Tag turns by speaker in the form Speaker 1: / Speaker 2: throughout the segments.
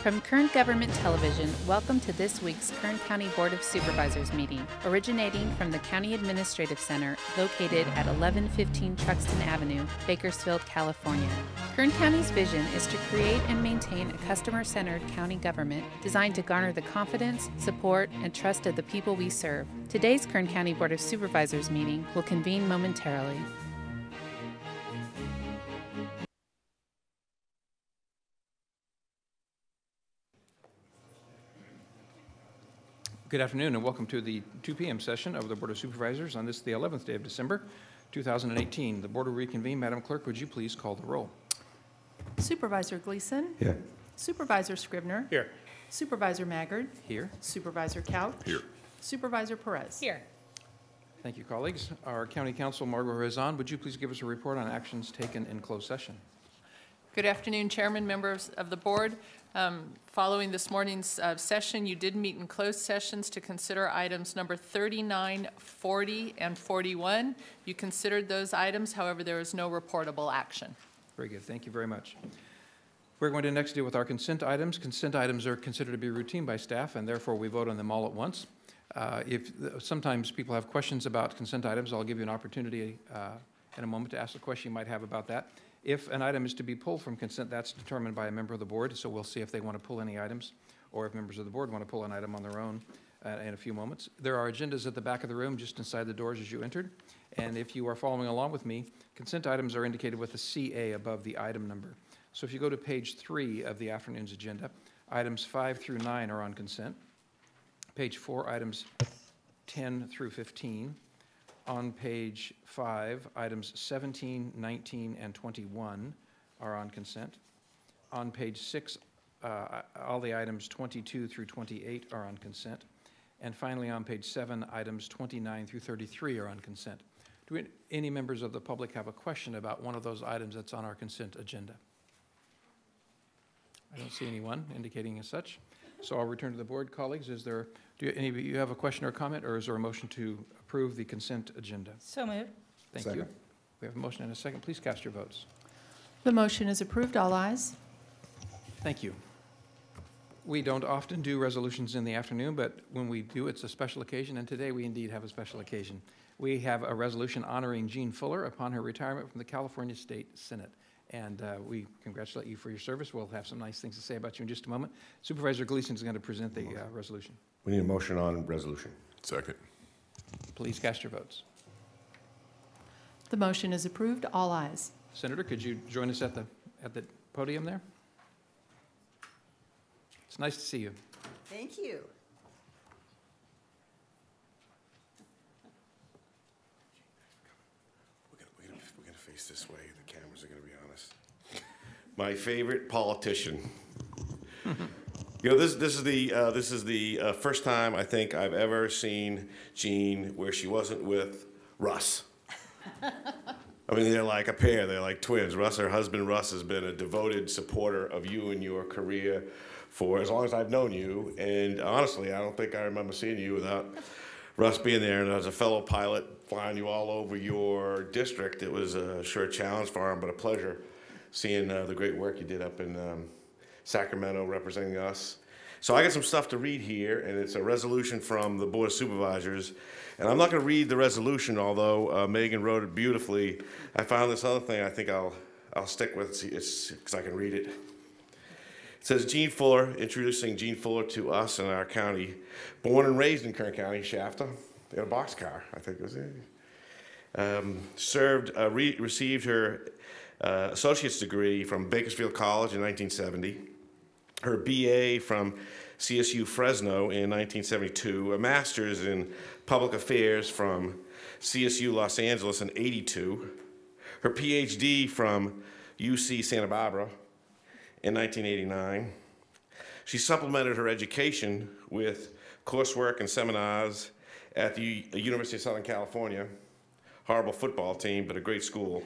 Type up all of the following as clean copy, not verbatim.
Speaker 1: From Kern Government Television, welcome to this week's Kern County Board of Supervisors meeting, originating from the County Administrative Center located at 1115 Truxtun Avenue, Bakersfield, California. Kern County's vision is to create and maintain a customer-centered county government designed to garner the confidence, support, and trust of the people we serve. Today's Kern County Board of Supervisors meeting will convene momentarily.
Speaker 2: Good afternoon and welcome to the 2 p.m. session of the Board of Supervisors on this, the 11th day of December, 2018. The Board will reconvene. Madam Clerk, would you please call the roll?
Speaker 3: Supervisor Gleason?
Speaker 4: Here.
Speaker 3: Supervisor Scribner?
Speaker 2: Here.
Speaker 3: Supervisor Maggard?
Speaker 2: Here.
Speaker 3: Supervisor Couch?
Speaker 4: Here.
Speaker 3: Supervisor Perez?
Speaker 1: Here.
Speaker 2: Thank you, colleagues. Our County Counsel, Margot Rezan, would you please give us a report on actions taken in closed session?
Speaker 5: Good afternoon, Chairman, members of the Board. Following this morning's session, you did meet in closed sessions to consider items number 39, 40, and 41. You considered those items, however, there is no reportable action.
Speaker 2: Very good. Thank you very much. We're going to next deal with our consent items. Consent items are considered to be routine by staff, and therefore we vote on them all at once. If sometimes people have questions about consent items, I'll give you an opportunity in a moment to ask a question you might have about that. If an item is to be pulled from consent, that's determined by a member of the board, so we'll see if they want to pull any items, or if members of the board want to pull an item on their own in a few moments. There are agendas at the back of the room, just inside the doors as you entered, and if you are following along with me, consent items are indicated with a CA above the item number. So if you go to page 3 of the afternoon's agenda, items 5 through 9 are on consent. Page 4, items 10 through 15. On page 5, items 17, 19, and 21 are on consent. On page 6, all the items 22 through 28 are on consent. And finally, on page 7, items 29 through 33 are on consent. Do any members of the public have a question about one of those items that's on our consent agenda? I don't see anyone indicating as such. So I'll return to the board. Colleagues, do any of you have a question or comment, or is there a motion to approve the consent agenda?
Speaker 1: So moved.
Speaker 2: Thank
Speaker 4: Second.
Speaker 2: you. We have a motion and a second. Please cast your votes.
Speaker 3: The motion is approved. All ayes.
Speaker 2: Thank you. We don't often do resolutions in the afternoon, but when we do, it's a special occasion, and today we indeed have a special occasion. We have a resolution honoring Jean Fuller upon her retirement from the California State Senate. And we congratulate you for your service. We'll have some nice things to say about you in just a moment. Supervisor Gleason is going to present the resolution.
Speaker 4: We need a motion on resolution.
Speaker 6: Second.
Speaker 2: Please cast your votes.
Speaker 3: The motion is approved. All ayes.
Speaker 2: Senator, could you join us at the podium there? It's nice to see you.
Speaker 7: Thank you.
Speaker 4: We're gonna face this way. The cameras are gonna be on us. My favorite politician. You know, this is the first time I think I've ever seen Jean where she wasn't with Russ. I mean, they're like a pair. They're like twins. Her husband Russ has been a devoted supporter of you and your career for as long as I've known you. And honestly, I don't think I remember seeing you without Russ being there. And as a fellow pilot, flying you all over your district, it was sure a challenge for him, but a pleasure seeing the great work you did up in Sacramento representing us. So I got some stuff to read here, and it's a resolution from the Board of Supervisors. And I'm not going to read the resolution, although Megan wrote it beautifully. I found this other thing I think I'll stick with because I can read it. It says, Jean Fuller, introducing Jean Fuller to us in our county. Born and raised in Kern County, Shafter. They had a boxcar, I think it was it. Received her associate's degree from Bakersfield College in 1970. Her BA from CSU Fresno in 1972. A master's in public affairs from CSU Los Angeles in 82. Her PhD from UC Santa Barbara in 1989. She supplemented her education with coursework and seminars at the University of Southern California. Horrible football team, but a great school.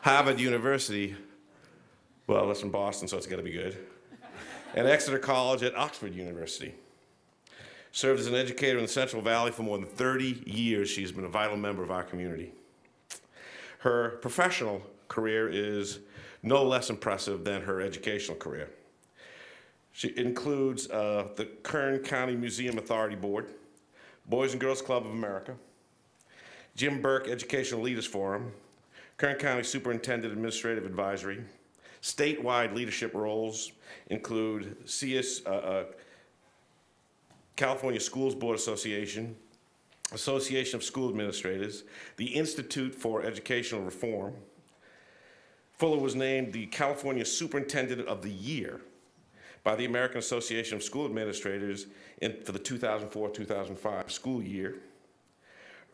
Speaker 4: Harvard University, well, that's in Boston, so it's got to be good. And Exeter College at Oxford University. Served as an educator in the Central Valley for more than 30 years. She's been a vital member of our community. Her professional career is no less impressive than her educational career. She includes the Kern County Museum Authority Board, Boys and Girls Club of America, Jim Burke Educational Leaders Forum, Kern County Superintendent Administrative Advisory. Statewide leadership roles include California Schools Board Association, Association of School Administrators, the Institute for Educational Reform. Fuller was named the California Superintendent of the Year by the American Association of School Administrators for the 2004-2005 school year.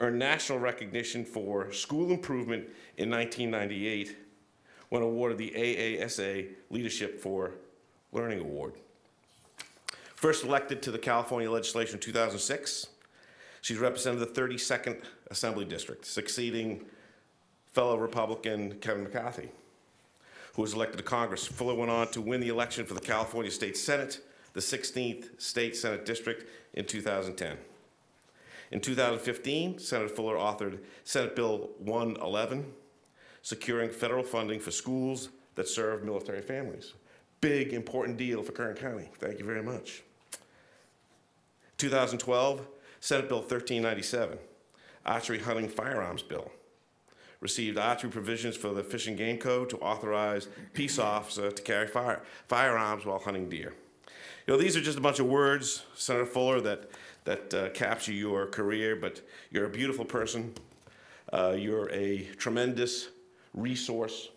Speaker 4: Earned national recognition for school improvement in 1998 when awarded the AASA Leadership for Learning Award. First elected to the California legislature in 2006, she's represented the 32nd Assembly District, succeeding fellow Republican Kevin McCarthy, who was elected to Congress. Fuller went on to win the election for the California State Senate, the 16th State Senate District, in 2010. In 2015, Senator Fuller authored Senate Bill 111, securing federal funding for schools that serve military families. Big, important deal for Kern County. Thank you very much. 2012, Senate Bill 1397, Archery Hunting Firearms Bill, received archery provisions for the Fish and Game Code to authorize peace officer to carry firearms while hunting deer. You know, these are just a bunch of words, Senator Fuller, that capture your career, but you're a beautiful person. You're a tremendous resource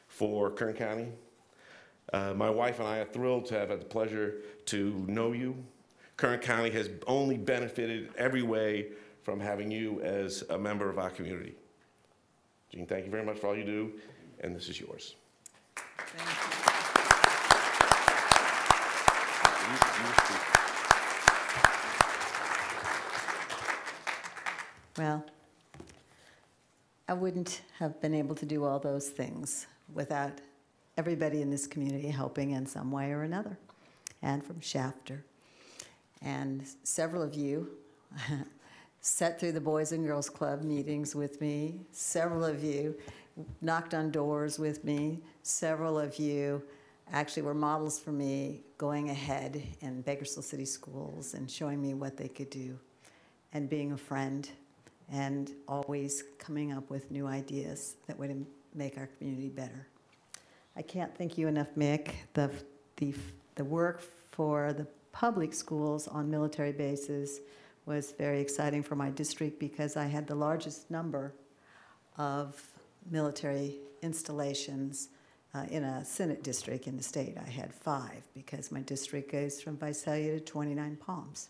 Speaker 4: for Kern County. My wife and I are thrilled to have had the pleasure to know you. Kern County has only benefited every way from having you as a member of our community. Jean, thank you very much for all you do, and this is yours.
Speaker 5: Thank
Speaker 6: Well, I wouldn't have been able to do all those things without everybody in this community helping in some way or another, and from Shafter. And several of you sat through the Boys and Girls Club meetings with me. Several of you knocked on doors with me. Several of you actually were models for me going ahead in Bakersfield City Schools and showing me what they could do, and being a friend, and always coming up with new ideas that would make our community better. I can't thank you enough, Mick. The work for the public schools on military bases was very exciting for my district because I had the largest number of military installations in a Senate district in the state. I had 5 because my district goes from Visalia to 29 Palms.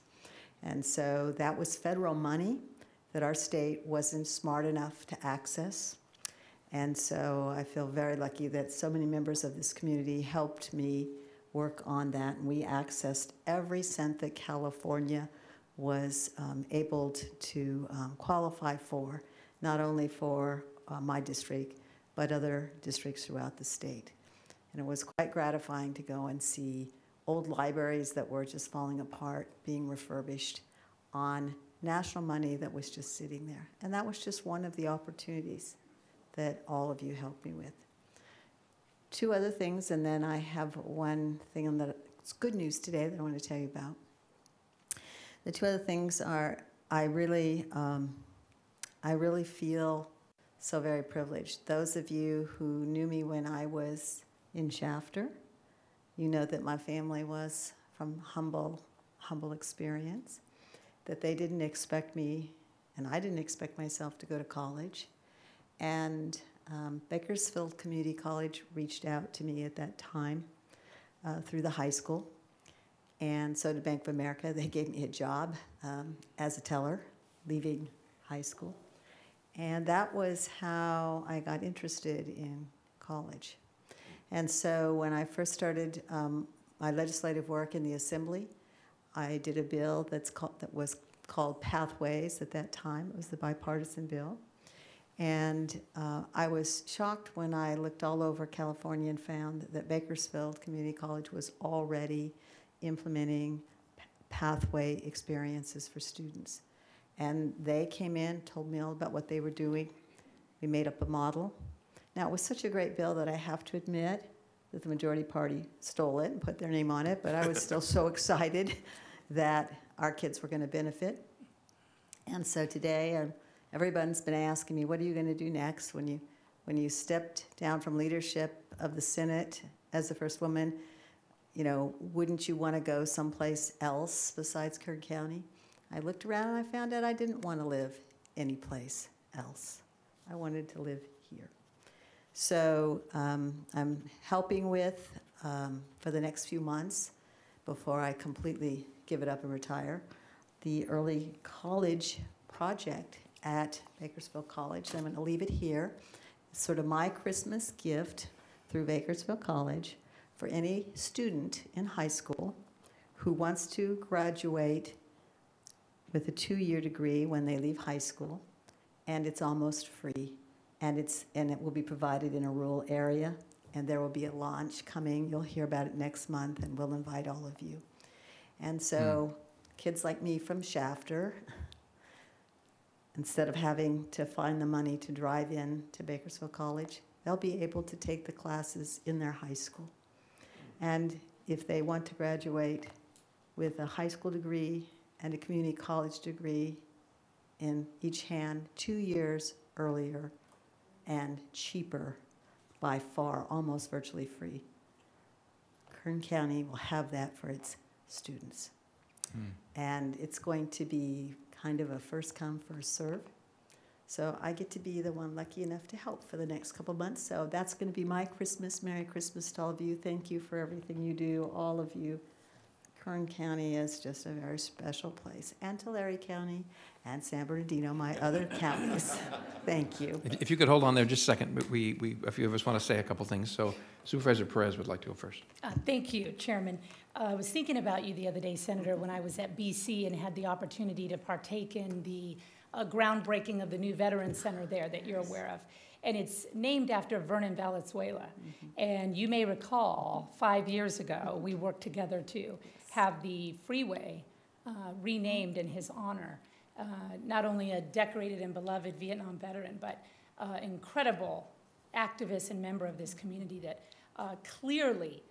Speaker 6: And so that was federal money that our state wasn't smart enough to access. And so I feel very lucky that so many members of this community helped me work on that. And we accessed every cent that California was able to qualify for, not only for my district, but other districts throughout the state. And it was quite gratifying to go and see old libraries that were just falling apart being refurbished on national money that was just sitting there. And that was just one of the opportunities that all of you helped me with. 2 other things, and then I have one thing that's good news today that I want to tell you about. The 2 other things are I really feel so very privileged. Those of you who knew me when I was in Shafter, you know that my family was from humble experience, that they didn't expect me, and I didn't expect myself to go to college. And Bakersfield Community College reached out to me at that time through the high school. And so did Bank of America. They gave me a job as a teller, leaving high school. And that was how I got interested in college. And so when I first started my legislative work in the Assembly, I did a bill that was called Pathways at that time. It was the bipartisan bill. And I was shocked when I looked all over California and found that Bakersfield Community College was already implementing pathway experiences for students. And they came in, told me all about what they were doing. We made up a model, Now, it was such a great bill that I have to admit that the majority party stole it and put their name on it, but I was still so excited that our kids were going to benefit. And so today, everyone's been asking me, what are you going to do next when you stepped down from leadership of the Senate as the first woman? You know, wouldn't you want to go someplace else besides Kern County? I looked around and I found out I didn't want to live anyplace else. I wanted to live here. So I'm helping with, for the next few months, before I completely give it up and retire, the early college project at Bakersfield College. I'm going to leave it here. It's sort of my Christmas gift through Bakersfield College for any student in high school who wants to graduate with a 2-year degree when they leave high school, and it's almost free, and it will be provided in a rural area, and there will be a launch coming. You'll hear about it next month, and we'll invite all of you. And so kids like me from Shafter, instead of having to find the money to drive in to Bakersfield College, they'll be able to take the classes in their high school. And if they want to graduate with a high school degree and a community college degree in each hand 2 years earlier and cheaper by far, almost virtually free, Kern County will have that for its students. And it's going to be kind of a first come, first serve. So I get to be the one lucky enough to help for the next couple months. So that's going to be my Christmas. Merry Christmas to all of you. Thank you for everything you do, all of you. Kern County is just a very special place. And Tulare County and San Bernardino, my other counties. Thank you.
Speaker 2: If you could hold on there just a second, but a few of us want to say a couple things. So Supervisor Perez would like to go first.
Speaker 7: Thank you, Chairman. I was thinking about you the other day, Senator, when I was at BC and had the opportunity to partake in the groundbreaking of the new Veterans Center there that you're aware of. And it's named after Vernon Valenzuela. And you may recall 5 years ago, we worked together to have the freeway renamed in his honor. Not only a decorated and beloved Vietnam veteran, but incredible activist and member of this community that clearly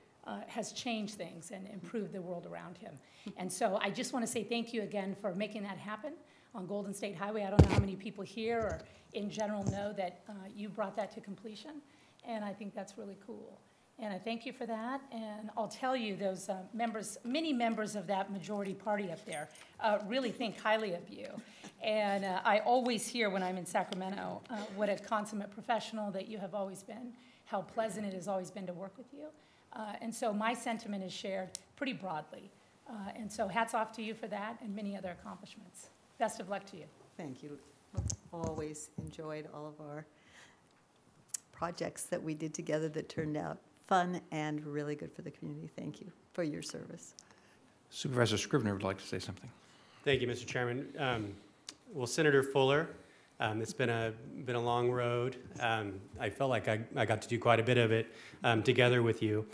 Speaker 7: has changed things and improved the world around him. And so I just want to say thank you again for making that happen on Golden State Highway. I don't know how many people here or in general know that you brought that to completion, and I think that's really cool. And I thank you for that, and I'll tell you those many members of that majority party up there really think highly of you. And I always hear when I'm in Sacramento what a consummate professional that you have always been, how pleasant it has always been to work with you. And so my sentiment is shared pretty broadly. And so hats off to you for that and many other accomplishments. Best of luck to you.
Speaker 6: Thank you. Always enjoyed all of our projects that we did together that turned out fun and really good for the community. Thank you for your service.
Speaker 2: Supervisor Scrivener would like to say something.
Speaker 8: Thank you, Mr. Chairman. Well, Senator Fuller, it's been a long road. I felt like I got to do quite a bit of it together with you.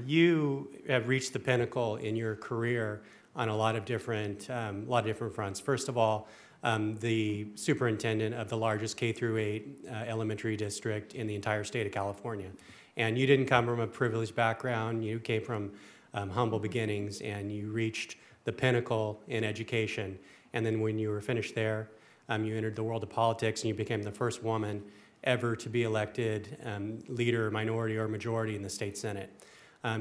Speaker 8: You have reached the pinnacle in your career on a lot of different fronts. First of all, the superintendent of the largest K-8 elementary district in the entire state of California. And you didn't come from a privileged background. You came from humble beginnings, and you reached the pinnacle in education. And then when you were finished there, you entered the world of politics, and you became the first woman ever to be elected leader, minority, or majority in the state Senate.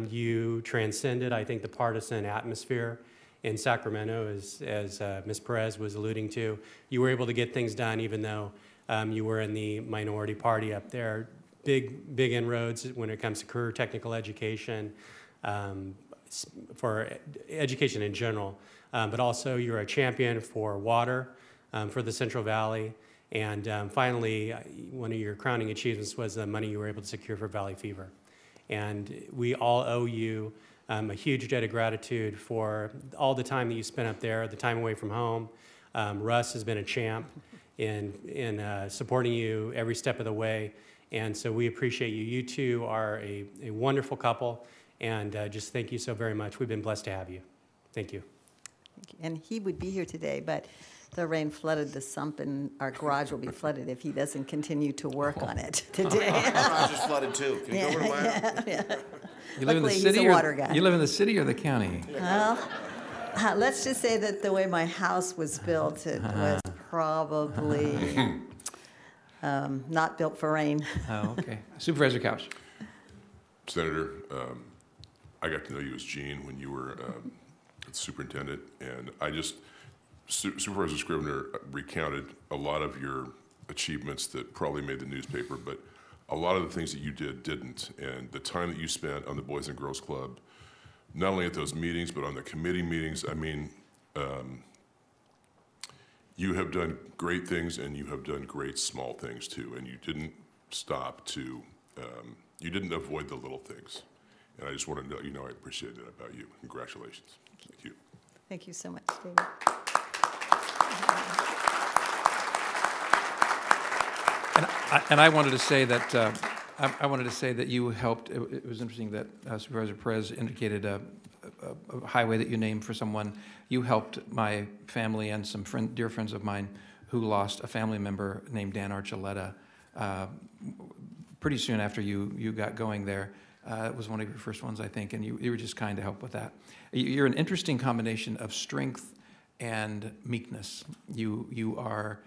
Speaker 8: You transcended, I think, the partisan atmosphere in Sacramento, as Ms. Perez was alluding to. You were able to get things done even though you were in the minority party up there. Big inroads when it comes to career technical education, for education in general, but also you're a champion for water for the Central Valley. And finally, one of your crowning achievements was the money you were able to secure for Valley Fever. And we all owe you a huge debt of gratitude for all the time that you spent up there, the time away from home. Russ has been a champ in supporting you every step of the way. And so we appreciate you. You two are a wonderful couple, and just thank you so very much. We've been blessed to have you. Thank you.
Speaker 6: Thank you. And he would be here today, but The rain flooded the sump, and our garage will be flooded if he doesn't continue to work on it today.
Speaker 4: My garage is flooded too. Can you go over to mine?
Speaker 2: You live in the
Speaker 6: Luckily, he's
Speaker 2: city,
Speaker 6: a water guy.
Speaker 2: you live in the city or the county?
Speaker 6: Well, let's just say that the way my house was built, it was probably not built for rain.
Speaker 2: Oh, okay. Supervisor Couch.
Speaker 9: Senator, I got to know you as Gene when you were superintendent, and I just, Supervisor Scrivener recounted a lot of your achievements that probably made the newspaper, but a lot of the things that you didn't. And the time that you spent on the Boys and Girls Club, not only at those meetings, but on the committee meetings, I mean, you have done great things and you have done great small things too. And you didn't stop to, you didn't avoid the little things. And I just want to know, I appreciate that about you. Congratulations. Thank you.
Speaker 6: Thank you so much, David.
Speaker 2: And I wanted to say that I wanted to say that you helped. It was interesting that Supervisor Perez indicated a highway that you named for someone. You helped my family and some dear friends of mine who lost a family member named Dan Archuleta pretty soon after you got going there. It was one of your first ones, I think, and you were just kind to help with that. You're an interesting combination of strength and meekness. You are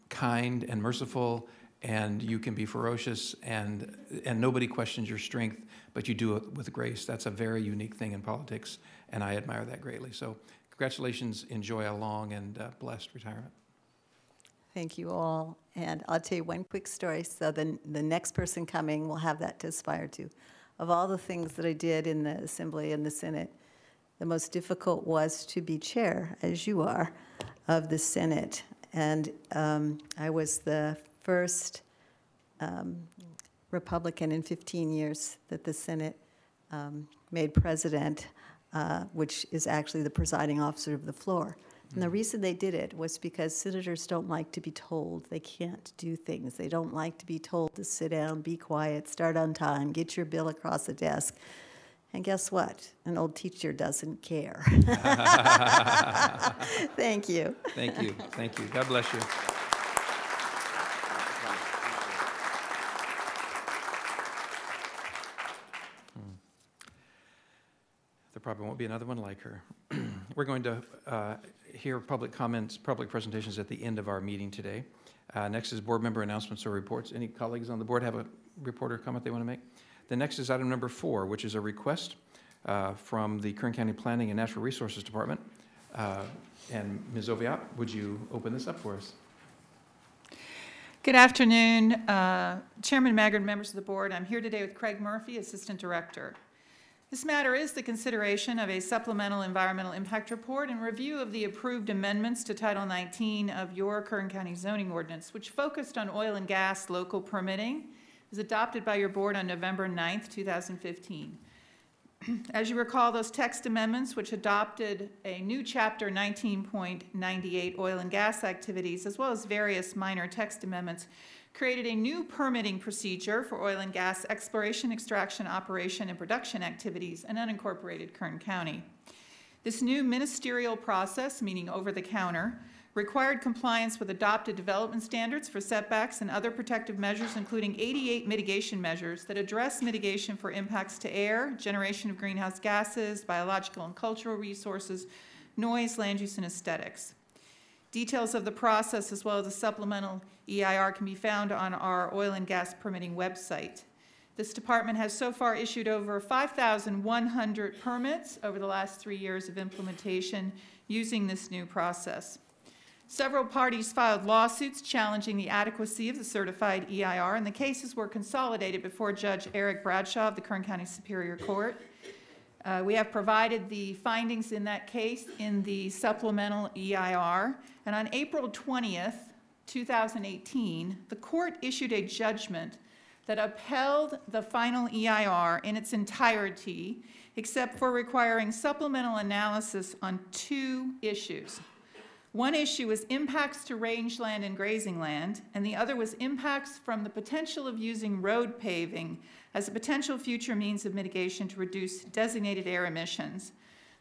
Speaker 2: kind and merciful, and you can be ferocious, and nobody questions your strength, but you do it with grace. That's a very unique thing in politics, and I admire that greatly. So congratulations, enjoy a long and blessed retirement.
Speaker 6: Thank you all. And I'll tell you one quick story, so the next person coming will have that to aspire to. Of all the things that I did in the Assembly and the Senate, the most difficult was to be chair, as you are, of the Senate. And I was the first Republican in 15 years that the Senate made president, which is actually the presiding officer of the floor. And the reason they did it was because senators don't like to be told they can't do things. They don't like to be told to sit down, be quiet, start on time, get your bill across the desk. And guess what? An old teacher doesn't care. Thank you.
Speaker 2: Thank you. Thank you. God bless you. There probably won't be another one like her. We're going to hear public comments, public presentations at the end of our meeting today. Next is board member announcements or reports. Any colleagues on the board have a report or comment they want to make? The next is item number 4, which is a request from the Kern County Planning and Natural Resources Department. And Ms. Oviatt, would you open this up for us?
Speaker 10: Good afternoon, Chairman Maggard, members of the board. I'm here today with Craig Murphy, Assistant Director. This matter is the consideration of a supplemental environmental impact report and review of the approved amendments to Title 19 of your Kern County Zoning Ordinance, which focused on oil and gas local permitting. It was adopted by your board on November 9th, 2015. As you recall, those text amendments, which adopted a new chapter 19.98 oil and gas activities, as well as various minor text amendments, created a new permitting procedure for oil and gas exploration, extraction, operation, and production activities in unincorporated Kern County. This new ministerial process, meaning over-the-counter, required compliance with adopted development standards for setbacks and other protective measures, including 88 mitigation measures that address mitigation for impacts to air, generation of greenhouse gases, biological and cultural resources, noise, land use, and aesthetics. Details of the process, as well as the supplemental EIR, can be found on our oil and gas permitting website. This department has so far issued over 5,100 permits over the last 3 years of implementation using this new process. Several parties filed lawsuits challenging the adequacy of the certified EIR, and the cases were consolidated before Judge Eric Bradshaw of the Kern County Superior Court. We have provided the findings in that case in the supplemental EIR, and on April 20th, 2018, the court issued a judgment that upheld the final EIR in its entirety, except for requiring supplemental analysis on 2 issues. One issue was impacts to rangeland and grazing land, and the other was impacts from the potential of using road paving as a potential future means of mitigation to reduce designated air emissions.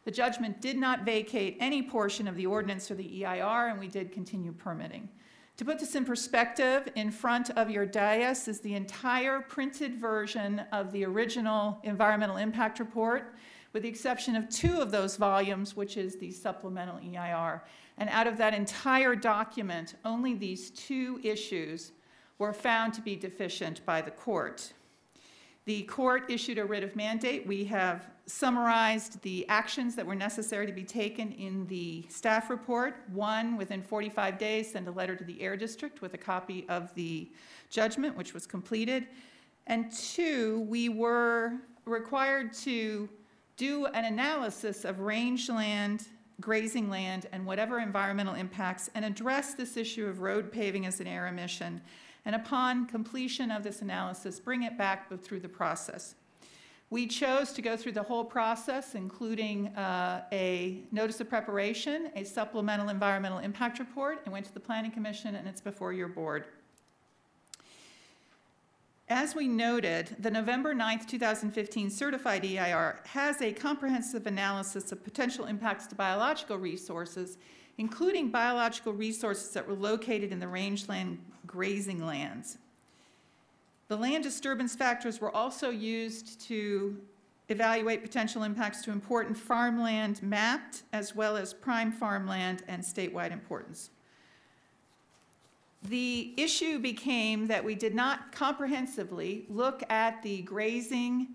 Speaker 10: The judgment did not vacate any portion of the ordinance or the EIR, and we did continue permitting. To put this in perspective, in front of your dais is the entire printed version of the original environmental impact report, with the exception of 2 of those volumes, which is the supplemental EIR. And out of that entire document, only these 2 issues were found to be deficient by the court. The court issued a writ of mandate. We have summarized the actions that were necessary to be taken in the staff report. 1, within 45 days, send a letter to the Air District with a copy of the judgment, which was completed. And 2, we were required to do an analysis of rangeland, grazing land, and whatever environmental impacts, and address this issue of road paving as an air emission. And upon completion of this analysis, bring it back through the process. We chose to go through the whole process, including a notice of preparation, a supplemental environmental impact report, and went to the Planning Commission, and it's before your board. As we noted, the November 9th, 2015 certified EIR has a comprehensive analysis of potential impacts to biological resources, including biological resources that were located in the rangeland grazing lands. The land disturbance factors were also used to evaluate potential impacts to important farmland mapped, as well as prime farmland and statewide importance. The issue became that we did not comprehensively look at the grazing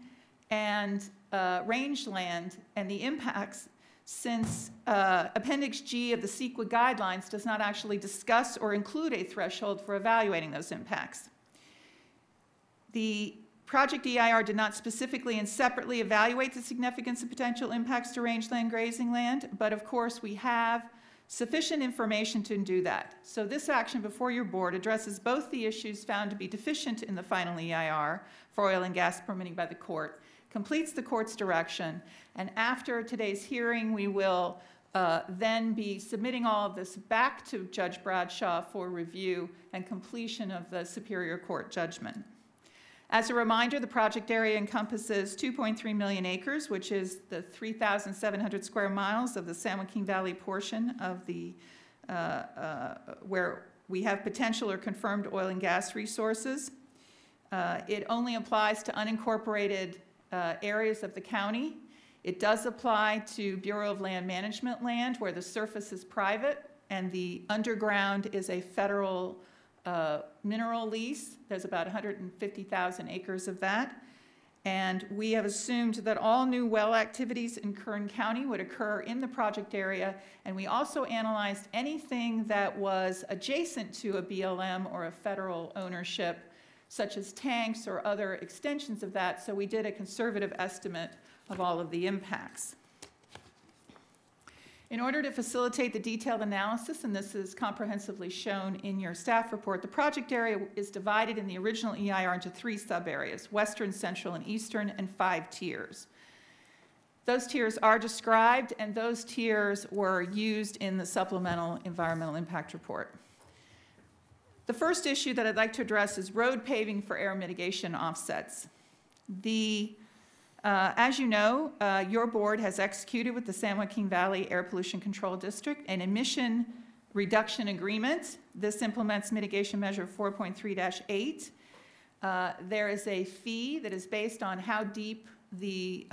Speaker 10: and rangeland and the impacts, since Appendix G of the CEQA guidelines does not actually discuss or include a threshold for evaluating those impacts. The project EIR did not specifically and separately evaluate the significance of potential impacts to rangeland grazing land, but of course we have sufficient information to do that. So this action before your board addresses both the issues found to be deficient in the final EIR for oil and gas permitting by the court, completes the court's direction, and after today's hearing, we will then be submitting all of this back to Judge Bradshaw for review and completion of the Superior Court judgment. As a reminder, the project area encompasses 2.3 million acres, which is the 3,700 square miles of the San Joaquin Valley portion of the, where we have potential or confirmed oil and gas resources. It only applies to unincorporated areas of the county. It does apply to Bureau of Land Management land, where the surface is private and the underground is a federal mineral lease. There's about 150,000 acres of that. And we have assumed that all new well activities in Kern County would occur in the project area. And we also analyzed anything that was adjacent to a BLM or a federal ownership, such as tanks or other extensions of that. So we did a conservative estimate of all of the impacts. In order to facilitate the detailed analysis, and this is comprehensively shown in your staff report, the project area is divided in the original EIR into 3 sub-areas: Western, Central, and Eastern, and 5 tiers. Those tiers are described, and those tiers were used in the supplemental environmental impact report. The first issue that I'd like to address is road paving for air mitigation offsets. As you know, your board has executed with the San Joaquin Valley Air Pollution Control District an emission reduction agreement. This implements mitigation measure 4.3-8. There is a fee that is based on how deep the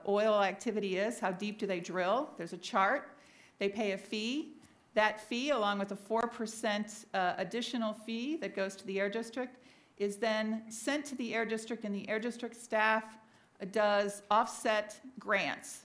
Speaker 10: oil activity is, how deep do they drill. There's a chart. They pay a fee. That fee, along with a 4% additional fee that goes to the Air District, is then sent to the Air District, and the Air District staff does offset grants.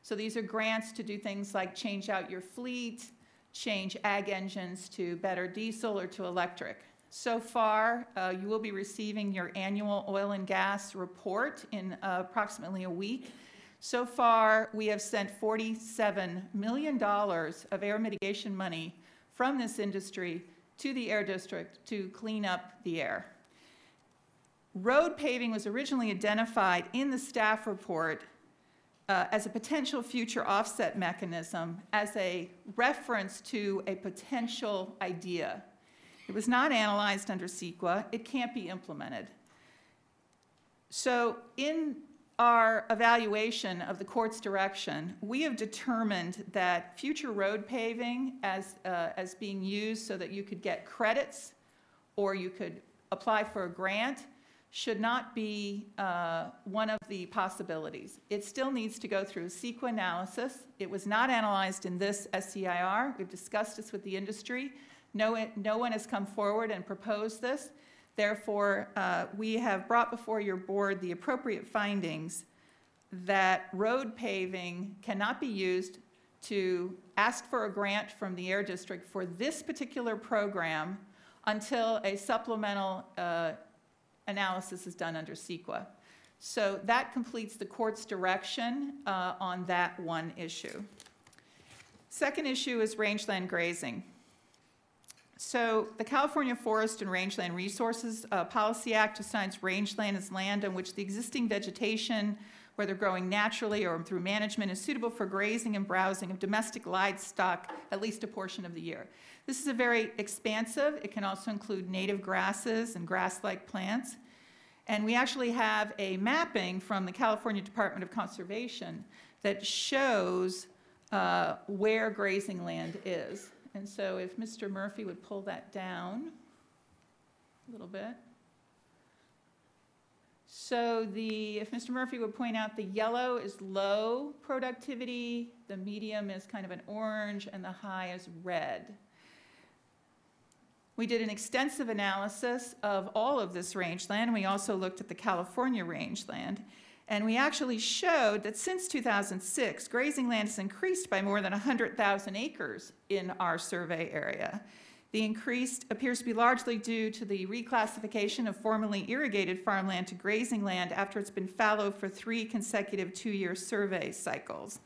Speaker 10: So these are grants to do things like change out your fleet, change ag engines to better diesel or to electric. So far, you will be receiving your annual oil and gas report in approximately a week. So far, we have sent $47 million of air mitigation money from this industry to the Air District to clean up the air. Road paving was originally identified in the staff report as a potential future offset mechanism, as a reference to a potential idea. It was not analyzed under CEQA. It can't be implemented. So in our evaluation of the court's direction, we have determined that future road paving as being used so that you could get credits or you could apply for a grant should not be one of the possibilities. It still needs to go through a CEQA analysis. It was not analyzed in this SEIR. We've discussed this with the industry. No one has come forward and proposed this. Therefore, we have brought before your board the appropriate findings that road paving cannot be used to ask for a grant from the Air District for this particular program until a supplemental analysis is done under CEQA. So that completes the court's direction on that one issue. Second issue is rangeland grazing. So the California Forest and Rangeland Resources Policy Act assigns rangeland as land on which the existing vegetation, whether growing naturally or through management, is suitable for grazing and browsing of domestic livestock at least a portion of the year. This is a very expansive. It can also include native grasses and grass-like plants. And we actually have a mapping from the California Department of Conservation that shows where grazing land is. And so if Mr. Murphy would pull that down a little bit. So if Mr. Murphy would point out, the yellow is low productivity, the medium is kind of an orange, and the high is red. We did an extensive analysis of all of this rangeland. We also looked at the California rangeland. And we actually showed that since 2006, grazing land has increased by more than 100,000 acres in our survey area. The increase appears to be largely due to the reclassification of formerly irrigated farmland to grazing land after it's been fallow for 3 consecutive 2-year survey cycles.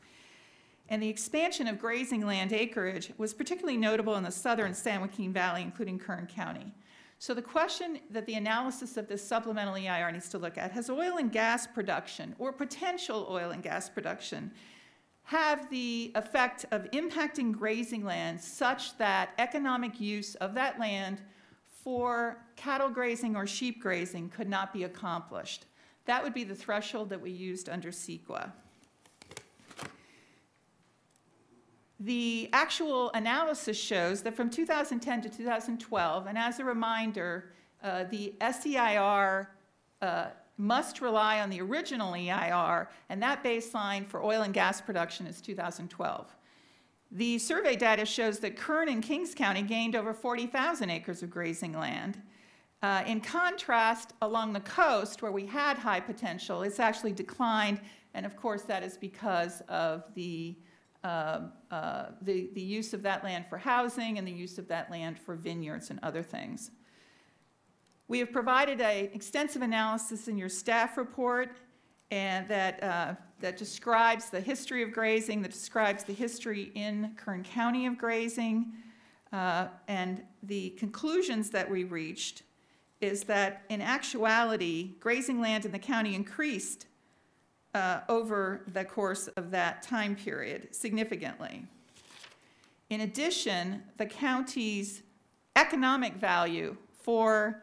Speaker 10: And the expansion of grazing land acreage was particularly notable in the southern San Joaquin Valley, including Kern County. So the question that the analysis of this supplemental EIR needs to look at, has oil and gas production or potential oil and gas production have the effect of impacting grazing land such that economic use of that land for cattle grazing or sheep grazing could not be accomplished? That would be the threshold that we used under CEQA. The actual analysis shows that from 2010 to 2012, and as a reminder, the SEIR must rely on the original EIR, and that baseline for oil and gas production is 2012. The survey data shows that Kern and Kings County gained over 40,000 acres of grazing land. In contrast, along the coast, where we had high potential, it's actually declined, and of course that is because of the use of that land for housing and the use of that land for vineyards and other things. We have provided an extensive analysis in your staff report and that describes the history of grazing, that describes the history in Kern County of grazing, and the conclusions that we reached is that in actuality, grazing land in the county increased over the course of that time period significantly. In addition, the county's economic value for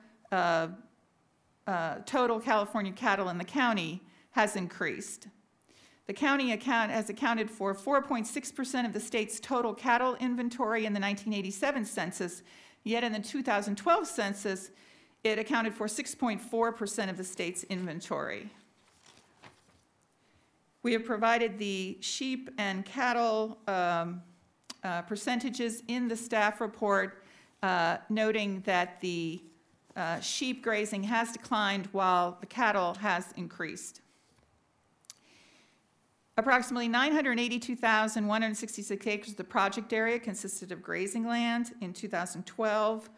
Speaker 10: total California cattle in the county has increased. The county has accounted for 4.6% of the state's total cattle inventory in the 1987 census, yet in the 2012 census, it accounted for 6.4% of the state's inventory. We have provided the sheep and cattle percentages in the staff report, noting that the sheep grazing has declined while the cattle has increased. Approximately 982,166 acres of the project area consisted of grazing land in 2012.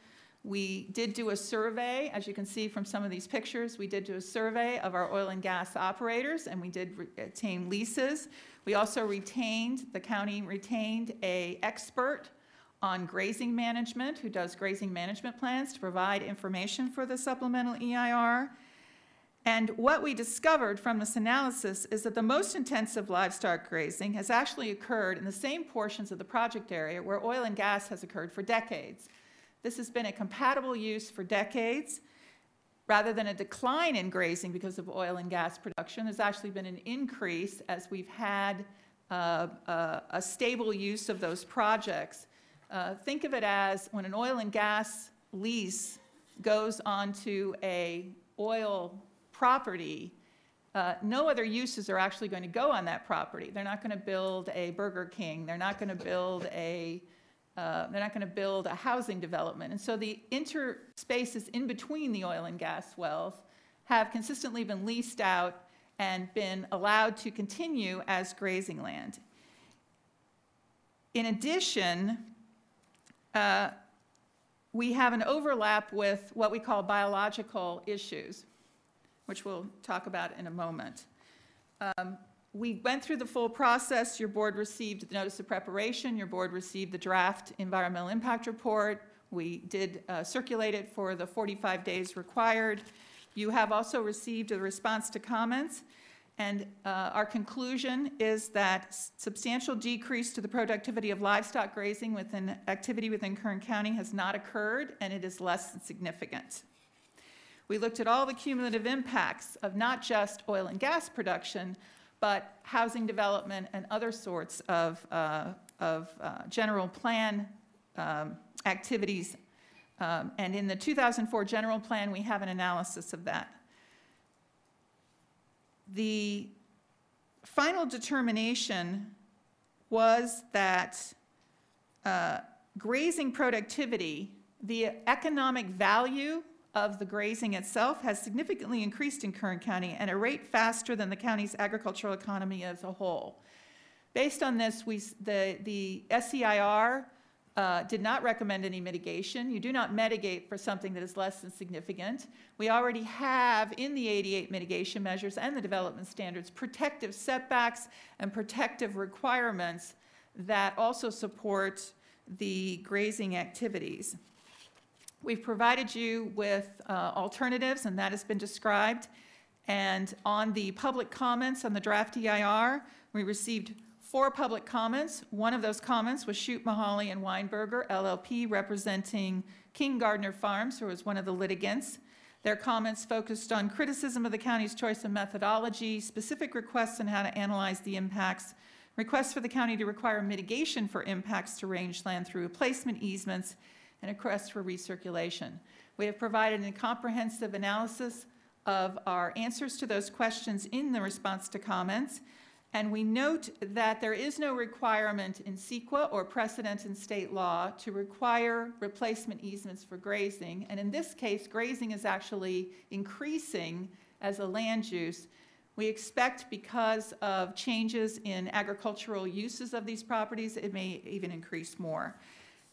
Speaker 10: We did do a survey, as you can see from some of these pictures, we did do a survey of our oil and gas operators, and we did obtain leases. We also the county retained an expert on grazing management who does grazing management plans to provide information for the supplemental EIR. And what we discovered from this analysis is that the most intensive livestock grazing has actually occurred in the same portions of the project area where oil and gas has occurred for decades. This has been a compatible use for decades. rather than a decline in grazing because of oil and gas production, there's actually been an increase as we've had a stable use of those projects. Think of it as when an oil and gas lease goes onto a oil property, no other uses are actually going to go on that property. They're not going to build a Burger King. They're not going to build a housing development. And so the interspaces in between the oil and gas wells have consistently been leased out and been allowed to continue as grazing land. In addition, we have an overlap with what we call biological issues, which we'll talk about in a moment. We went through the full process. Your board received the notice of preparation. Your board received the draft environmental impact report. We did circulate it for the 45 days required. You have also received a response to comments. And our conclusion is that substantial decrease to the productivity of livestock grazing within activity within Kern County has not occurred, and it is less than significant. We looked at all the cumulative impacts of not just oil and gas production, but housing development and other sorts of general plan activities. And in the 2004 general plan, we have an analysis of that. The final determination was that grazing productivity, the economic value of the grazing itself, has significantly increased in Kern County at a rate faster than the county's agricultural economy as a whole. Based on this, the SEIR did not recommend any mitigation. You do not mitigate for something that is less than significant. We already have in the 88 mitigation measures and the development standards protective setbacks and protective requirements that also support the grazing activities. We've provided you with alternatives, and that has been described. And on the public comments on the draft EIR, we received 4 public comments. One of those comments was Shute, Mahaly, and Weinberger, LLP, representing King Gardner Farms, who was one of the litigants. Their comments focused on criticism of the county's choice of methodology, specific requests on how to analyze the impacts, requests for the county to require mitigation for impacts to rangeland through replacement easements, and a request for recirculation. We have provided a comprehensive analysis of our answers to those questions in the response to comments, and we note that there is no requirement in CEQA or precedent in state law to require replacement easements for grazing, and in this case, grazing is actually increasing as a land use. We expect, because of changes in agricultural uses of these properties, it may even increase more.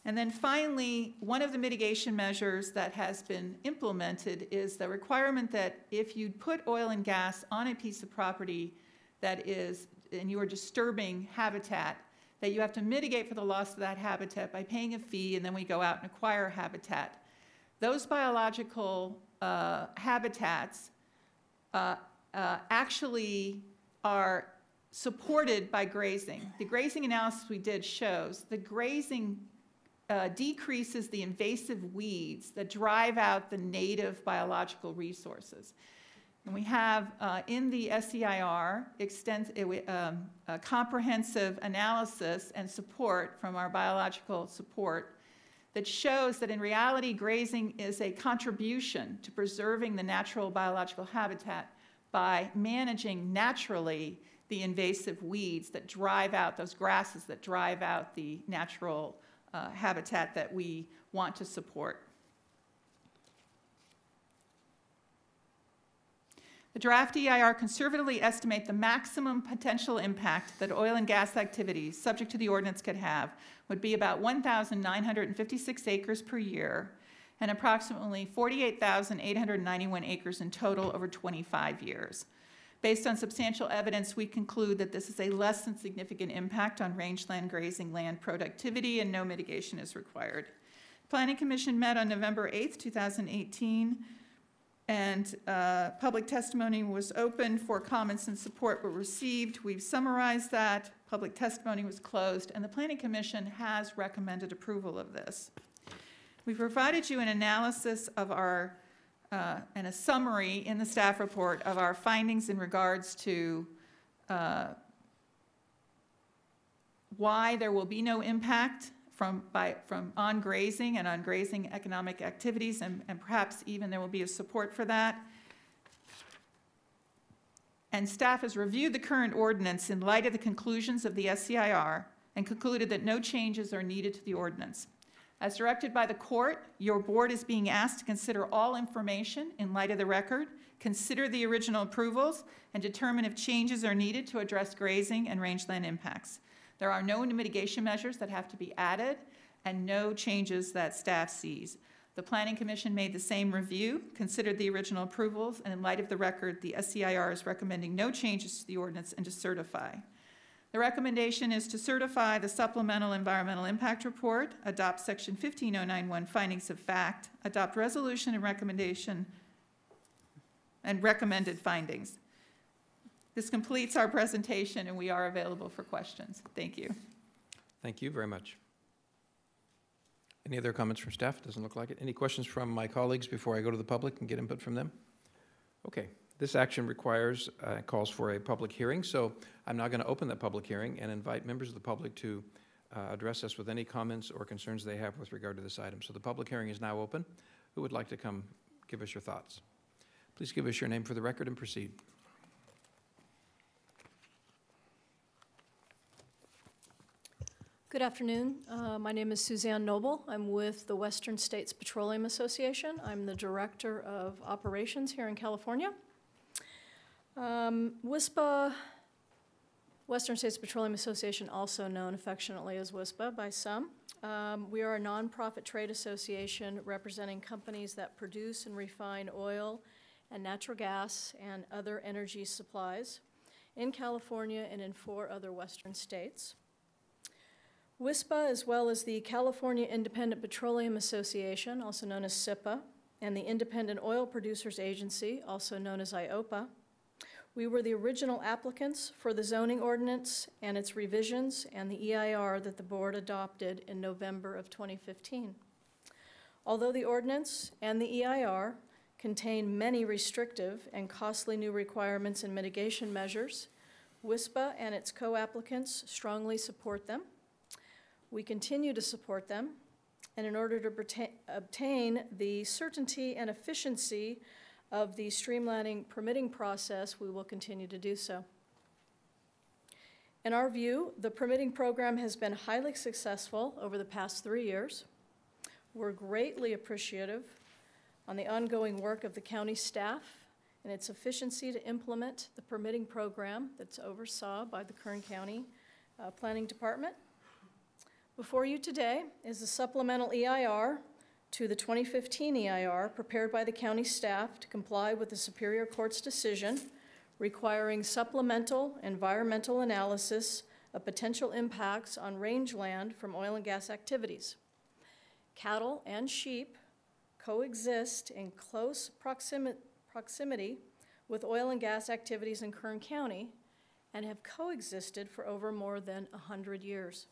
Speaker 10: And then finally, one of the mitigation measures that has been implemented is the requirement that if you put oil and gas on a piece of property that is, and you are disturbing habitat, that you have to mitigate for the loss of that habitat by paying a fee, and then we go out and acquire habitat. Those biological habitats actually are supported by grazing. The grazing analysis we did shows the grazing decreases the invasive weeds that drive out the native biological resources. And we have in the SEIR a comprehensive analysis and support from our biological support that shows that in reality grazing is a contribution to preserving the natural biological habitat by managing naturally the invasive weeds that drive out, those grasses that drive out the natural habitat that we want to support. The draft EIR conservatively estimate the maximum potential impact that oil and gas activities subject to the ordinance could have would be about 1,956 acres per year and approximately 48,891 acres in total over 25 years. Based on substantial evidence, we conclude that this is a less than significant impact on rangeland grazing land productivity and no mitigation is required. Planning Commission met on November 8th, 2018, and public testimony was open for comments and support were received. We've summarized that. Public testimony was closed, and the Planning Commission has recommended approval of this. We provided you an analysis of our and a summary in the staff report of our findings in regards to why there will be no impact from on grazing and on grazing economic activities, and perhaps even there will be a support for that. And staff has reviewed the current ordinance in light of the conclusions of the SEIR and concluded that no changes are needed to the ordinance. As directed by the court, your board is being asked to consider all information in light of the record, consider the original approvals, and determine if changes are needed to address grazing and rangeland impacts. There are no mitigation measures that have to be added and no changes that staff sees. The Planning Commission made the same review, considered the original approvals, and in light of the record, the SEIR is recommending no changes to the ordinance and to certify. The recommendation is to certify the Supplemental Environmental Impact Report, adopt Section 15091 Findings of Fact, adopt resolution and recommendation and recommended findings. This completes our presentation, and we are available for questions. Thank you.
Speaker 2: Thank you very much. Any other comments from staff? Doesn't look like it. Any questions from my colleagues before I go to the public and get input from them? Okay. This action requires, calls for a public hearing, so I'm now going to open that public hearing and invite members of the public to address us with any comments or concerns they have with regard to this item. So the public hearing is now open. Who would like to come give us your thoughts? Please give us your name for the record and proceed.
Speaker 11: Good afternoon. My name is Suzanne Noble. I'm with the Western States Petroleum Association. I'm the Director of Operations here in California. WSPA, Western States Petroleum Association, also known affectionately as WSPA by some. We are a nonprofit trade association representing companies that produce and refine oil and natural gas and other energy supplies in California and in 4 other Western states. WSPA, as well as the California Independent Petroleum Association, also known as SIPA, and the Independent Oil Producers Agency, also known as IOPA, we were the original applicants for the zoning ordinance and its revisions and the EIR that the board adopted in November of 2015. Although the ordinance and the EIR contain many restrictive and costly new requirements and mitigation measures, WSPA and its co-applicants strongly support them. We continue to support them, and in order to obtain the certainty and efficiency of the streamlining permitting process, we will continue to do so. In our view, the permitting program has been highly successful over the past 3 years. We're greatly appreciative on the ongoing work of the county staff and its efficiency to implement the permitting program that's oversaw by the Kern County Planning Department. Before you today is the supplemental EIR to the 2015 EIR prepared by the county staff to comply with the Superior Court's decision requiring supplemental environmental analysis of potential impacts on rangeland from oil and gas activities. Cattle and sheep coexist in close proximity with oil and gas activities in Kern County and have coexisted for over more than 100 years.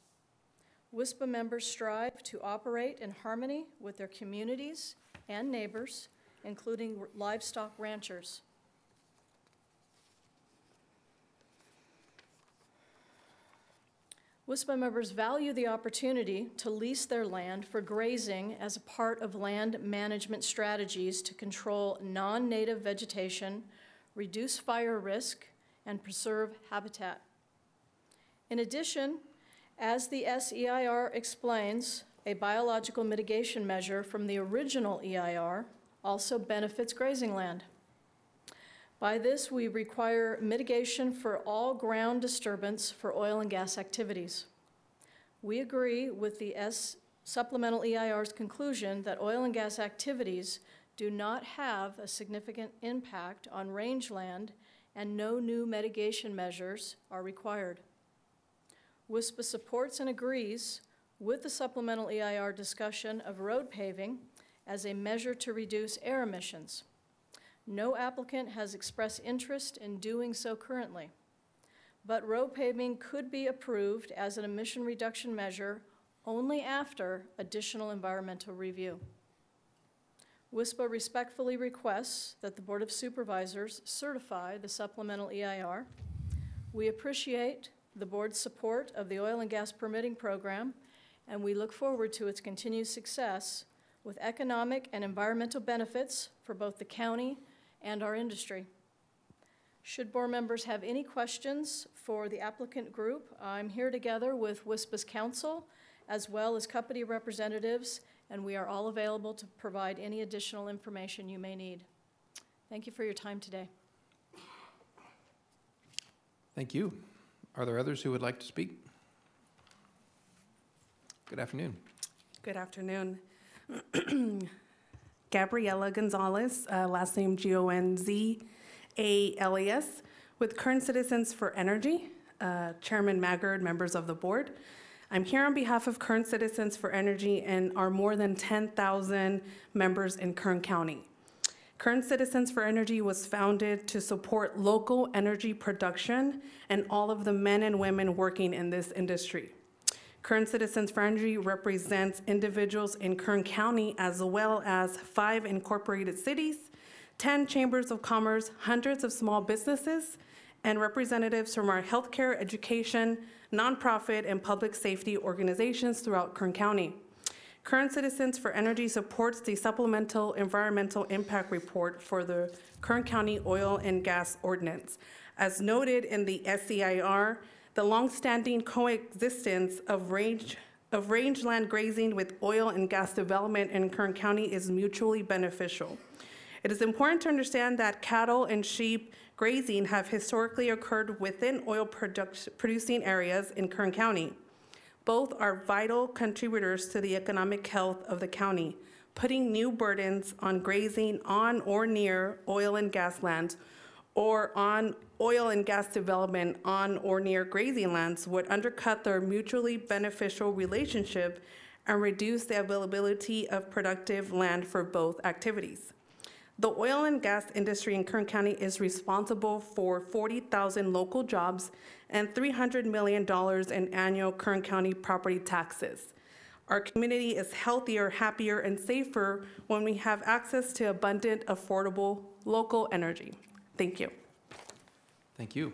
Speaker 11: WSPA members strive to operate in harmony with their communities and neighbors, including livestock ranchers. WSPA members value the opportunity to lease their land for grazing as a part of land management strategies to control non-native vegetation, reduce fire risk, and preserve habitat. In addition, as the SEIR explains, a biological mitigation measure from the original EIR also benefits grazing land. By this, we require mitigation for all ground disturbance for oil and gas activities. We agree with the supplemental EIR's conclusion that oil and gas activities do not have a significant impact on rangeland and no new mitigation measures are required. WSPA supports and agrees with the supplemental EIR discussion of road paving as a measure to reduce air emissions. No applicant has expressed interest in doing so currently, but road paving could be approved as an emission reduction measure only after additional environmental review. WISPA respectfully requests that the Board of Supervisors certify the supplemental EIR. We appreciate the board's support of the oil and gas permitting program, and we look forward to its continued success with economic and environmental benefits for both the county and our industry. Should board members have any questions for the applicant group, I'm here together with WISPA's counsel as well as company representatives, and we are all available to provide any additional information you may need. Thank you for your time today.
Speaker 2: Thank you. Are there others who would like to speak? Good afternoon.
Speaker 12: Good afternoon. Gabriela Gonzalez, last name Gonzales, with Kern Citizens for Energy, Chairman Maggard, members of the board. I'm here on behalf of Kern Citizens for Energy and our more than 10,000 members in Kern County. Kern Citizens for Energy was founded to support local energy production and all of the men and women working in this industry. Kern Citizens for Energy represents individuals in Kern County as well as 5 incorporated cities, 10 chambers of commerce, hundreds of small businesses, and representatives from our healthcare, education, nonprofit, and public safety organizations throughout Kern County. Kern Citizens for Energy supports the Supplemental Environmental Impact Report for the Kern County Oil and Gas Ordinance. As noted in the SEIR, the longstanding coexistence of rangeland grazing with oil and gas development in Kern County is mutually beneficial. It is important to understand that cattle and sheep grazing have historically occurred within oil producing areas in Kern County. Both are vital contributors to the economic health of the county. Putting new burdens on grazing on or near oil and gas lands or on oil and gas development on or near grazing lands would undercut their mutually beneficial relationship and reduce the availability of productive land for both activities. The oil and gas industry in Kern County is responsible for 40,000 local jobs and $300 million in annual Kern County property taxes. Our community is healthier, happier, and safer when we have access to abundant, affordable, local energy. Thank you.
Speaker 2: Thank you.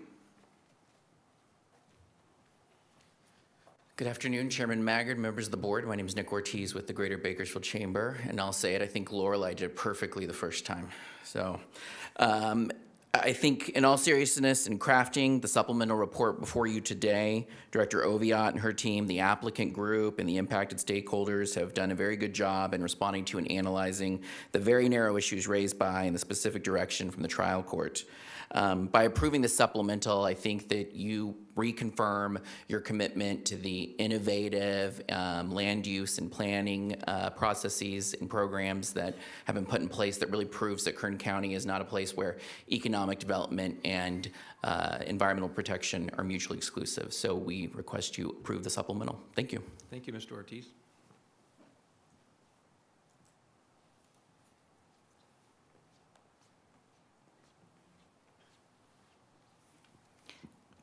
Speaker 13: Good afternoon, Chairman Maggard, members of the board. My name is Nick Ortiz with the Greater Bakersfield Chamber, and I'll say it, I think Lorelei did perfectly the first time. So I think in all seriousness, in crafting the supplemental report before you today, Director Oviatt and her team, the applicant group, and the impacted stakeholders have done a very good job in responding to and analyzing the very narrow issues raised by and the specific direction from the trial court. By approving the supplemental, I think that you reconfirm your commitment to the innovative land use and planning processes and programs that have been put in place that really proves that Kern County is not a place where economic development and environmental protection are mutually exclusive. So we request you approve the supplemental. Thank you.
Speaker 2: Thank you, Mr. Ortiz.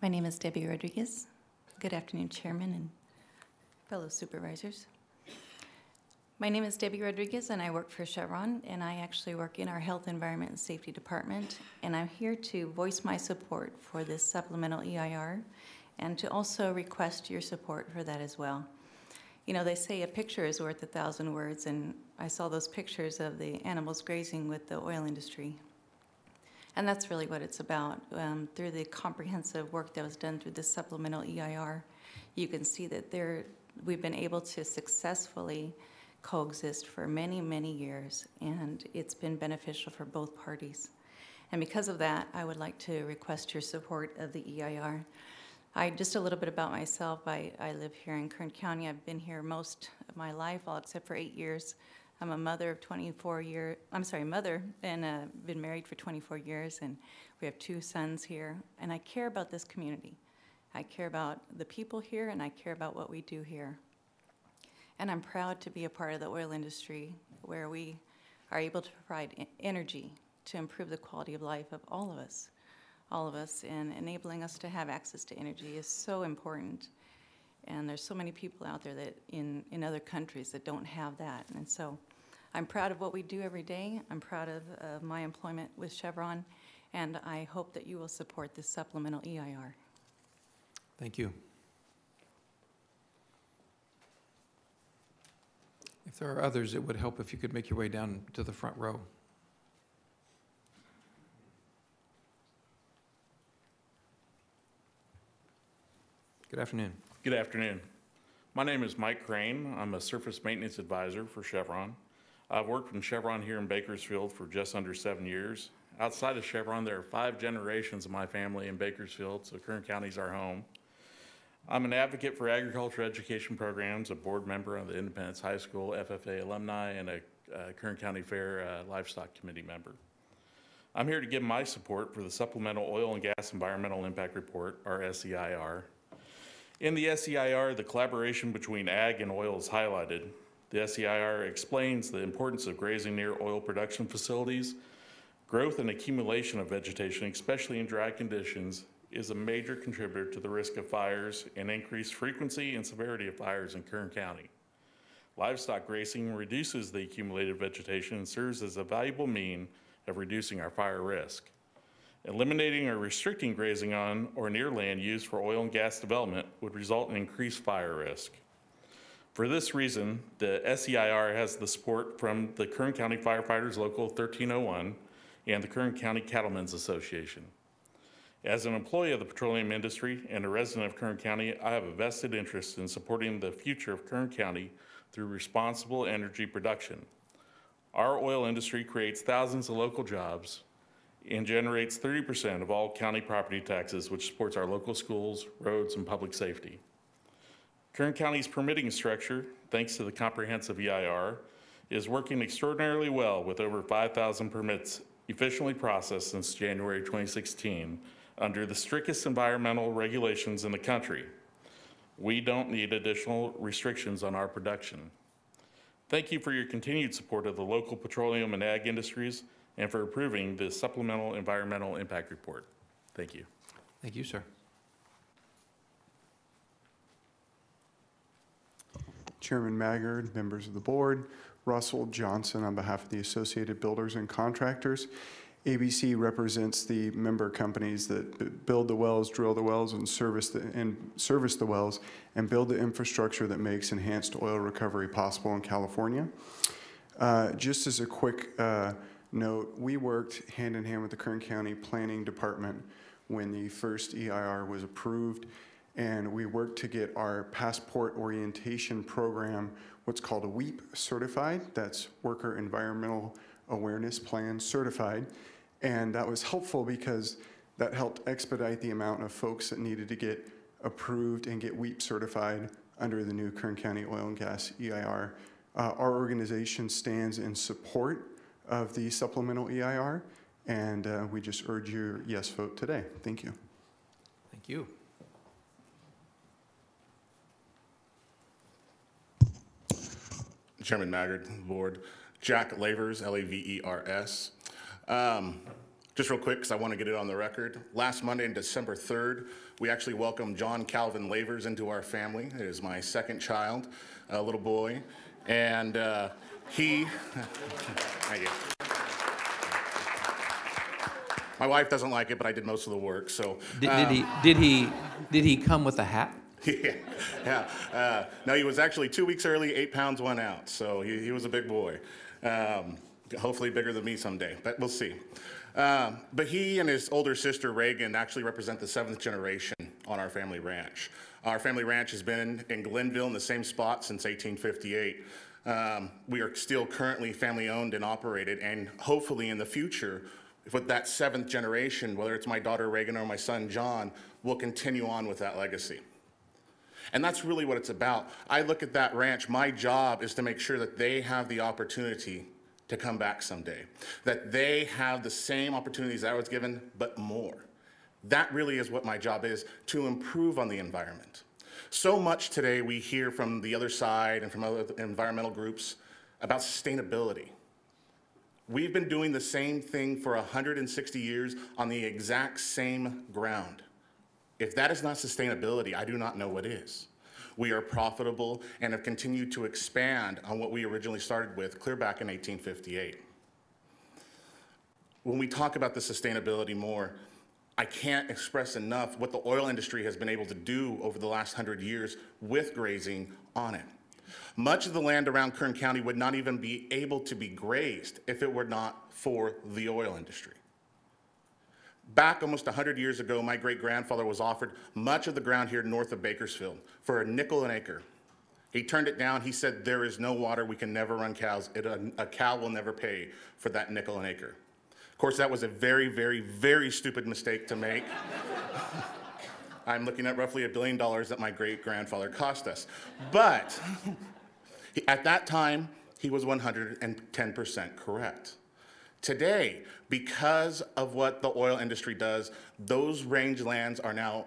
Speaker 14: My name is Debbie Rodriguez. Good afternoon, Chairman and fellow supervisors. My name is Debbie Rodriguez, and I work for Chevron, and I actually work in our Health, Environment, and Safety Department, and I'm here to voice my support for this supplemental EIR and to also request your support for that as well. You know, they say a picture is worth 1,000 words, and I saw those pictures of the animals grazing with the oil industry. And that's really what it's about. Through the comprehensive work that was done through this supplemental EIR, you can see that we've been able to successfully coexist for many, many years, and it's been beneficial for both parties. And because of that, I would like to request your support of the EIR. Just a little bit about myself. I live here in Kern County. I've been here most of my life, all except for 8 years. I'm a mother of 24 years, mother, and been married for 24 years, and we have 2 sons here, and I care about this community. I care about the people here, and I care about what we do here. And I'm proud to be a part of the oil industry where we are able to provide energy to improve the quality of life of all of us, and enabling us to have access to energy is so important. And there's so many people out there that in other countries that don't have that. And so I'm proud of what we do every day. I'm proud of my employment with Chevron, and I hope that you will support this supplemental EIR.
Speaker 2: Thank you. If there are others, it would help if you could make your way down to the front row. Good afternoon.
Speaker 15: Good afternoon. My name is Mike Crane. I'm a surface maintenance advisor for Chevron. I've worked in Chevron here in Bakersfield for just under 7 years. Outside of Chevron, there are 5 generations of my family in Bakersfield, so Kern County is our home. I'm an advocate for agriculture education programs, a board member of the Independence High School FFA alumni, and a Kern County Fair Livestock Committee member. I'm here to give my support for the Supplemental Oil and Gas Environmental Impact Report, or SEIR. In the SEIR, the collaboration between ag and oil is highlighted. The SEIR explains the importance of grazing near oil production facilities. Growth and accumulation of vegetation, especially in dry conditions, is a major contributor to the risk of fires and increased frequency and severity of fires in Kern County. Livestock grazing reduces the accumulated vegetation and serves as a valuable means of reducing our fire risk. Eliminating or restricting grazing on or near land used for oil and gas development would result in increased fire risk. For this reason, the SEIR has the support from the Kern County Firefighters Local 1301 and the Kern County Cattlemen's Association. As an employee of the petroleum industry and a resident of Kern County, I have a vested interest in supporting the future of Kern County through responsible energy production. Our oil industry creates thousands of local jobs and generates 30% of all county property taxes, which supports our local schools, roads, and public safety. Kern County's permitting structure, thanks to the comprehensive EIR, is working extraordinarily well with over 5,000 permits efficiently processed since January 2016 under the strictest environmental regulations in the country. We don't need additional restrictions on our production. Thank you for your continued support of the local petroleum and ag industries and for approving the Supplemental Environmental Impact Report. Thank you.
Speaker 2: Thank you, sir.
Speaker 16: Chairman Maggard, members of the board, Russell Johnson on behalf of the Associated Builders and Contractors. ABC represents the member companies that build the wells, drill the wells, and service the wells, and build the infrastructure that makes enhanced oil recovery possible in California. Just as a quick note, we worked hand in hand with the Kern County Planning Department when the first EIR was approved, and we worked to get our passport orientation program, what's called a WEEP certified, that's Worker Environmental Awareness Plan certified, and that was helpful because that helped expedite the amount of folks that needed to get approved and get WEEP certified under the new Kern County Oil and Gas EIR. Our organization stands in support of the supplemental EIR, and we just urge your yes vote today. Thank you.
Speaker 2: Thank you.
Speaker 17: Chairman Maggard, board. Jack Lavers, L-A-V-E-R-S. Just real quick, because I want to get it on the record. Last Monday, on December 3rd, we actually welcomed John Calvin Lavers into our family. It is my second child, a little boy. And he, thank you. My wife doesn't like it, but I did most of the work, so.
Speaker 2: Did he come with a hat?
Speaker 17: Yeah. No, he was actually 2 weeks early, 8 pounds, 1 ounce. So he was a big boy. Hopefully bigger than me someday, but we'll see. But he and his older sister, Reagan, actually represent the 7th generation on our family ranch. Our family ranch has been in Glenville in the same spot since 1858. We are still currently family owned and operated, and hopefully in the future, with that 7th generation, whether it's my daughter Reagan or my son John, we'll continue on with that legacy. And that's really what it's about. I look at that ranch, my job is to make sure that they have the opportunity to come back someday, that they have the same opportunities I was given, but more. That really is what my job is, to improve on the environment. So much today we hear from the other side and from other environmental groups about sustainability. We've been doing the same thing for 160 years on the exact same ground. If that is not sustainability, I do not know what is. We are profitable and have continued to expand on what we originally started with clear back in 1858. When we talk about the sustainability more, I can't express enough what the oil industry has been able to do over the last 100 years with grazing on it. Much of the land around Kern County would not even be able to be grazed if it were not for the oil industry. Back almost 100 years ago, my great-grandfather was offered much of the ground here north of Bakersfield for a nickel an acre. He turned it down. He said, there is no water. We can never run cows. A cow will never pay for that nickel an acre. Of course, that was a very, very, very stupid mistake to make. I'm looking at roughly $1 billion that my great-grandfather cost us. But at that time, he was 110% correct. Today, because of what the oil industry does, those rangelands are now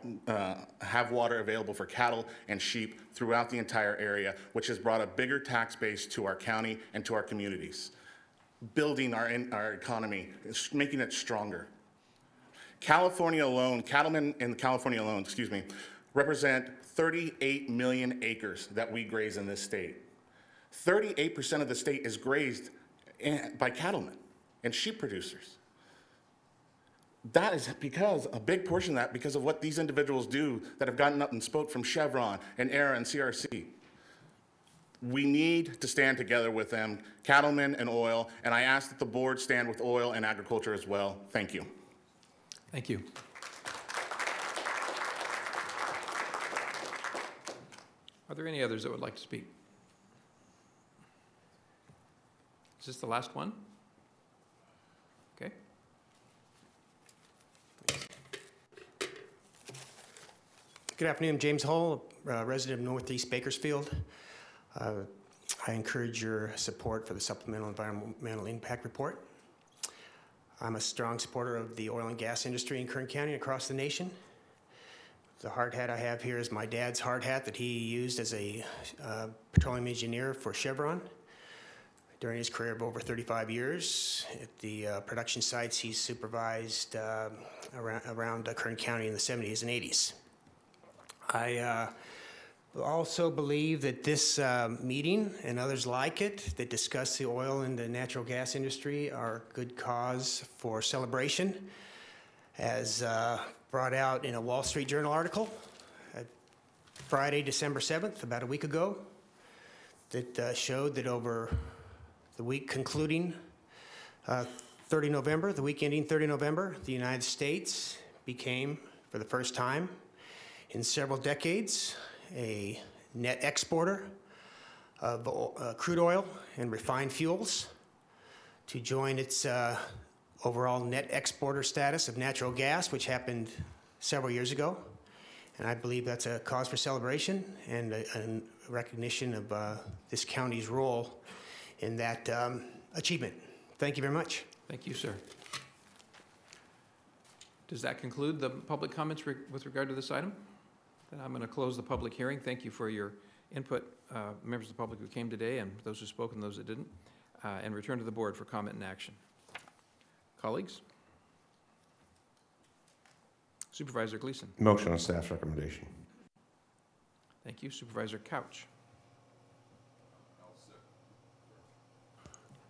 Speaker 17: have water available for cattle and sheep throughout the entire area, which has brought a bigger tax base to our county and to our communities, building our economy, making it stronger. California alone, cattlemen in California alone, excuse me, represent 38 million acres that we graze in this state. 38% of the state is grazed by cattlemen and sheep producers. That is because, a big portion of that, because of what these individuals do that have gotten up and spoke from Chevron and ERA and CRC. We need to stand together with them, cattlemen and oil, and I ask that the board stand with oil and agriculture as well. Thank you.
Speaker 2: Thank you. Are there any others that would like to speak? Is this the last one? Okay.
Speaker 18: Good afternoon, James Hull, resident of Northeast Bakersfield. I encourage your support for the Supplemental Environmental Impact Report. I'm a strong supporter of the oil and gas industry in Kern County and across the nation. The hard hat I have here is my dad's hard hat that he used as a petroleum engineer for Chevron during his career of over 35 years. At the production sites he supervised around Kern County in the 70s and 80s. I also believe that this meeting and others like it that discuss the oil and the natural gas industry are a good cause for celebration, as brought out in a Wall Street Journal article Friday, December 7th, about a week ago, that showed that over the week concluding 30 November, the week ending 30 November, the United States became, for the first time in several decades, a net exporter of crude oil and refined fuels, to join its overall net exporter status of natural gas, which happened several years ago. And I believe that's a cause for celebration and a recognition of this county's role in that achievement. Thank you very much.
Speaker 2: Thank you, sir. Does that conclude the public comments with regard to this item? Then I'm going to close the public hearing. Thank you for your input, members of the public who came today, and those who spoke and those that didn't, and return to the board for comment and action. Colleagues? Supervisor Gleason.
Speaker 4: Motion on staff's recommendation.
Speaker 2: Thank you. Supervisor Couch.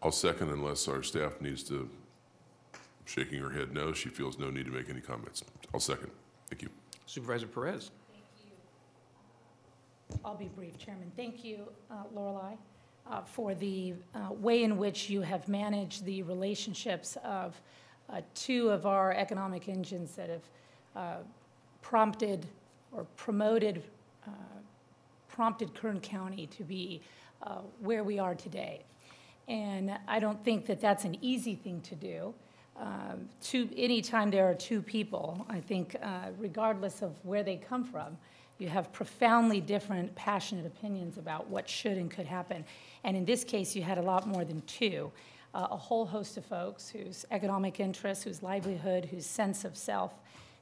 Speaker 9: I'll second unless our staff needs to, shaking her head no, she feels no need to make any comments. I'll second. Thank you.
Speaker 2: Supervisor Perez.
Speaker 7: I'll be brief, Chairman. Thank you, Lorelei, for the way in which you have managed the relationships of two of our economic engines that have prompted Kern County to be where we are today. And I don't think that that's an easy thing to do. Anytime there are two people, I think regardless of where they come from, you have profoundly different, passionate opinions about what should and could happen. And in this case, you had a lot more than two. A whole host of folks whose economic interests, whose livelihood, whose sense of self,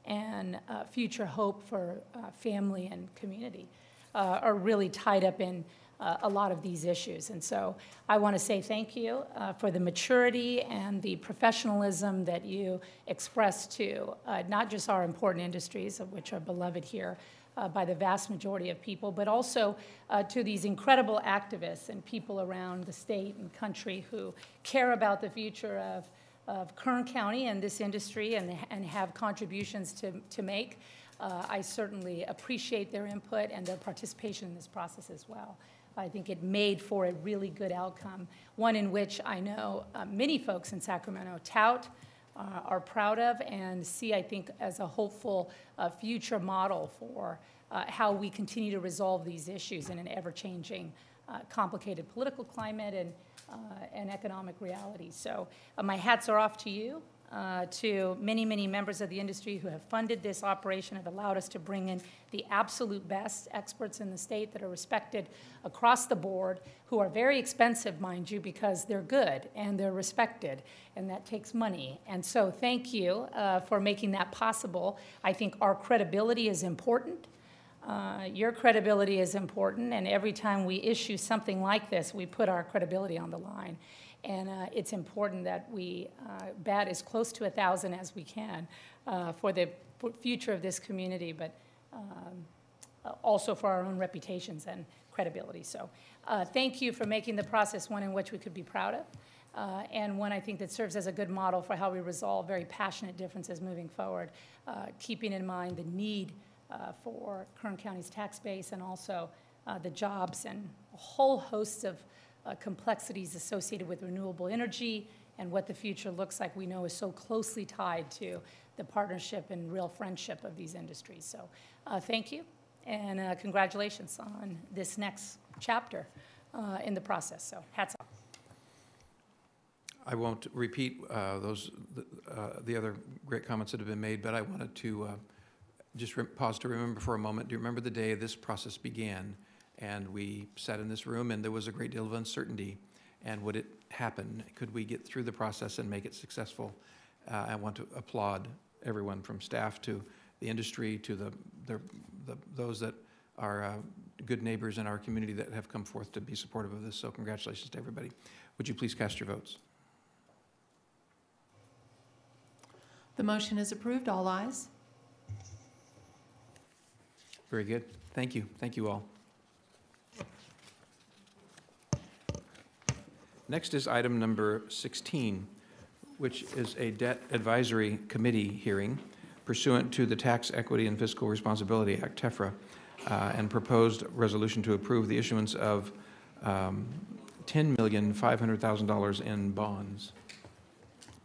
Speaker 7: and future hope for family and community are really tied up in a lot of these issues. And so I want to say thank you for the maturity and the professionalism that you express to not just our important industries, of which are beloved here, by the vast majority of people, but also to these incredible activists and people around the state and country who care about the future of Kern County and this industry and have contributions to make. I certainly appreciate their input and their participation in this process as well. I think it made for a really good outcome, one in which I know many folks in Sacramento tout, are proud of, and see, I think, as a hopeful future model for how we continue to resolve these issues in an ever-changing, complicated political climate and economic reality. So my hats are off to you, to many, many members of the industry who have funded this operation, have allowed us to bring in the absolute best experts in the state that are respected across the board, who are very expensive, mind you, because they're good and they're respected, and that takes money. And so thank you for making that possible. I think our credibility is important. Your credibility is important, and every time we issue something like this, we put our credibility on the line. And it's important that we bat as close to 1,000 as we can for the future of this community, but also for our own reputations and credibility. So thank you for making the process one in which we could be proud of, and one I think that serves as a good model for how we resolve very passionate differences moving forward, keeping in mind the need for Kern County's tax base and also the jobs and a whole host of complexities associated with renewable energy and what the future looks like, we know is so closely tied to the partnership and real friendship of these industries. So thank you, and congratulations on this next chapter in the process. So hats off.
Speaker 2: I won't repeat the other great comments that have been made, but I wanted to just pause to remember for a moment. Do you remember the day this process began? And we sat in this room, and there was a great deal of uncertainty. And would it happen? Could we get through the process and make it successful? I want to applaud everyone from staff to the industry to those that are good neighbors in our community that have come forth to be supportive of this. So congratulations to everybody. Would you please cast your votes?
Speaker 3: The motion is approved. All ayes.
Speaker 2: Very good. Thank you. Thank you all. Next is item number 16, which is a debt advisory committee hearing pursuant to the Tax Equity and Fiscal Responsibility Act, TEFRA, and proposed resolution to approve the issuance of $10,500,000 in bonds.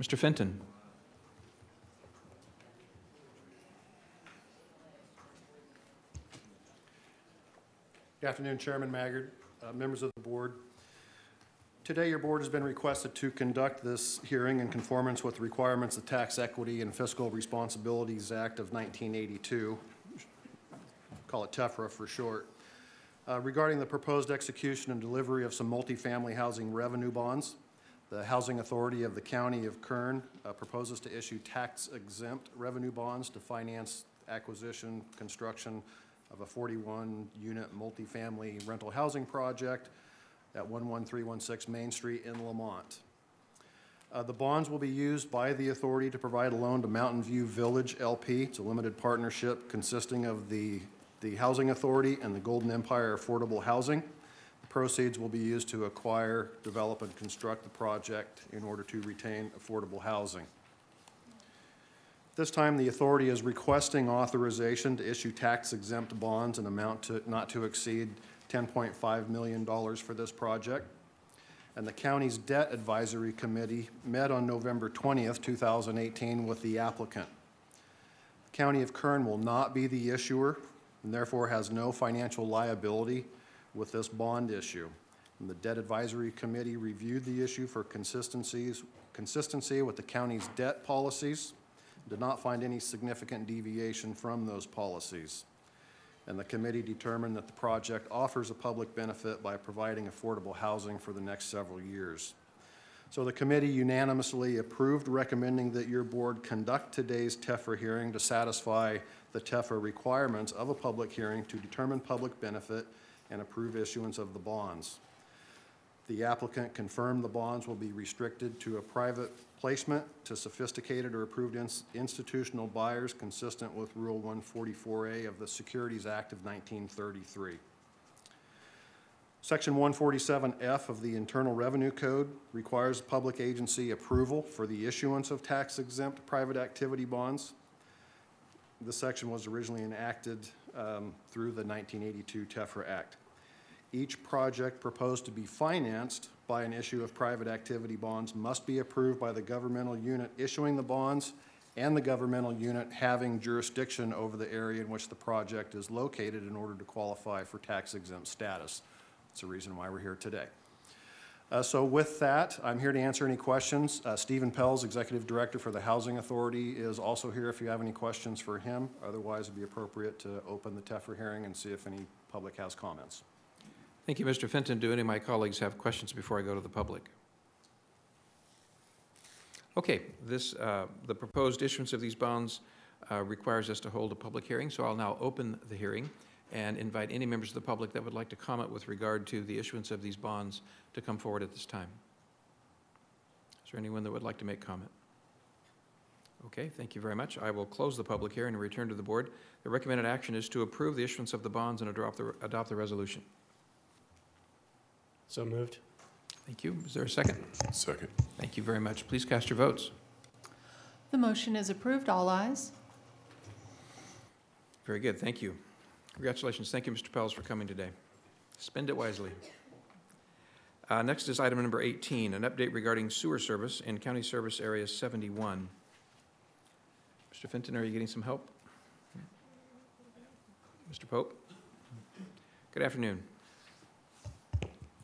Speaker 2: Mr. Fenton.
Speaker 19: Good afternoon, Chairman Maggard, members of the board. Today, your board has been requested to conduct this hearing in conformance with the requirements of the Tax Equity and Fiscal Responsibilities Act of 1982, call it TEFRA for short, regarding the proposed execution and delivery of some multifamily housing revenue bonds. The Housing Authority of the County of Kern proposes to issue tax-exempt revenue bonds to finance acquisition, construction of a 41-unit multifamily rental housing project at 11316 Main Street in Lamont. The bonds will be used by the authority to provide a loan to Mountain View Village LP. It's a limited partnership consisting of the Housing Authority and the Golden Empire Affordable Housing. The proceeds will be used to acquire, develop, and construct the project in order to retain affordable housing. This time, the authority is requesting authorization to issue tax-exempt bonds in amount not to exceed $10.5 million for this project. And the county's debt advisory committee met on November 20th, 2018 with the applicant. The County of Kern will not be the issuer and therefore has no financial liability with this bond issue. And the debt advisory committee reviewed the issue for consistency with the county's debt policies, did not find any significant deviation from those policies. And the committee determined that the project offers a public benefit by providing affordable housing for the next several years. So the committee unanimously approved recommending that your board conduct today's TEFRA hearing to satisfy the TEFRA requirements of a public hearing to determine public benefit and approve issuance of the bonds. The applicant confirmed the bonds will be restricted to a private placement to sophisticated or approved institutional buyers consistent with Rule 144A of the Securities Act of 1933. Section 147F of the Internal Revenue Code requires public agency approval for the issuance of tax-exempt private activity bonds. This section was originally enacted through the 1982 TEFRA Act. Each project proposed to be financed by an issue of private activity bonds must be approved by the governmental unit issuing the bonds and the governmental unit having jurisdiction over the area in which the project is located in order to qualify for tax-exempt status. That's the reason why we're here today. So with that, I'm here to answer any questions. Stephen Pells, Executive Director for the Housing Authority, is also here if you have any questions for him. Otherwise, it'd be appropriate to open the TEFRA hearing and see if any public has comments.
Speaker 2: Thank you, Mr. Fenton. Do any of my colleagues have questions before I go to the public? Okay, the proposed issuance of these bonds requires us to hold a public hearing, so I'll now open the hearing and invite any members of the public that would like to comment with regard to the issuance of these bonds to come forward at this time. Is there anyone that would like to make comment? Okay, thank you very much. I will close the public hearing and return to the board. The recommended action is to approve the issuance of the bonds and adopt the resolution.
Speaker 8: So moved.
Speaker 2: Thank you. Is there a second?
Speaker 9: Second.
Speaker 2: Thank you very much. Please cast your votes.
Speaker 3: The motion is approved. All ayes.
Speaker 2: Very good. Thank you. Congratulations. Thank you, Mr. Pells, for coming today. Spend it wisely. Next is item number 18, an update regarding sewer service in County Service Area 71. Mr. Fenton, are you getting some help? Mr. Pope? Good afternoon.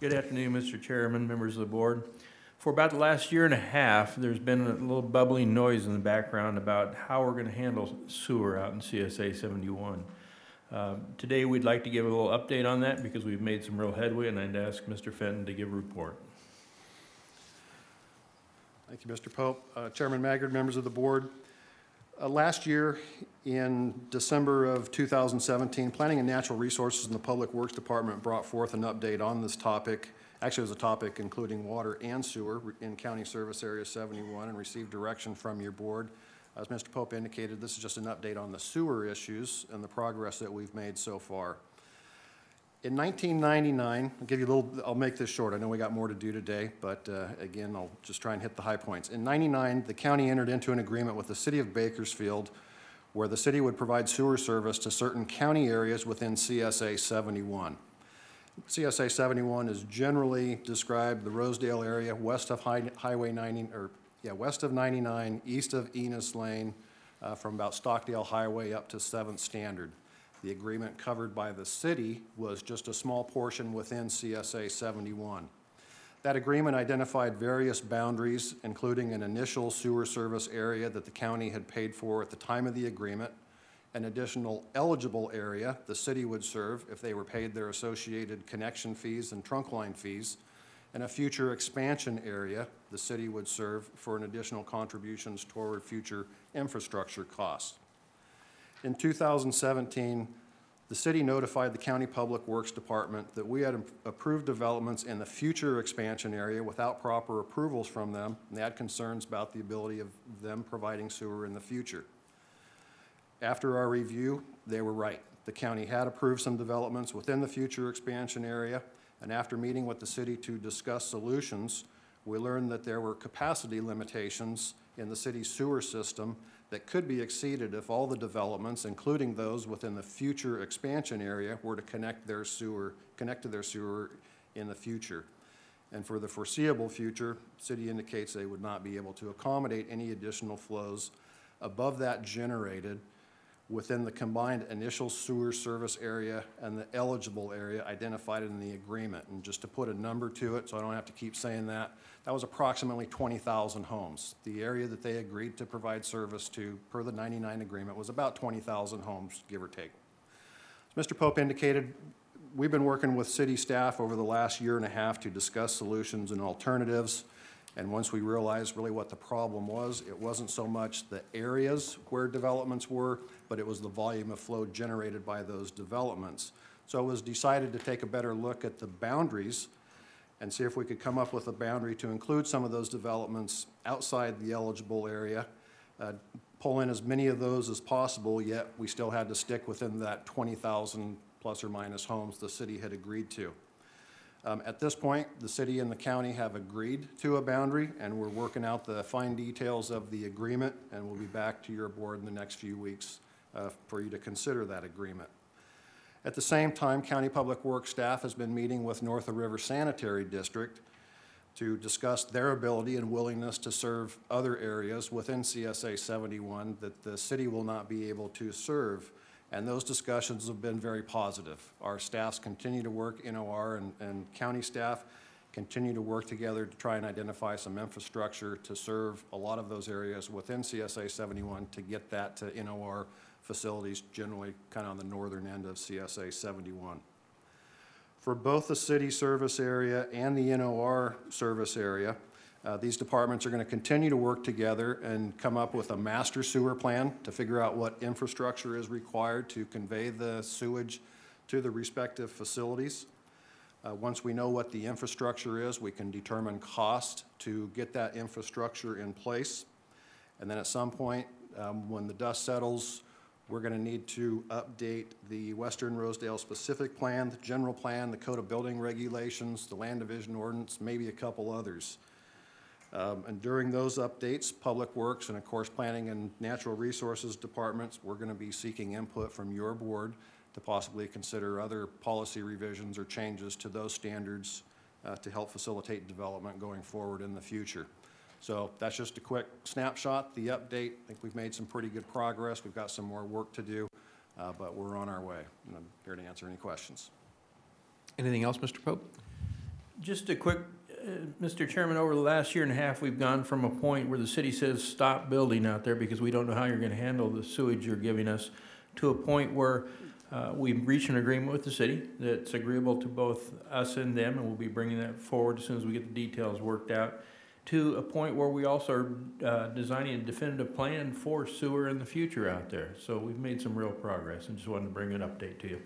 Speaker 20: Good afternoon, Mr. Chairman, members of the board. For about the last year and a half, there's been a little bubbling noise in the background about how we're going to handle sewer out in CSA 71. Today, we'd like to give a little update on that because we've made some real headway, and I'd ask Mr. Fenton to give a report.
Speaker 19: Thank you, Mr. Pope. Chairman Maggard, members of the board. Last year, in December of 2017, Planning and Natural Resources and the Public Works Department brought forth an update on this topic. Actually, it was a topic including water and sewer in County Service Area 71 and received direction from your board. As Mr. Pope indicated, this is just an update on the sewer issues and the progress that we've made so far. In 1999, I'll make this short. I know we got more to do today, but again, I'll just try and hit the high points. In 99, the county entered into an agreement with the city of Bakersfield where the city would provide sewer service to certain county areas within CSA 71. CSA 71 is generally described the Rosedale area west of west of 99, east of Enos Lane, from about Stockdale Highway up to 7th Standard. The agreement covered by the city was just a small portion within CSA 71. That agreement identified various boundaries, including an initial sewer service area that the county had paid for at the time of the agreement, an additional eligible area the city would serve if they were paid their associated connection fees and trunk line fees, and a future expansion area the city would serve for an additional contributions toward future infrastructure costs. In 2017, the city notified the County Public Works Department that we had approved developments in the future expansion area without proper approvals from them, and they had concerns about the ability of them providing sewer in the future. After our review, they were right. The county had approved some developments within the future expansion area, and after meeting with the city to discuss solutions, we learned that there were capacity limitations in the city's sewer system that could be exceeded if all the developments, including those within the future expansion area, were to connect to their sewer in the future. And for the foreseeable future, the city indicates they would not be able to accommodate any additional flows above that generated within the combined initial sewer service area and the eligible area identified in the agreement. And just to put a number to it, so I don't have to keep saying that, that was approximately 20,000 homes. The area that they agreed to provide service to per the 99 agreement was about 20,000 homes, give or take. As Mr. Pope indicated, we've been working with city staff over the last year and a half to discuss solutions and alternatives. And once we realized really what the problem was, it wasn't so much the areas where developments were, but it was the volume of flow generated by those developments. So it was decided to take a better look at the boundaries and see if we could come up with a boundary to include some of those developments outside the eligible area, pull in as many of those as possible, yet we still had to stick within that 20,000 plus or minus homes the city had agreed to. At this point, the city and the county have agreed to a boundary, and we're working out the fine details of the agreement, and we'll be back to your board in the next few weeks for you to consider that agreement. At the same time, County Public Works staff has been meeting with North of River Sanitary District to discuss their ability and willingness to serve other areas within CSA 71 that the city will not be able to serve. And those discussions have been very positive. Our staffs continue to work, NOR and county staff continue to work together to try and identify some infrastructure to serve a lot of those areas within CSA 71 to get that to NOR facilities, generally kind of on the northern end of CSA 71. For both the city service area and the NOR service area, these departments are going to continue to work together and come up with a master sewer plan to figure out what infrastructure is required to convey the sewage to the respective facilities. Once we know what the infrastructure is, we can determine cost to get that infrastructure in place. And then at some point, when the dust settles, we're going to need to update the Western Rosedale specific plan, the general plan, the Code of Building Regulations, the Land Division Ordinance, maybe a couple others. And during those updates, Public Works and of course Planning and Natural Resources departments, we're going to be seeking input from your board to possibly consider other policy revisions or changes to those standards to help facilitate development going forward in the future. So that's just a quick snapshot. The update, I think we've made some pretty good progress. We've got some more work to do, but we're on our way. And I'm here to answer any questions.
Speaker 2: Anything else, Mr. Pope?
Speaker 20: Just a quick, Mr. Chairman, over the last year and a half, we've gone from a point where the city says stop building out there because we don't know how you're going to handle the sewage you're giving us, to a point where we've reached an agreement with the city that's agreeable to both us and them, and we'll be bringing that forward as soon as we get the details worked out, to a point where we also are designing a definitive plan for sewer in the future out there. So we've made some real progress, and just wanted to bring an update to you.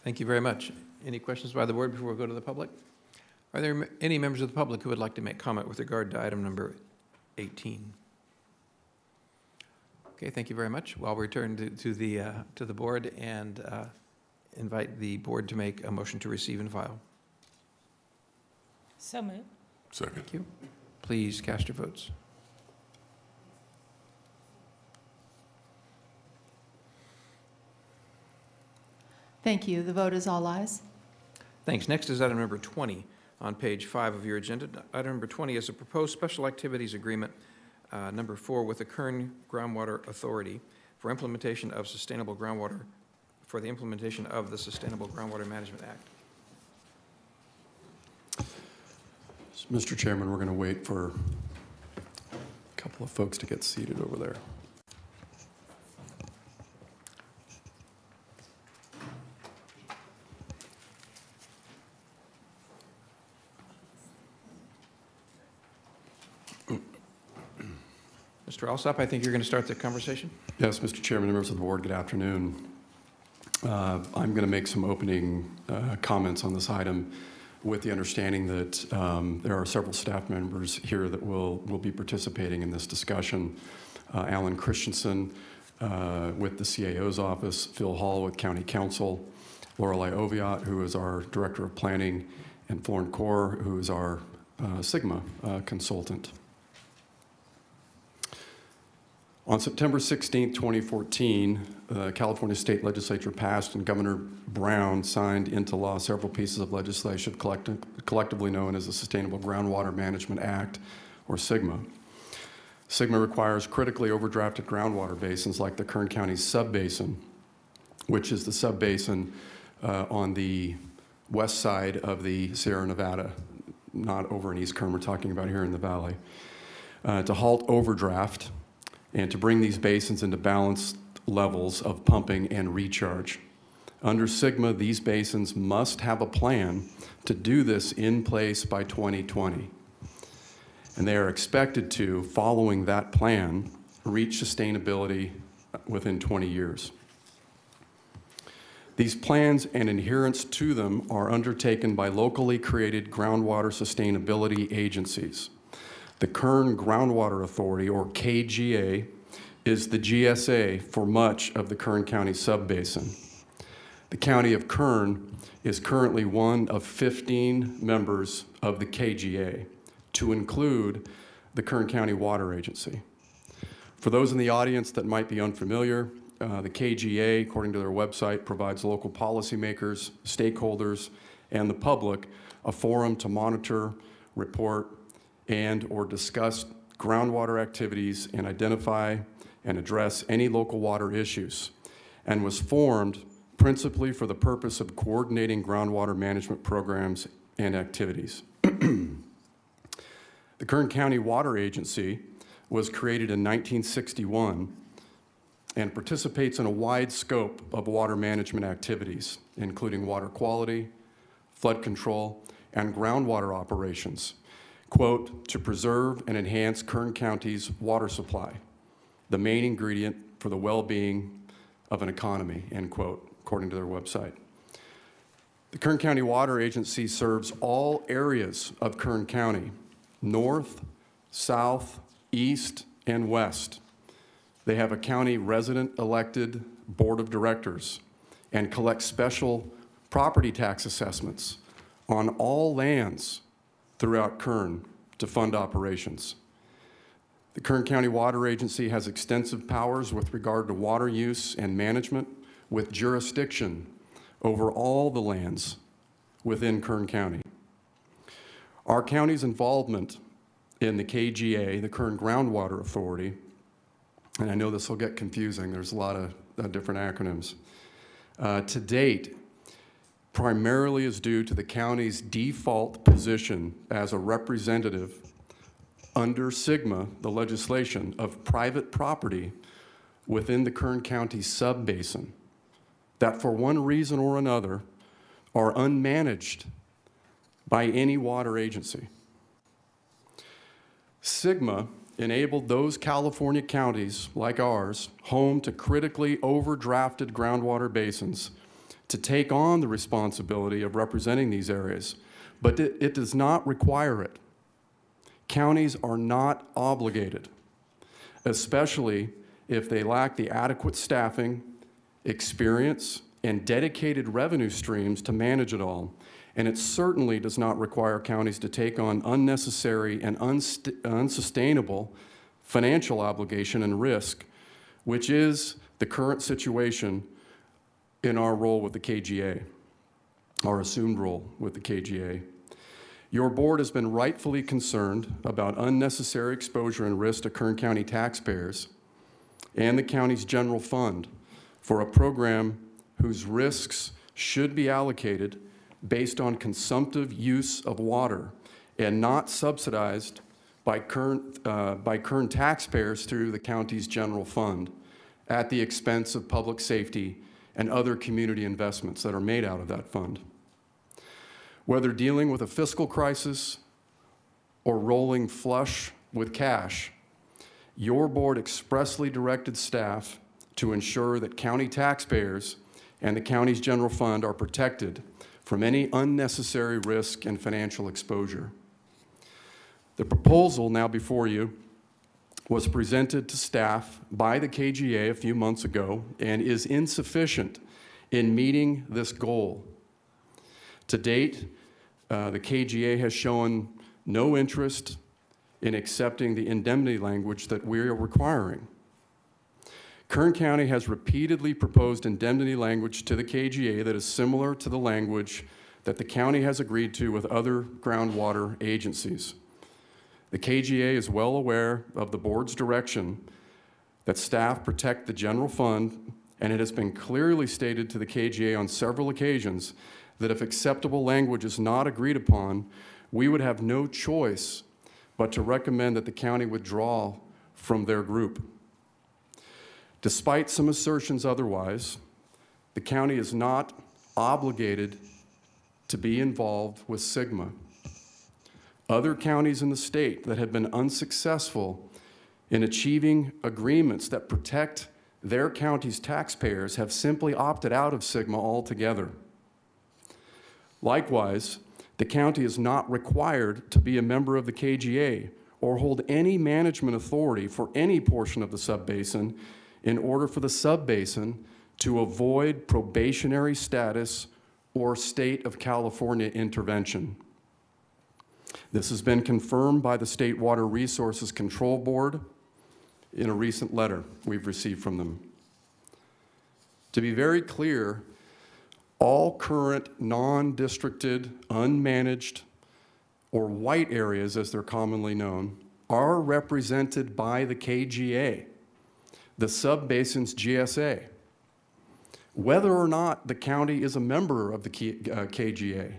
Speaker 2: Thank you very much. Any questions by the board before we go to the public? Are there any members of the public who would like to make comment with regard to item number 18? Okay, thank you very much. Well, I'll return to the board and invite the board to make a motion to receive and file.
Speaker 7: So moved.
Speaker 9: Second.
Speaker 2: Thank you. Please cast your votes.
Speaker 3: Thank you. The vote is all ayes.
Speaker 2: Thanks. Next is item number 20 on page 5 of your agenda. Item number 20 is a proposed special activities agreement, number 4, with the Kern Groundwater Authority for implementation of sustainable groundwater, for the implementation of the Sustainable Groundwater Management Act.
Speaker 21: Mr. Chairman, we're going to wait for a couple of folks to get seated over there.
Speaker 2: Mr. Alsop, I think you're going to start the conversation.
Speaker 21: Yes, Mr. Chairman, members of the board, good afternoon. I'm going to make some opening comments on this item with the understanding that there are several staff members here that will be participating in this discussion. Alan Christensen with the CAO's office, Phil Hall with County Council, Lorelei Oviatt, who is our Director of Planning, and Florin Kaur, who is our Sigma consultant. On September 16, 2014, the California State Legislature passed and Governor Brown signed into law several pieces of legislation collectively known as the Sustainable Groundwater Management Act, or SGMA. SGMA requires critically overdrafted groundwater basins like the Kern County subbasin, which is the subbasin on the west side of the Sierra Nevada, not over in East Kern, we're talking about here in the valley, to halt overdraft and to bring these basins into balanced levels of pumping and recharge. Under SGMA, these basins must have a plan to do this in place by 2020. And they are expected to, following that plan, reach sustainability within 20 years. These plans and adherence to them are undertaken by locally created groundwater sustainability agencies. The Kern Groundwater Authority, or KGA, is the GSA for much of the Kern County subbasin. The County of Kern is currently one of 15 members of the KGA, to include the Kern County Water Agency. For those in the audience that might be unfamiliar, the KGA, according to their website, provides local policymakers, stakeholders, and the public a forum to monitor, report, and/or discuss groundwater activities and identify and address any local water issues, and was formed principally for the purpose of coordinating groundwater management programs and activities. The Kern County Water Agency was created in 1961 and participates in a wide scope of water management activities, including water quality, flood control, and groundwater operations, quote, to preserve and enhance Kern County's water supply, the main ingredient for the well-being of an economy, end quote, according to their website. The Kern County Water Agency serves all areas of Kern County, north, south, east, and west. They have a county resident-elected board of directors and collect special property tax assessments on all lands throughout Kern to fund operations. The Kern County Water Agency has extensive powers with regard to water use and management, with jurisdiction over all the lands within Kern County. Our county's involvement in the KGA, the Kern Groundwater Authority, and I know this will get confusing, there's a lot of different acronyms, to date, primarily is due to the county's default position as a representative under SGMA, the legislation, of private property within the Kern County subbasin that for one reason or another are unmanaged by any water agency. SGMA enabled those California counties like ours, home to critically overdrafted groundwater basins, to take on the responsibility of representing these areas, but it does not require it. Counties are not obligated, especially if they lack the adequate staffing, experience, and dedicated revenue streams to manage it all. And it certainly does not require counties to take on unnecessary and unsustainable financial obligation and risk, which is the current situation in our role with the KGA, our assumed role with the KGA. Your board has been rightfully concerned about unnecessary exposure and risk to Kern County taxpayers and the county's general fund for a program whose risks should be allocated based on consumptive use of water and not subsidized by Kern taxpayers through the county's general fund at the expense of public safety and other community investments that are made out of that fund. Whether dealing with a fiscal crisis or rolling flush with cash, your board expressly directed staff to ensure that county taxpayers and the county's general fund are protected from any unnecessary risk and financial exposure. The proposal now before you was presented to staff by the KGA a few months ago and is insufficient in meeting this goal. To date, the KGA has shown no interest in accepting the indemnity language that we are requiring. Kern County has repeatedly proposed indemnity language to the KGA that is similar to the language that the county has agreed to with other groundwater agencies. The KGA is well aware of the board's direction that staff protect the general fund, and it has been clearly stated to the KGA on several occasions that if acceptable language is not agreed upon, we would have no choice but to recommend that the county withdraw from their group. Despite some assertions otherwise, the county is not obligated to be involved with SGMA. Other counties in the state that have been unsuccessful in achieving agreements that protect their county's taxpayers have simply opted out of SGMA altogether. Likewise, the county is not required to be a member of the KGA or hold any management authority for any portion of the subbasin in order for the subbasin to avoid probationary status or state of California intervention. This has been confirmed by the State Water Resources Control Board in a recent letter we've received from them. To be very clear, all current non-districted, unmanaged, or white areas, as they're commonly known, are represented by the KGA, the subbasin's GSA. Whether or not the county is a member of the KGA,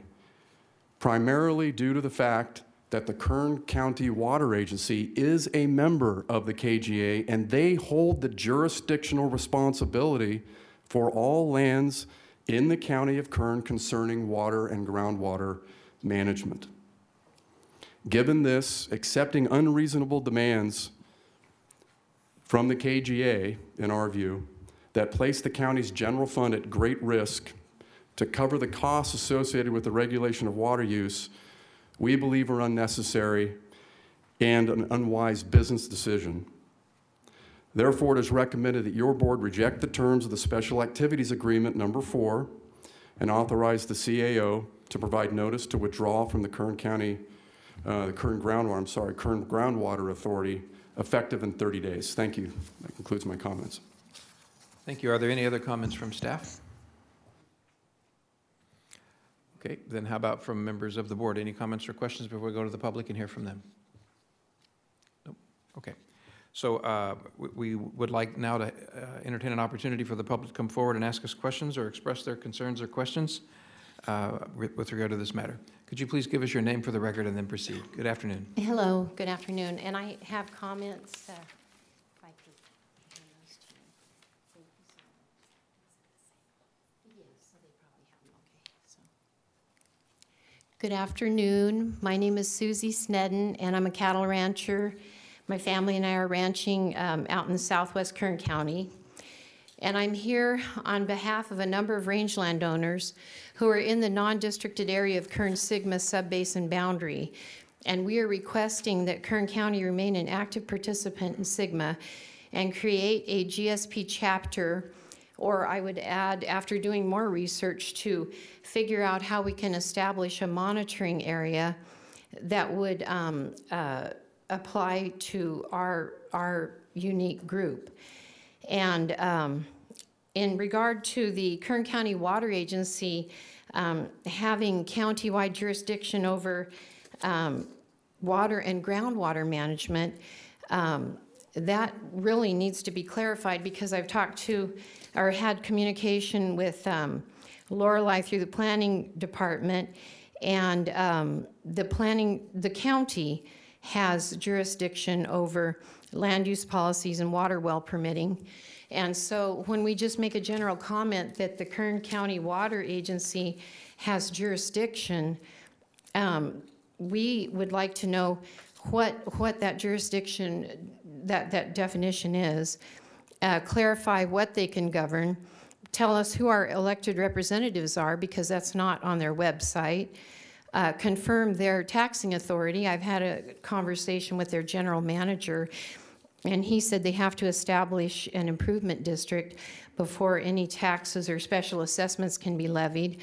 Speaker 21: primarily due to the fact that the Kern County Water Agency is a member of the KGA and they hold the jurisdictional responsibility for all lands in the County of Kern concerning water and groundwater management. Given this, accepting unreasonable demands from the KGA, in our view, that place the county's general fund at great risk to cover the costs associated with the regulation of water use, we believe are unnecessary and an unwise business decision. Therefore, it is recommended that your board reject the terms of the Special Activities Agreement number 4 and authorize the CAO to provide notice to withdraw from the Kern Groundwater Authority effective in 30 days. Thank you. That concludes my comments.
Speaker 2: Thank you. Are there any other comments from staff? Okay, then how about from members of the board? Any comments or questions before we go to the public and hear from them? Nope. Okay. So we would like now to entertain an opportunity for the public to come forward and ask us questions or express their concerns or questions with regard to this matter. Could you please give us your name for the record and then proceed? Good afternoon.
Speaker 1: Hello, good afternoon. And I have comments. If I could hand those to you. Thank you so much. Yes, so they probably have them. Okay. So. Good afternoon. My name is Susie Snedden, and I'm a cattle rancher. My family and I are ranching out in southwest Kern County. And I'm here on behalf of a number of range landowners who are in the non-districted area of Kern Sigma subbasin boundary. And we are requesting that Kern County remain an active participant in Sigma and create a GSP chapter, or I would add, after doing more research, to figure out how we can establish a monitoring area that would apply to our unique group. And in regard to the Kern County Water Agency having county-wide jurisdiction over water and groundwater management, that really needs to be clarified, because I've talked to or had communication with Lorelei through the planning department, and the county has jurisdiction over land use policies and water well permitting. And so when we just make a general comment that the Kern County Water Agency has jurisdiction, we would like to know what that jurisdiction, that definition is, clarify what they can govern, tell us who our elected representatives are, because that's not on their website, confirm their taxing authority. I've had a conversation with their general manager, and he said they have to establish an improvement district before any taxes or special assessments can be levied.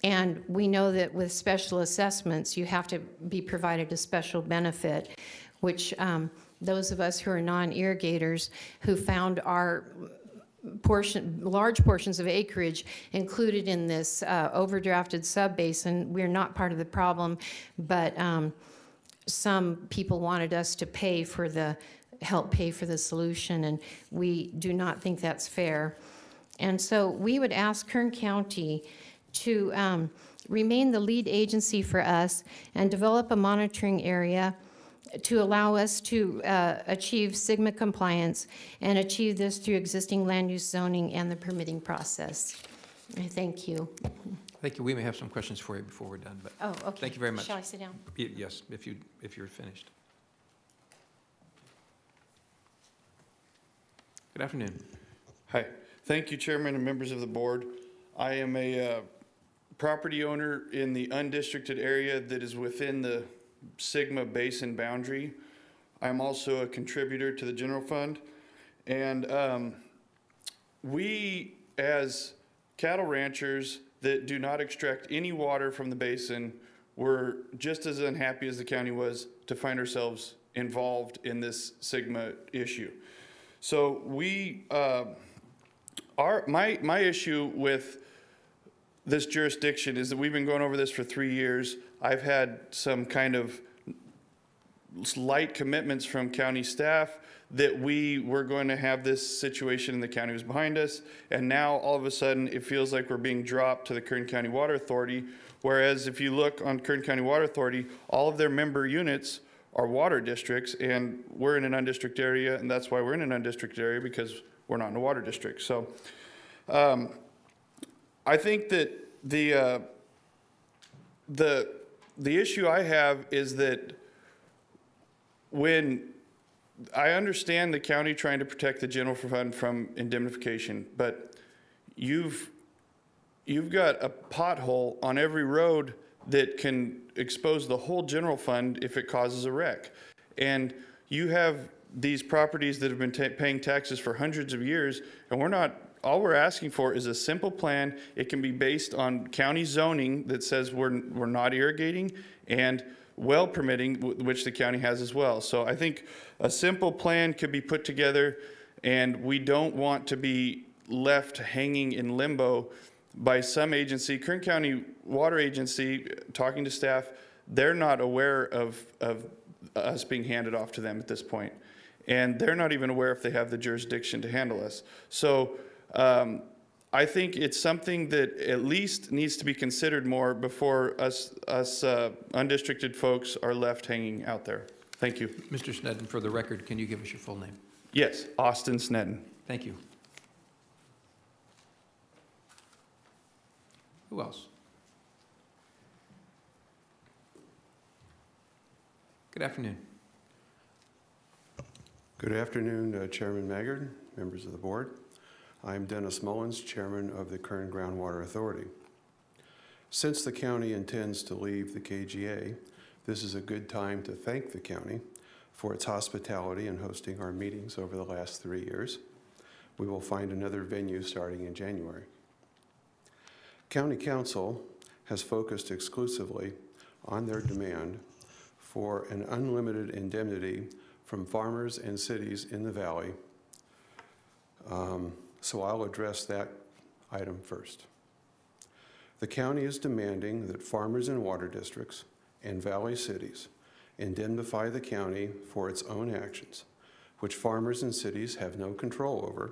Speaker 1: And we know that with special assessments, you have to be provided a special benefit, which those of us who are non-irrigators who found our large portions of acreage included in this overdrafted subbasin, we're not part of the problem, but some people wanted us to help pay for the solution, and we do not think that's fair. And so we would ask Kern County to remain the lead agency for us and develop a monitoring area to allow us to achieve Sigma compliance and achieve this through existing land use zoning and the permitting process. Thank you.
Speaker 2: Thank you. We may have some questions for you before we're done, but
Speaker 1: okay.
Speaker 2: Thank you very much.
Speaker 1: Shall I sit down?
Speaker 2: Yes, if you're finished. Good afternoon.
Speaker 5: Hi. Thank you, Chairman and members of the board. I am a property owner in the undistricted area that is within the Sigma Basin boundary. I'm also a contributor to the general fund. And we, as cattle ranchers that do not extract any water from the basin, were just as unhappy as the county was to find ourselves involved in this Sigma issue. So we, my issue with this jurisdiction is that we've been going over this for 3 years. I've had some kind of light commitments from county staff that we were going to have this situation and the county was behind us. And now all of a sudden it feels like we're being dropped to the Kern County Water Authority. Whereas if you look on Kern County Water Authority, all of their member units are water districts, and we're in an undistricted area, and that's why we're in an undistricted area, because we're not in a water district. So I think that the issue I have is that when I understand the county trying to protect the general fund from indemnification, but you've got a pothole on every road that can expose the whole general fund if it causes a wreck. And you have these properties that have been paying taxes for hundreds of years, and all we're asking for is a simple plan. It can be based on county zoning that says we're not irrigating, and well permitting, which the county has as well. So I think a simple plan could be put together, and we don't want to be left hanging in limbo by some agency. Kern County Water Agency, talking to staff, they're not aware of us being handed off to them at this point. And they're not even aware if they have the jurisdiction to handle us. So I think it's something that at least needs to be considered more before us undistricted folks are left hanging out there. Thank you.
Speaker 2: Mr. Snedden, for the record, can you give us your full name?
Speaker 5: Yes, Austin Snedden.
Speaker 2: Thank you. Who else? Good afternoon.
Speaker 22: Good afternoon, Chairman Maggard, members of the board. I'm Dennis Mullins, Chairman of the Kern Groundwater Authority. Since the county intends to leave the KGA, this is a good time to thank the county for its hospitality in hosting our meetings over the last 3 years. We will find another venue starting in January. County Council has focused exclusively on their demand for an unlimited indemnity from farmers and cities in the valley. So I'll address that item first. The county is demanding that farmers in water districts and valley cities indemnify the county for its own actions, which farmers and cities have no control over,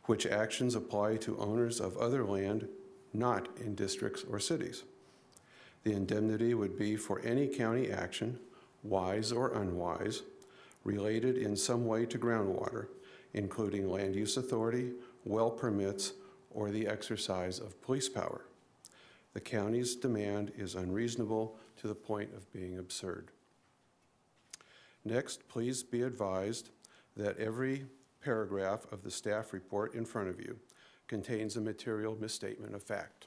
Speaker 22: which actions apply to owners of other land not in districts or cities. The indemnity would be for any county action, wise or unwise, related in some way to groundwater, including land use authority, well permits, or the exercise of police power. The county's demand is unreasonable to the point of being absurd. Next, please be advised that every paragraph of the staff report in front of you contains a material misstatement of fact.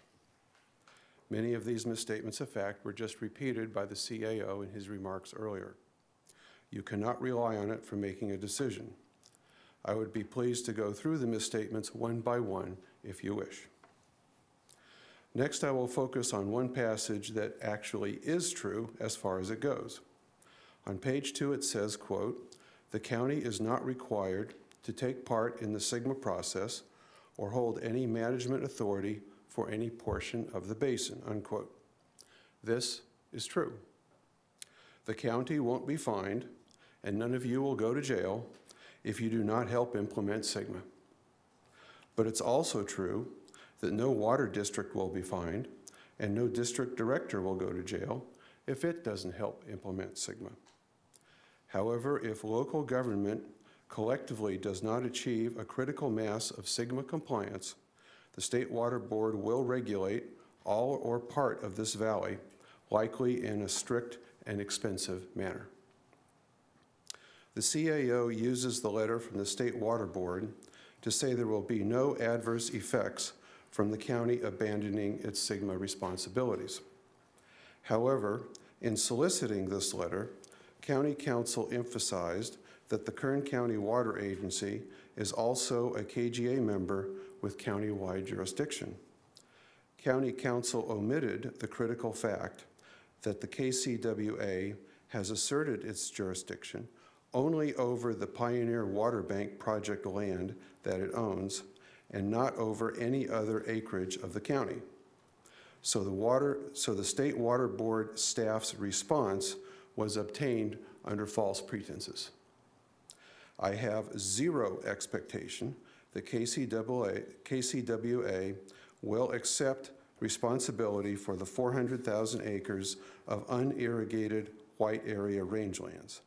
Speaker 22: Many of these misstatements of fact were just repeated by the CAO in his remarks earlier. You cannot rely on it for making a decision. I would be pleased to go through the misstatements one by one if you wish. Next, I will focus on one passage that actually is true as far as it goes. On page 2, it says, quote, "The county is not required to take part in the Sigma process or hold any management authority for any portion of the basin," unquote. This is true. The county won't be fined, and none of you will go to jail if you do not help implement Sigma. But it's also true that no water district will be fined, and no district director will go to jail if it doesn't help implement Sigma. However, if local government collectively does not achieve a critical mass of Sigma compliance, the State Water Board will regulate all or part of this valley, likely in a strict and expensive manner. The CAO uses the letter from the State Water Board to say there will be no adverse effects from the county abandoning its SGMA responsibilities. However, in soliciting this letter, County Council emphasized that the Kern County Water Agency is also a KGA member with county-wide jurisdiction. County Council omitted the critical fact that the KCWA has asserted its jurisdiction only over the Pioneer Water Bank project land that it owns and not over any other acreage of the county. So the State Water Board staff's response was obtained under false pretenses. I have zero expectation that KCWA will accept responsibility for the 400,000 acres of unirrigated white area rangelands.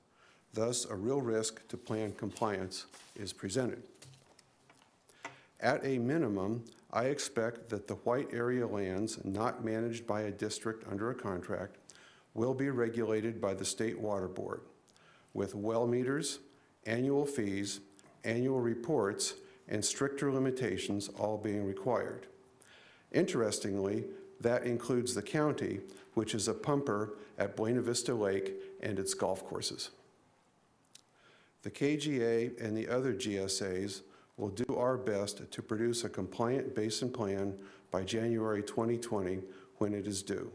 Speaker 22: Thus, a real risk to plan compliance is presented. At a minimum, I expect that the white area lands not managed by a district under a contract will be regulated by the State Water Board, with well meters, annual fees, annual reports, and stricter limitations all being required. Interestingly, that includes the county, which is a pumper at Buena Vista Lake and its golf courses. The KGA and the other GSAs will do our best to produce a compliant basin plan by January 2020 when it is due.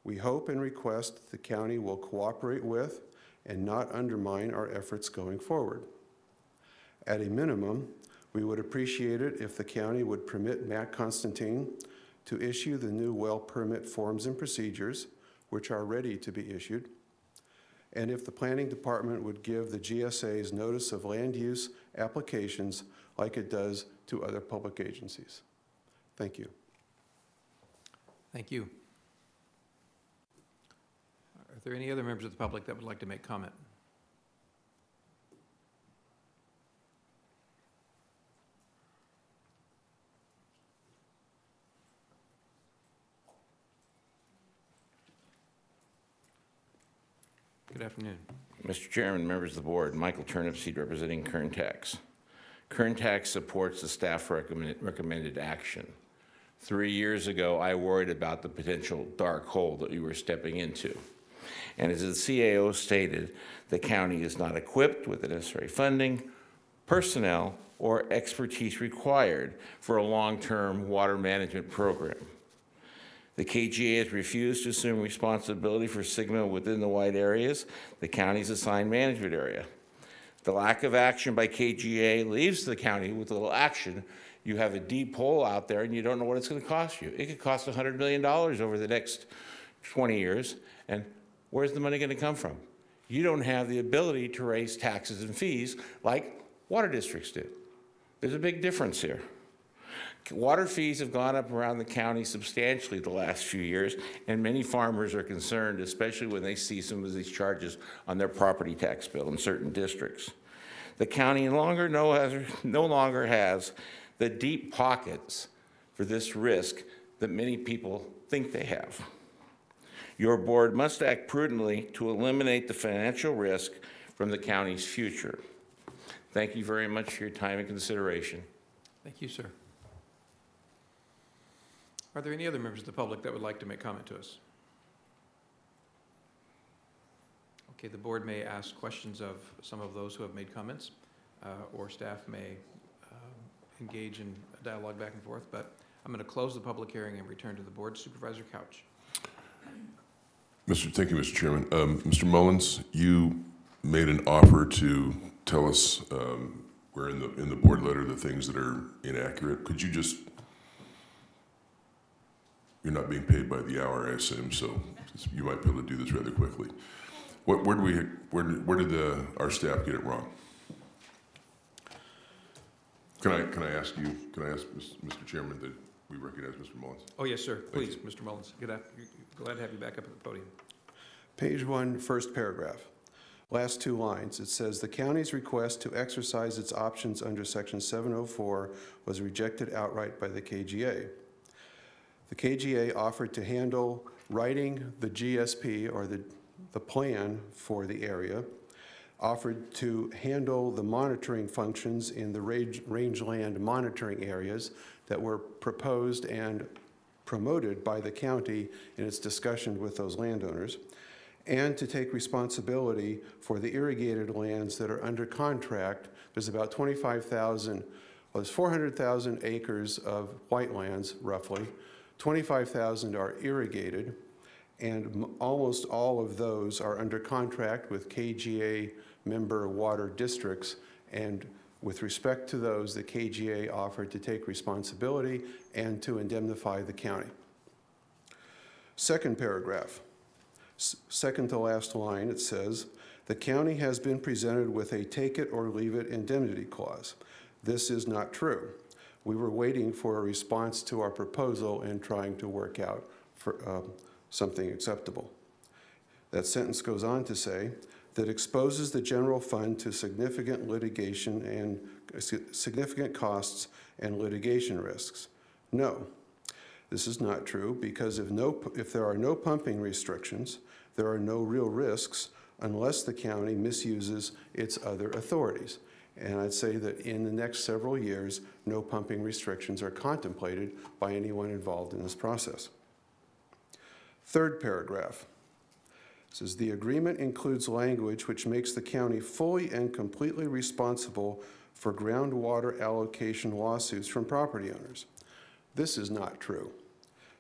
Speaker 22: We hope and request the county will cooperate with and not undermine our efforts going forward. At a minimum, we would appreciate it if the county would permit Matt Constantine to issue the new well permit forms and procedures, which are ready to be issued, and if the planning department would give the GSA's notice of land use applications like it does to other public agencies. Thank you.
Speaker 2: Thank you. Are there any other members of the public that would like to make comment? Good afternoon.
Speaker 6: Mr. Chairman, members of the board, Michael Turnipseed representing Kern Tax. Kern Tax supports the staff recommended action. 3 years ago, I worried about the potential dark hole that we were stepping into. And as the CAO stated, the county is not equipped with the necessary funding, personnel, or expertise required for a long-term water management program. The KGA has refused to assume responsibility for SGMA within the white areas, the county's assigned management area. The lack of action by KGA leaves the county with little action. You have a deep hole out there and you don't know what it's going to cost you. It could cost $100 million over the next 20 years. And where's the money going to come from? You don't have the ability to raise taxes and fees like water districts do. There's a big difference here. Water fees have gone up around the county substantially the last few years, and many farmers are concerned, especially when they see some of these charges on their property tax bill in certain districts. The county no longer has the deep pockets for this risk that many people think they have. Your board must act prudently to eliminate the financial risk from the county's future. Thank you very much for your time and consideration.
Speaker 2: Thank you, sir. Are there any other members of the public that would like to make comment to us? Okay, the board may ask questions of some of those who have made comments, or staff may engage in a dialogue back and forth, but I'm going to close the public hearing and return to the board. Supervisor Couch.
Speaker 9: Thank you, Mr. Chairman. Mr. Mullins, you made an offer to tell us where in the board letter the things that are inaccurate. Could you just, you're not being paid by the hour, I assume, so you might be able to do this rather quickly. Where did our staff get it wrong? Can I ask Mr. Chairman that we recognize Mr. Mullins?
Speaker 2: Oh, yes, sir. Please, Mr. Mullins. Glad to have you back up at the podium.
Speaker 22: Page 1, first paragraph. Last 2 lines. It says, the county's request to exercise its options under Section 704 was rejected outright by the KGA. The KGA offered to handle writing the GSP, or the plan for the area, offered to handle the monitoring functions in the rangeland monitoring areas that were proposed and promoted by the county in its discussion with those landowners, and to take responsibility for the irrigated lands that are under contract. There's about 25,000, well, there's 400,000 acres of whitelands, roughly. 25,000 are irrigated, and almost all of those are under contract with KGA member water districts. And with respect to those, the KGA offered to take responsibility and to indemnify the county. Second paragraph, second to last line, it says, the county has been presented with a take it or leave it indemnity clause. This is not true. We were waiting for a response to our proposal and trying to work out for something acceptable. That sentence goes on to say, that exposes the general fund to significant litigation and significant costs and litigation risks. No, this is not true, because if there are no pumping restrictions, there are no real risks unless the county misuses its other authorities. And I'd say that in the next several years, no pumping restrictions are contemplated by anyone involved in this process. Third paragraph says, the agreement includes language which makes the county fully and completely responsible for groundwater allocation lawsuits from property owners. This is not true.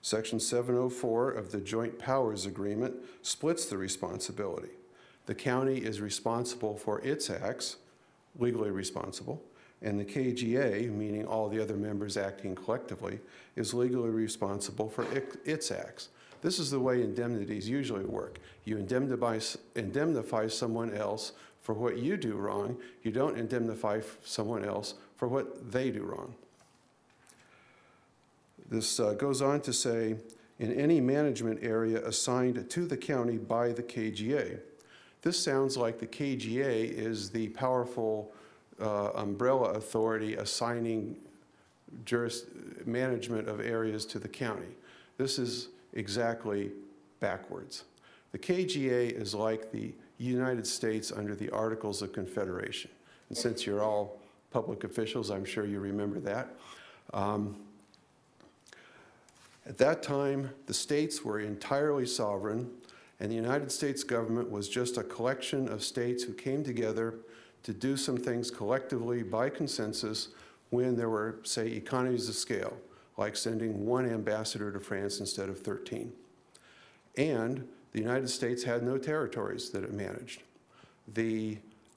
Speaker 22: Section 704 of the Joint Powers Agreement splits the responsibility. The county is responsible for its acts, legally responsible, and the KGA, meaning all the other members acting collectively, is legally responsible for its acts. This is the way indemnities usually work. You indemnify someone else for what you do wrong. You don't indemnify someone else for what they do wrong. This goes on to say, in any management area assigned to the county by the KGA. This sounds like the KGA is the powerful umbrella authority assigning management of areas to the county. This is exactly backwards. The KGA is like the United States under the Articles of Confederation. And since you're all public officials, I'm sure you remember that. At that time, the states were entirely sovereign, and the United States government was just a collection of states who came together to do some things collectively by consensus when there were, say, economies of scale, like sending one ambassador to France instead of 13. And the United States had no territories that it managed.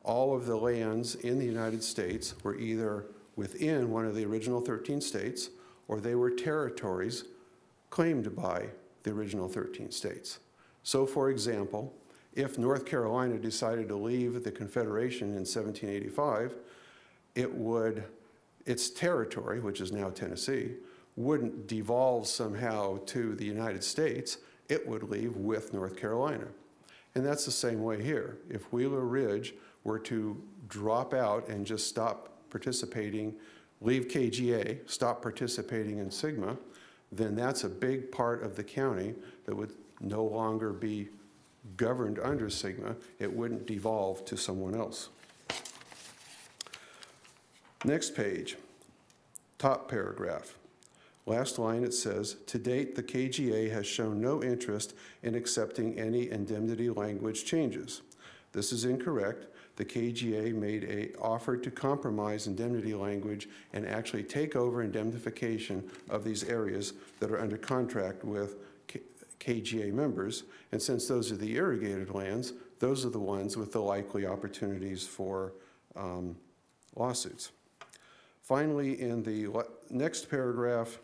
Speaker 22: All of the lands in the United States were either within one of the original 13 states, or they were territories claimed by the original 13 states. So, for example, if North Carolina decided to leave the Confederation in 1785, its territory, which is now Tennessee, wouldn't devolve somehow to the United States. It would leave with North Carolina. And that's the same way here. If Wheeler Ridge were to drop out and just stop participating, leave KGA, stop participating in SGMA, then that's a big part of the county that would no longer be governed under SGMA. It wouldn't devolve to someone else. Next page, top paragraph. Last line, it says, to date, the KGA has shown no interest in accepting any indemnity language changes. This is incorrect. The KGA made an offer to compromise indemnity language and actually take over indemnification of these areas that are under contract with KGA members. And since those are the irrigated lands, those are the ones with the likely opportunities for lawsuits. Finally, in the next paragraph,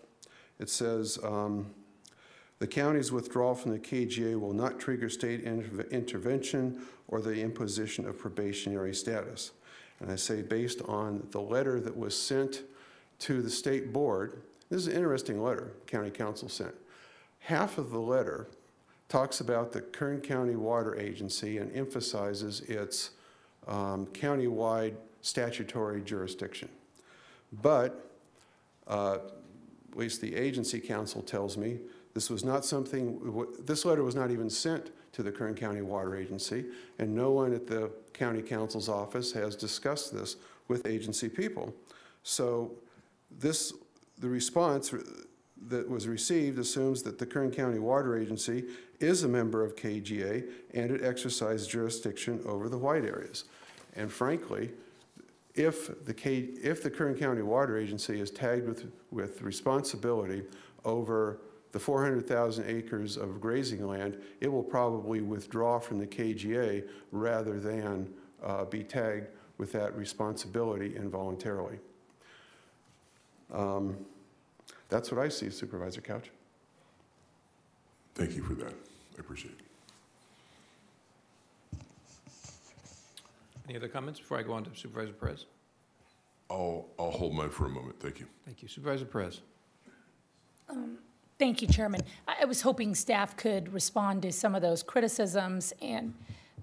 Speaker 22: it says, the county's withdrawal from the KGA will not trigger state intervention or the imposition of probationary status. And I say, based on the letter that was sent to the state board, this is an interesting letter county council sent. Half of the letter talks about the Kern County Water Agency and emphasizes its countywide statutory jurisdiction. But at least the agency council tells me This was not something, this letter was not even sent to the Kern County Water Agency, and no one at the County Council's office has discussed this with agency people. So the response that was received assumes that the Kern County Water Agency is a member of KGA and it exercised jurisdiction over the white areas. And frankly, if the Kern County Water Agency is tagged with responsibility over the 400,000 acres of grazing land, it will probably withdraw from the KGA rather than be tagged with that responsibility involuntarily. That's what I see, Supervisor Couch.
Speaker 9: Thank you for that. I appreciate it.
Speaker 2: Any other comments before I go on to Supervisor Perez?
Speaker 9: I'll hold mine for a moment. Thank you.
Speaker 2: Thank you. Supervisor Perez.
Speaker 7: Thank you, Chairman. I was hoping staff could respond to some of those criticisms, and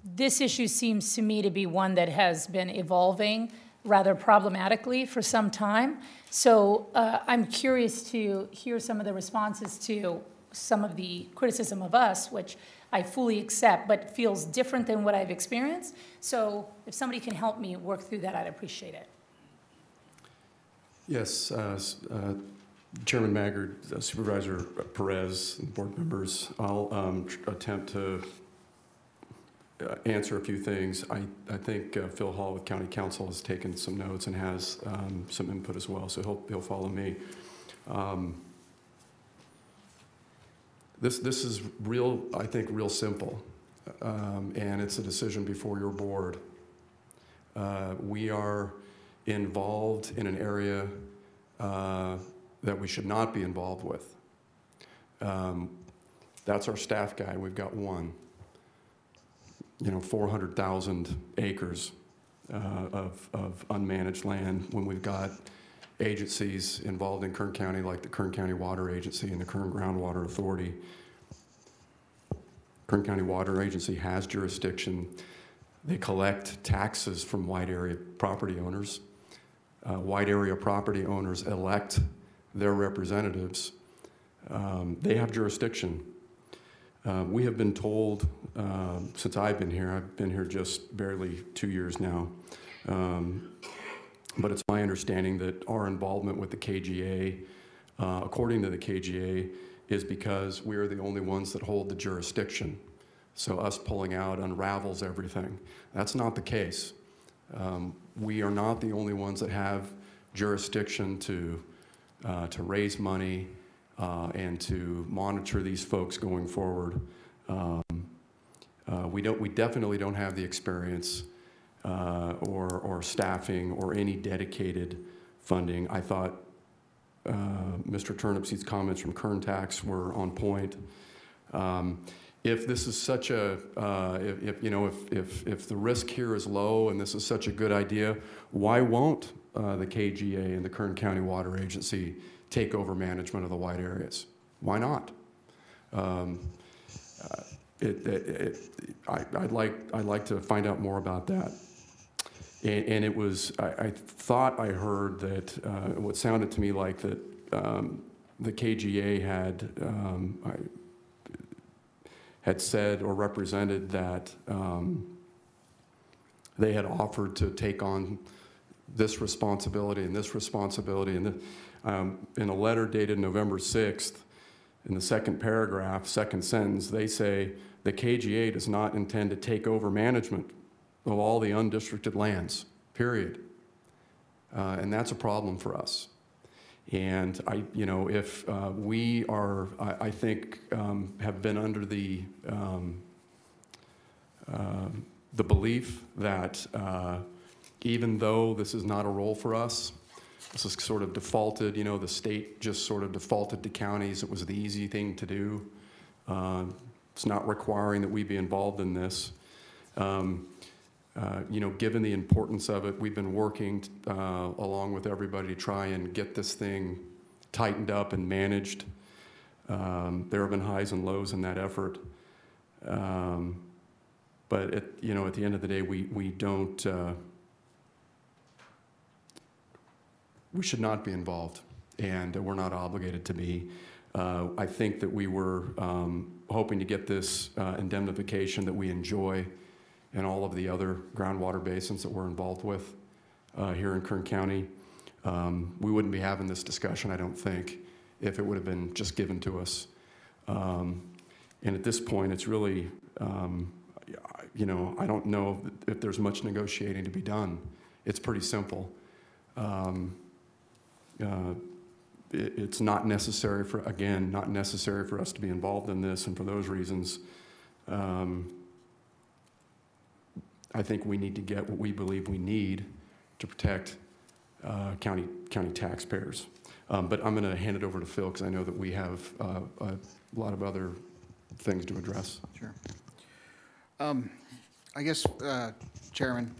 Speaker 7: this issue seems to me to be one that has been evolving rather problematically for some time. So I'm curious to hear some of the responses to some of the criticism of us, which I fully accept, but feels different than what I've experienced. So if somebody can help me work through that, I'd appreciate it.
Speaker 21: Yes, Chairman Maggard, Supervisor Perez, and board members, I'll attempt to answer a few things. I think Phil Hall with County Council has taken some notes and has some input as well, so he'll follow me. This is real, I think, real simple, and it's a decision before your board. We are involved in an area that we should not be involved with. That's our staff guy. We've got one. 400,000 acres of unmanaged land when we've got agencies involved in Kern County like the Kern County Water Agency and the Kern Groundwater Authority. Kern County Water Agency has jurisdiction. They collect taxes from wide area property owners. Wide area property owners elect their representatives. They have jurisdiction. We have been told, since I've been here just barely 2 years now, but it's my understanding that our involvement with the KGA, according to the KGA, is because we're the only ones that hold the jurisdiction. So us pulling out unravels everything. That's not the case. We are not the only ones that have jurisdiction to raise money and to monitor these folks going forward. We definitely don't have the experience or staffing or any dedicated funding. I thought Mr. Turnipseed's comments from Kern Tax were on point. If this is such a, if the risk here is low and this is such a good idea, why won't the KGA and the Kern County Water Agency take over management of the wide areas? Why not? I'd like to find out more about that. And it was, I thought I heard that what sounded to me like that the KGA had said or represented that they had offered to take on this responsibility and this responsibility. And in a letter dated November 6th, in the second paragraph, second sentence, they say the KGA does not intend to take over management of all the undistricted lands, period. And that's a problem for us. And if we are, I think, have been under the belief that even though this is not a role for us, this is sort of defaulted, the state just sort of defaulted to counties. It was the easy thing to do. It's not requiring that we be involved in this. Given the importance of it, we've been working along with everybody to try and get this thing tightened up and managed. There have been highs and lows in that effort. But at the end of the day, we don't, we should not be involved, and we're not obligated to be. I think that we were hoping to get this indemnification that we enjoy in all of the other groundwater basins that we're involved with here in Kern County. We wouldn't be having this discussion, I don't think, if it would have been just given to us. And at this point, it's really, you know, I don't know if there's much negotiating to be done. It's pretty simple. It's not necessary for, again, not necessary for us to be involved in this, and for those reasons, I think we need to get what we believe we need to protect county taxpayers. But I'm going to hand it over to Phil because I know that we have a lot of other things to address.
Speaker 10: Sure. I guess, Chairman,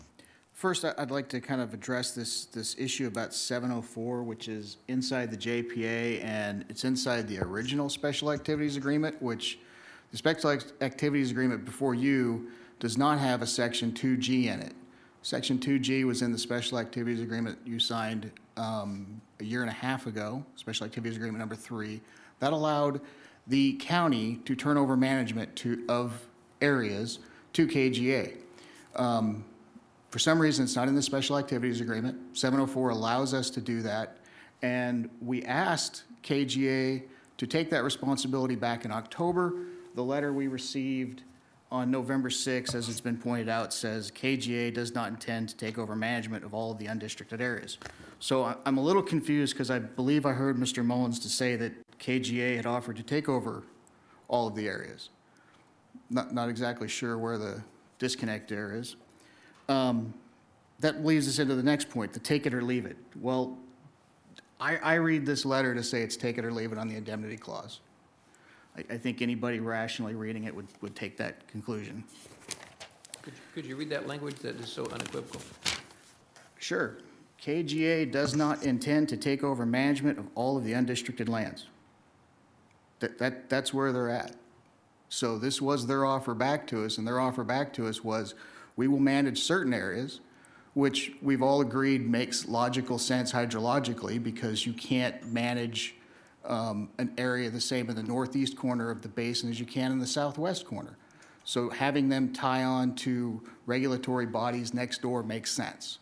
Speaker 10: first I'd like to kind of address this issue about 704, which is inside the JPA, and it's inside the original Special Activities Agreement, which the Special Activities Agreement before you does not have a Section 2G in it. Section 2G was in the Special Activities Agreement you signed a year and a half ago, Special Activities Agreement number 3. That allowed the county to turn over management of areas to KGA. For some reason, it's not in the Special Activities Agreement. 704 allows us to do that, and we asked KGA to take that responsibility back in October. The letter we received on November 6th, as it's been pointed out, says KGA does not intend to take over management of all of the undistricted areas. So I'm a little confused because I believe I heard Mr. Mullins to say that KGA had offered to take over all of the areas. Not exactly sure where the disconnect there is. That leads us into the next point, the take it or leave it. Well, I read this letter to say it's take it or leave it on the indemnity clause. I think anybody rationally reading it would take that conclusion.
Speaker 2: Could you read that language that is so unequivocal?
Speaker 10: Sure. KGA does not intend to take over management of all of the undistricted lands. That's where they're at. So this was their offer back to us, and their offer back to us was, we will manage certain areas, which we've all agreed makes logical sense hydrologically, because you can't manage an area the same in the northeast corner of the basin as you can in the southwest corner. So having them tie on to regulatory bodies next door makes sense.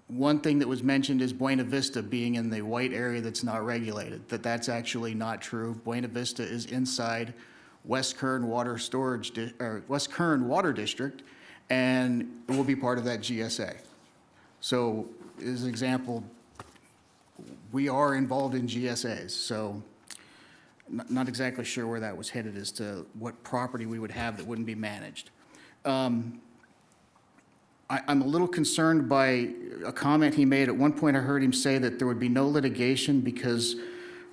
Speaker 10: One thing that was mentioned is Buena Vista being in the white area that's not regulated. That's actually not true. Buena Vista is inside West Kern Water West Kern Water District, and it will be part of that GSA. So as an example, we are involved in GSAs, so not exactly sure where that was headed as to what property we would have that wouldn't be managed. I'm a little concerned by a comment he made. At one point I heard him say that there would be no litigation because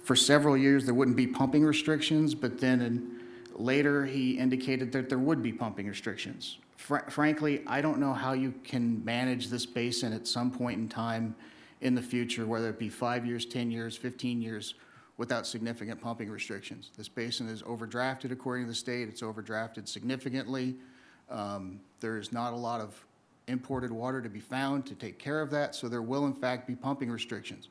Speaker 10: for several years there wouldn't be pumping restrictions, but then later he indicated that there would be pumping restrictions. Frankly, I don't know how you can manage this basin at some point in time in the future, whether it be 5 years, 10 years, 15 years, without significant pumping restrictions. This basin is overdrafted according to the state. It's overdrafted significantly. There's not a lot of imported water to be found to take care of that, so there will in fact be pumping restrictions.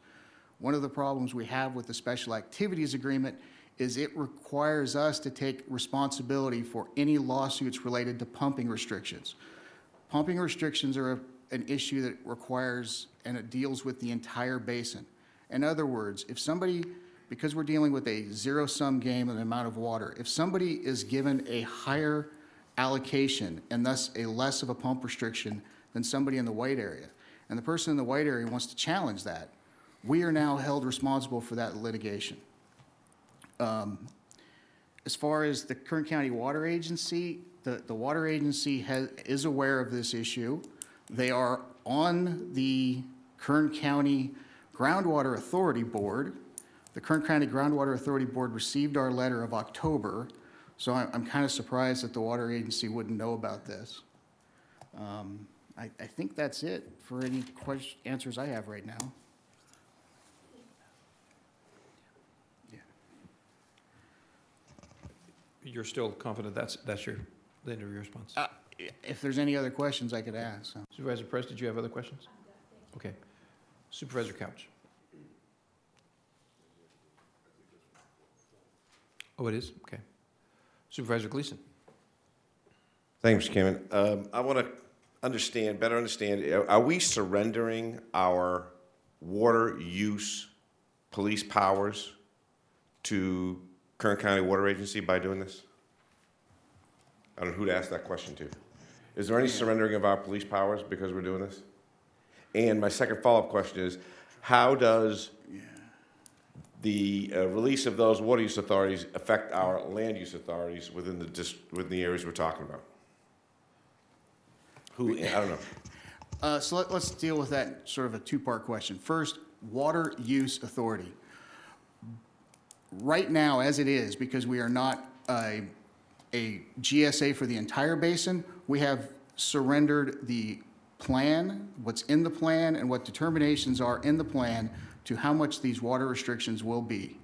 Speaker 10: One of the problems we have with the Special Activities Agreement is it requires us to take responsibility for any lawsuits related to pumping restrictions. Pumping restrictions are an issue that requires and it deals with the entire basin. In other words, if somebody, because we're dealing with a zero-sum game of the amount of water, if somebody is given a higher allocation and thus a less of a pump restriction than somebody in the white area, and the person in the white area wants to challenge that, we are now held responsible for that litigation. As far as the Kern County Water Agency, the Water Agency is aware of this issue. They are on the Kern County Groundwater Authority Board. The Kern County Groundwater Authority Board received our letter of October, so I'm kind of surprised that the Water Agency wouldn't know about this. I think that's it for any answers I have right now.
Speaker 2: You're still confident that's the end of your response?
Speaker 10: If there's any other questions I could ask. So.
Speaker 2: Supervisor Press, did you have other questions? Okay. Supervisor Couch. Oh, it is? Okay. Supervisor Gleason.
Speaker 4: Thank you, Mr. Chairman. I want to better understand, are we surrendering our water use police powers to Kern County Water Agency by doing this? I don't know who to ask that question to. Is there any surrendering of our police powers because we're doing this? And my second follow-up question is, how does the release of those water use authorities affect our land use authorities within the areas we're talking about? I don't know.
Speaker 10: So let's deal with that sort of a two-part question. First, water use authority. Right now, as it is, because we are not a GSA for the entire basin, we have surrendered the plan, what's in the plan, and what determinations are in the plan to how much these water restrictions will be.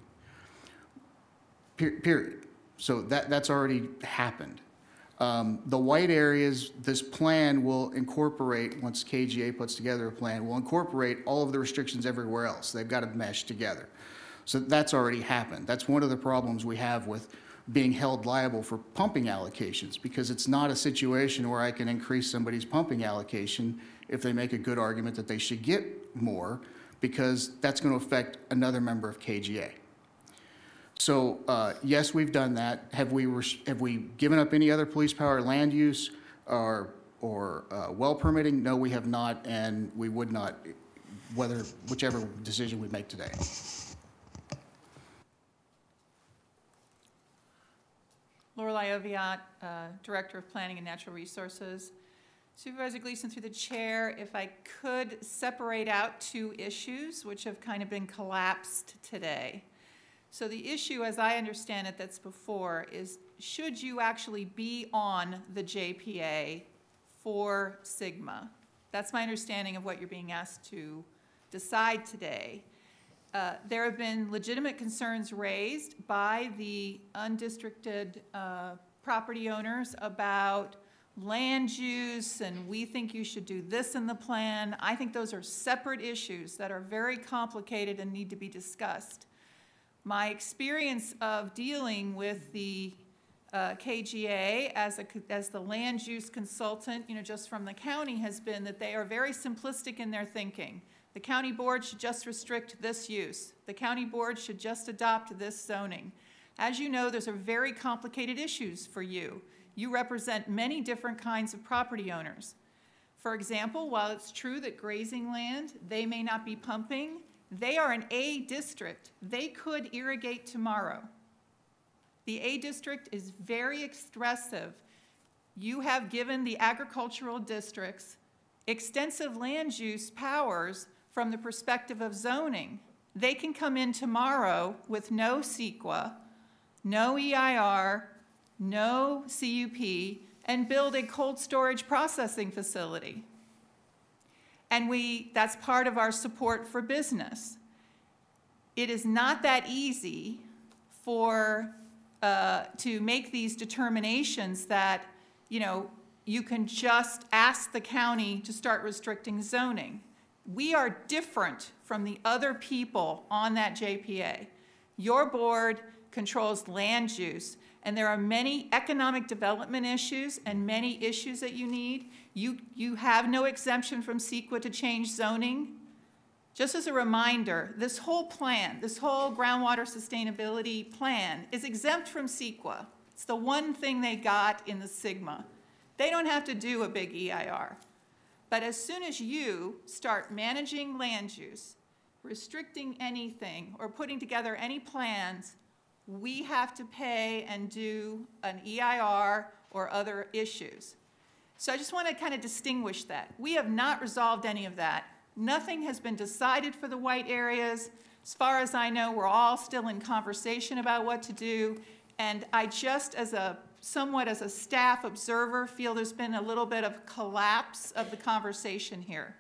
Speaker 10: Period. So that's already happened. The white areas, this plan will incorporate, once KGA puts together a plan, will incorporate all of the restrictions everywhere else. They've got to mesh together. So that's already happened. That's one of the problems we have with being held liable for pumping allocations, because it's not a situation where I can increase somebody's pumping allocation if they make a good argument that they should get more, because that's going to affect another member of KGA. So yes, we've done that. Have we given up any other police power, land use, or well permitting? No, we have not, and we would not, whichever decision we make today.
Speaker 11: Lorelei Oviatt, Director of Planning and Natural Resources. Supervisor Gleason, through the chair, if I could separate out two issues which have kind of been collapsed today. So the issue, as I understand it, that's before is, should you actually be on the JPA for Sigma? That's my understanding of what you're being asked to decide today. There have been legitimate concerns raised by the undistricted property owners about land use, and we think you should do this in the plan. I think those are separate issues that are very complicated and need to be discussed. My experience of dealing with the KGA as the land use consultant, just from the county, has been that they are very simplistic in their thinking. The county board should just restrict this use. The county board should just adopt this zoning. As you know, those are very complicated issues for you. You represent many different kinds of property owners. For example, while it's true that grazing land, they may not be pumping, they are an A district. They could irrigate tomorrow. The A district is very expressive. You have given the agricultural districts extensive land use powers from the perspective of zoning. They can come in tomorrow with no CEQA, no EIR, no CUP, and build a cold storage processing facility. And that's part of our support for business. It is not that easy to make these determinations that, you can just ask the county to start restricting zoning. We are different from the other people on that JPA. Your board controls land use, and there are many economic development issues and many issues that you need. You have no exemption from CEQA to change zoning. Just as a reminder, this whole plan, this whole groundwater sustainability plan is exempt from CEQA. It's the one thing they got in the Sigma. They don't have to do a big EIR. But as soon as you start managing land use, restricting anything, or putting together any plans, we have to pay and do an EIR or other issues. So I just want to kind of distinguish that. We have not resolved any of that. Nothing has been decided for the white areas. As far as I know, we're all still in conversation about what to do. And I just, somewhat as a staff observer, feel there's been a little bit of collapse of the conversation here.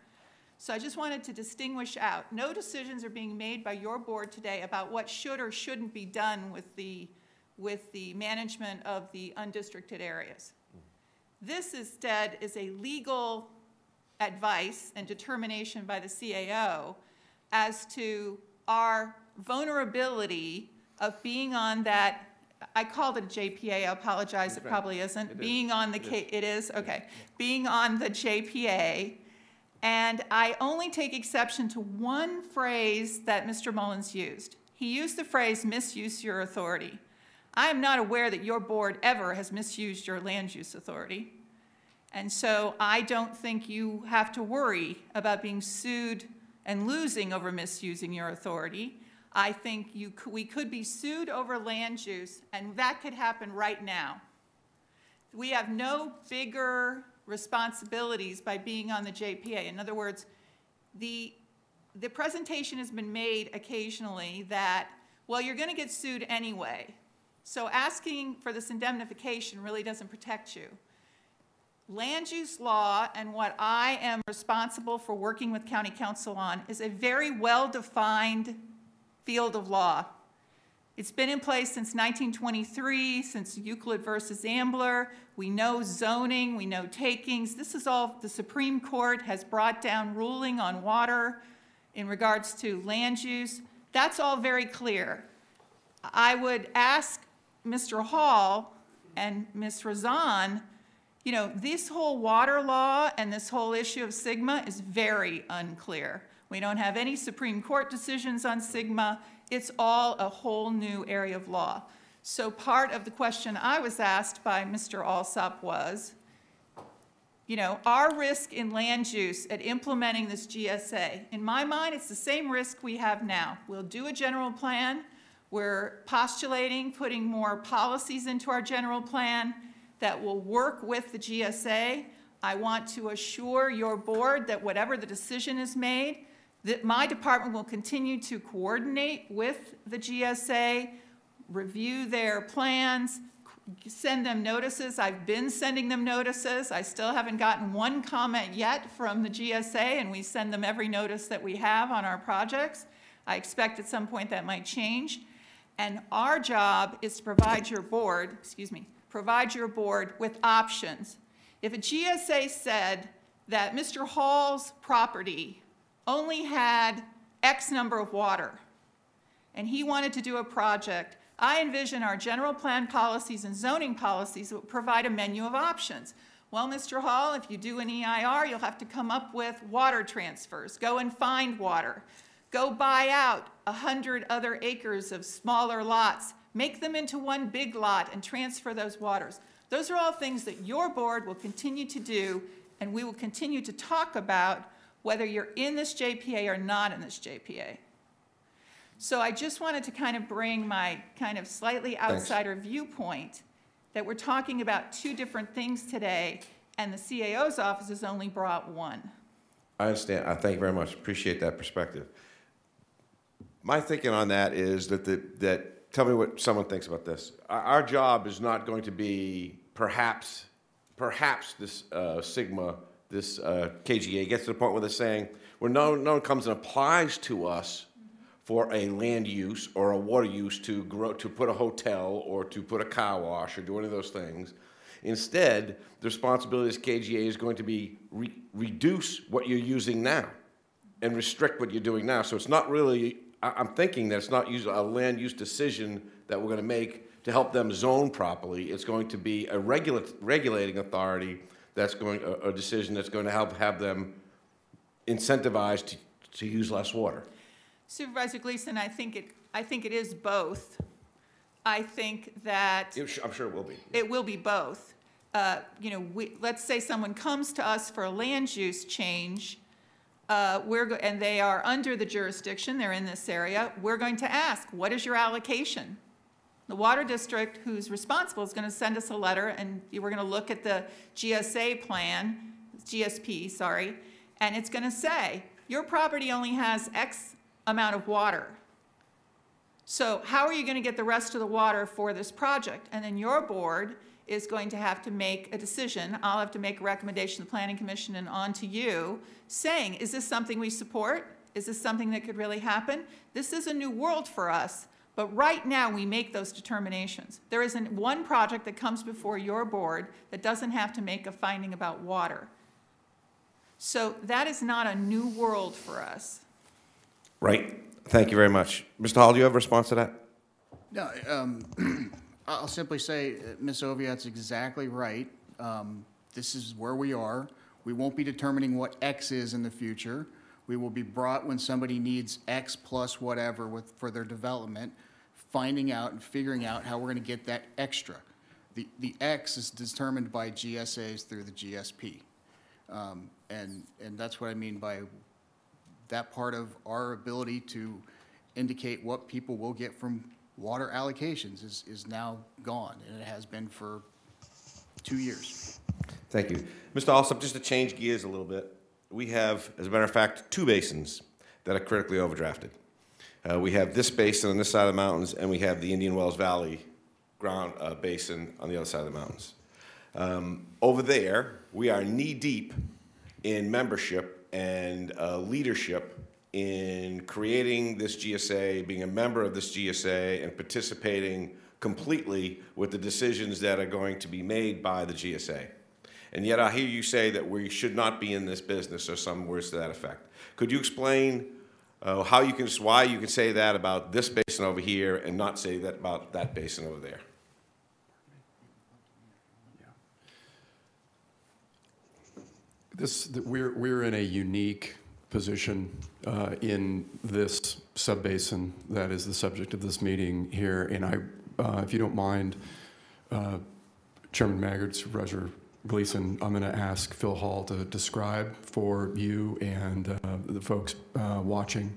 Speaker 11: So I just wanted to distinguish out. No decisions are being made by your board today about what should or shouldn't be done with the management of the undistricted areas. This instead is a legal advice and determination by the CAO as to our vulnerability of being on that I called it a JPA, I apologize, it probably isn't. Being on the, it is, okay. Being on the JPA, and I only take exception to one phrase that Mr. Mullins used. He used the phrase, misuse your authority. I am not aware that your board ever has misused your land use authority. And so I don't think you have to worry about being sued and losing over misusing your authority. I think we could be sued over land use, and that could happen right now. We have no bigger responsibilities by being on the JPA. In other words, the presentation has been made occasionally that, well, you're going to get sued anyway. So asking for this indemnification really doesn't protect you. Land use law, and what I am responsible for working with county council on, is a very well-defined field of law. It's been in place since 1923, since Euclid versus Ambler. We know zoning, we know takings. This is all the Supreme Court has brought down ruling on water in regards to land use. That's all very clear. I would ask Mr. Hall and Ms. Razan, you know, this whole water law and this whole issue of SGMA is very unclear. We don't have any Supreme Court decisions on SGMA. It's all a whole new area of law. So part of the question I was asked by Mr. Alsop was, you know, our risk in land use at implementing this GSA, in my mind, it's the same risk we have now. We'll do a general plan. We're postulating putting more policies into our general plan that will work with the GSA. I want to assure your board that whatever the decision is made, that my department will continue to coordinate with the GSA, review their plans, send them notices. I've been sending them notices. I still haven't gotten one comment yet from the GSA, and we send them every notice that we have on our projects. I expect at some point that might change. And our job is to provide your board, provide your board with options. If a GSA said that Mr. Hall's property only had X number of water, and he wanted to do a project, I envision our general plan policies and zoning policies would provide a menu of options. Well, Mr. Hall, if you do an EIR, you'll have to come up with water transfers. Go and find water. Go buy out 100 other acres of smaller lots. Make them into one big lot and transfer those waters. Those are all things that your board will continue to do, and we will continue to talk about whether you're in this JPA or not in this JPA. So I just wanted to kind of bring my kind of slightly outsider viewpoint that we're talking about two different things today, and the CAO's office has only brought one.
Speaker 4: I understand. I thank you very much. Appreciate that perspective. My thinking on that is that tell me what someone thinks about this. Our job is not going to be perhaps this SGMA, this KGA gets to the point where they're saying, when no one comes and applies to us for a land use or a water use to put a hotel or to put a car wash or do any of those things. Instead, the responsibility of this KGA is going to be reduce what you're using now and restrict what you're doing now. So it's not really, I'm thinking that it's not a land use decision that we're going to make to help them zone properly. It's going to be a regulating authority that's going, a decision that's going to help have them incentivized to use less water.
Speaker 11: Supervisor Gleason, I think it is both. I think that
Speaker 4: I'm sure it will be.
Speaker 11: It will be both. You know, let's say someone comes to us for a land use change, and they are under the jurisdiction, they're in this area, we're going to ask, what is your allocation? The water district who's responsible is going to send us a letter, and we're going to look at the GSA plan, GSP, sorry, and it's going to say, your property only has X amount of water. So how are you going to get the rest of the water for this project? And then your board is going to have to make a decision. I'll have to make a recommendation to the Planning Commission and on to you, saying, is this something we support? Is this something that could really happen? This is a new world for us, but right now we make those determinations. There isn't one project that comes before your board that doesn't have to make a finding about water. So that is not a new world for us.
Speaker 4: Right. Thank you very much. Mr. Hall, do you have a response to that?
Speaker 10: No, I'll simply say, Ms. Oviatt's exactly right. This is where we are. We won't be determining what X is in the future. We will be brought when somebody needs X plus whatever for their development, finding out and figuring out how we're going to get that extra. The X is determined by GSAs through the GSP. And that's what I mean by that part of our ability to indicate what people will get from water allocations is now gone, and it has been for 2 years.
Speaker 4: Thank you. Mr. Alsop, just to change gears a little bit, we have, as a matter of fact, 2 basins that are critically overdrafted. We have this basin on this side of the mountains, and we have the Indian Wells Valley ground basin on the other side of the mountains. Over there, we are knee-deep in membership and leadership in creating this GSA, being a member of this GSA, and participating completely with the decisions that are going to be made by the GSA. And yet I hear you say that we should not be in this business, or some words to that effect. Could you explain why you can say that about this basin over here and not say that about that basin over there?
Speaker 21: We're in a unique position in this subbasin that is the subject of this meeting here, and if you don't mind, Chairman Maggard, Supervisor Gleason, I'm going to ask Phil Hall to describe for you and the folks watching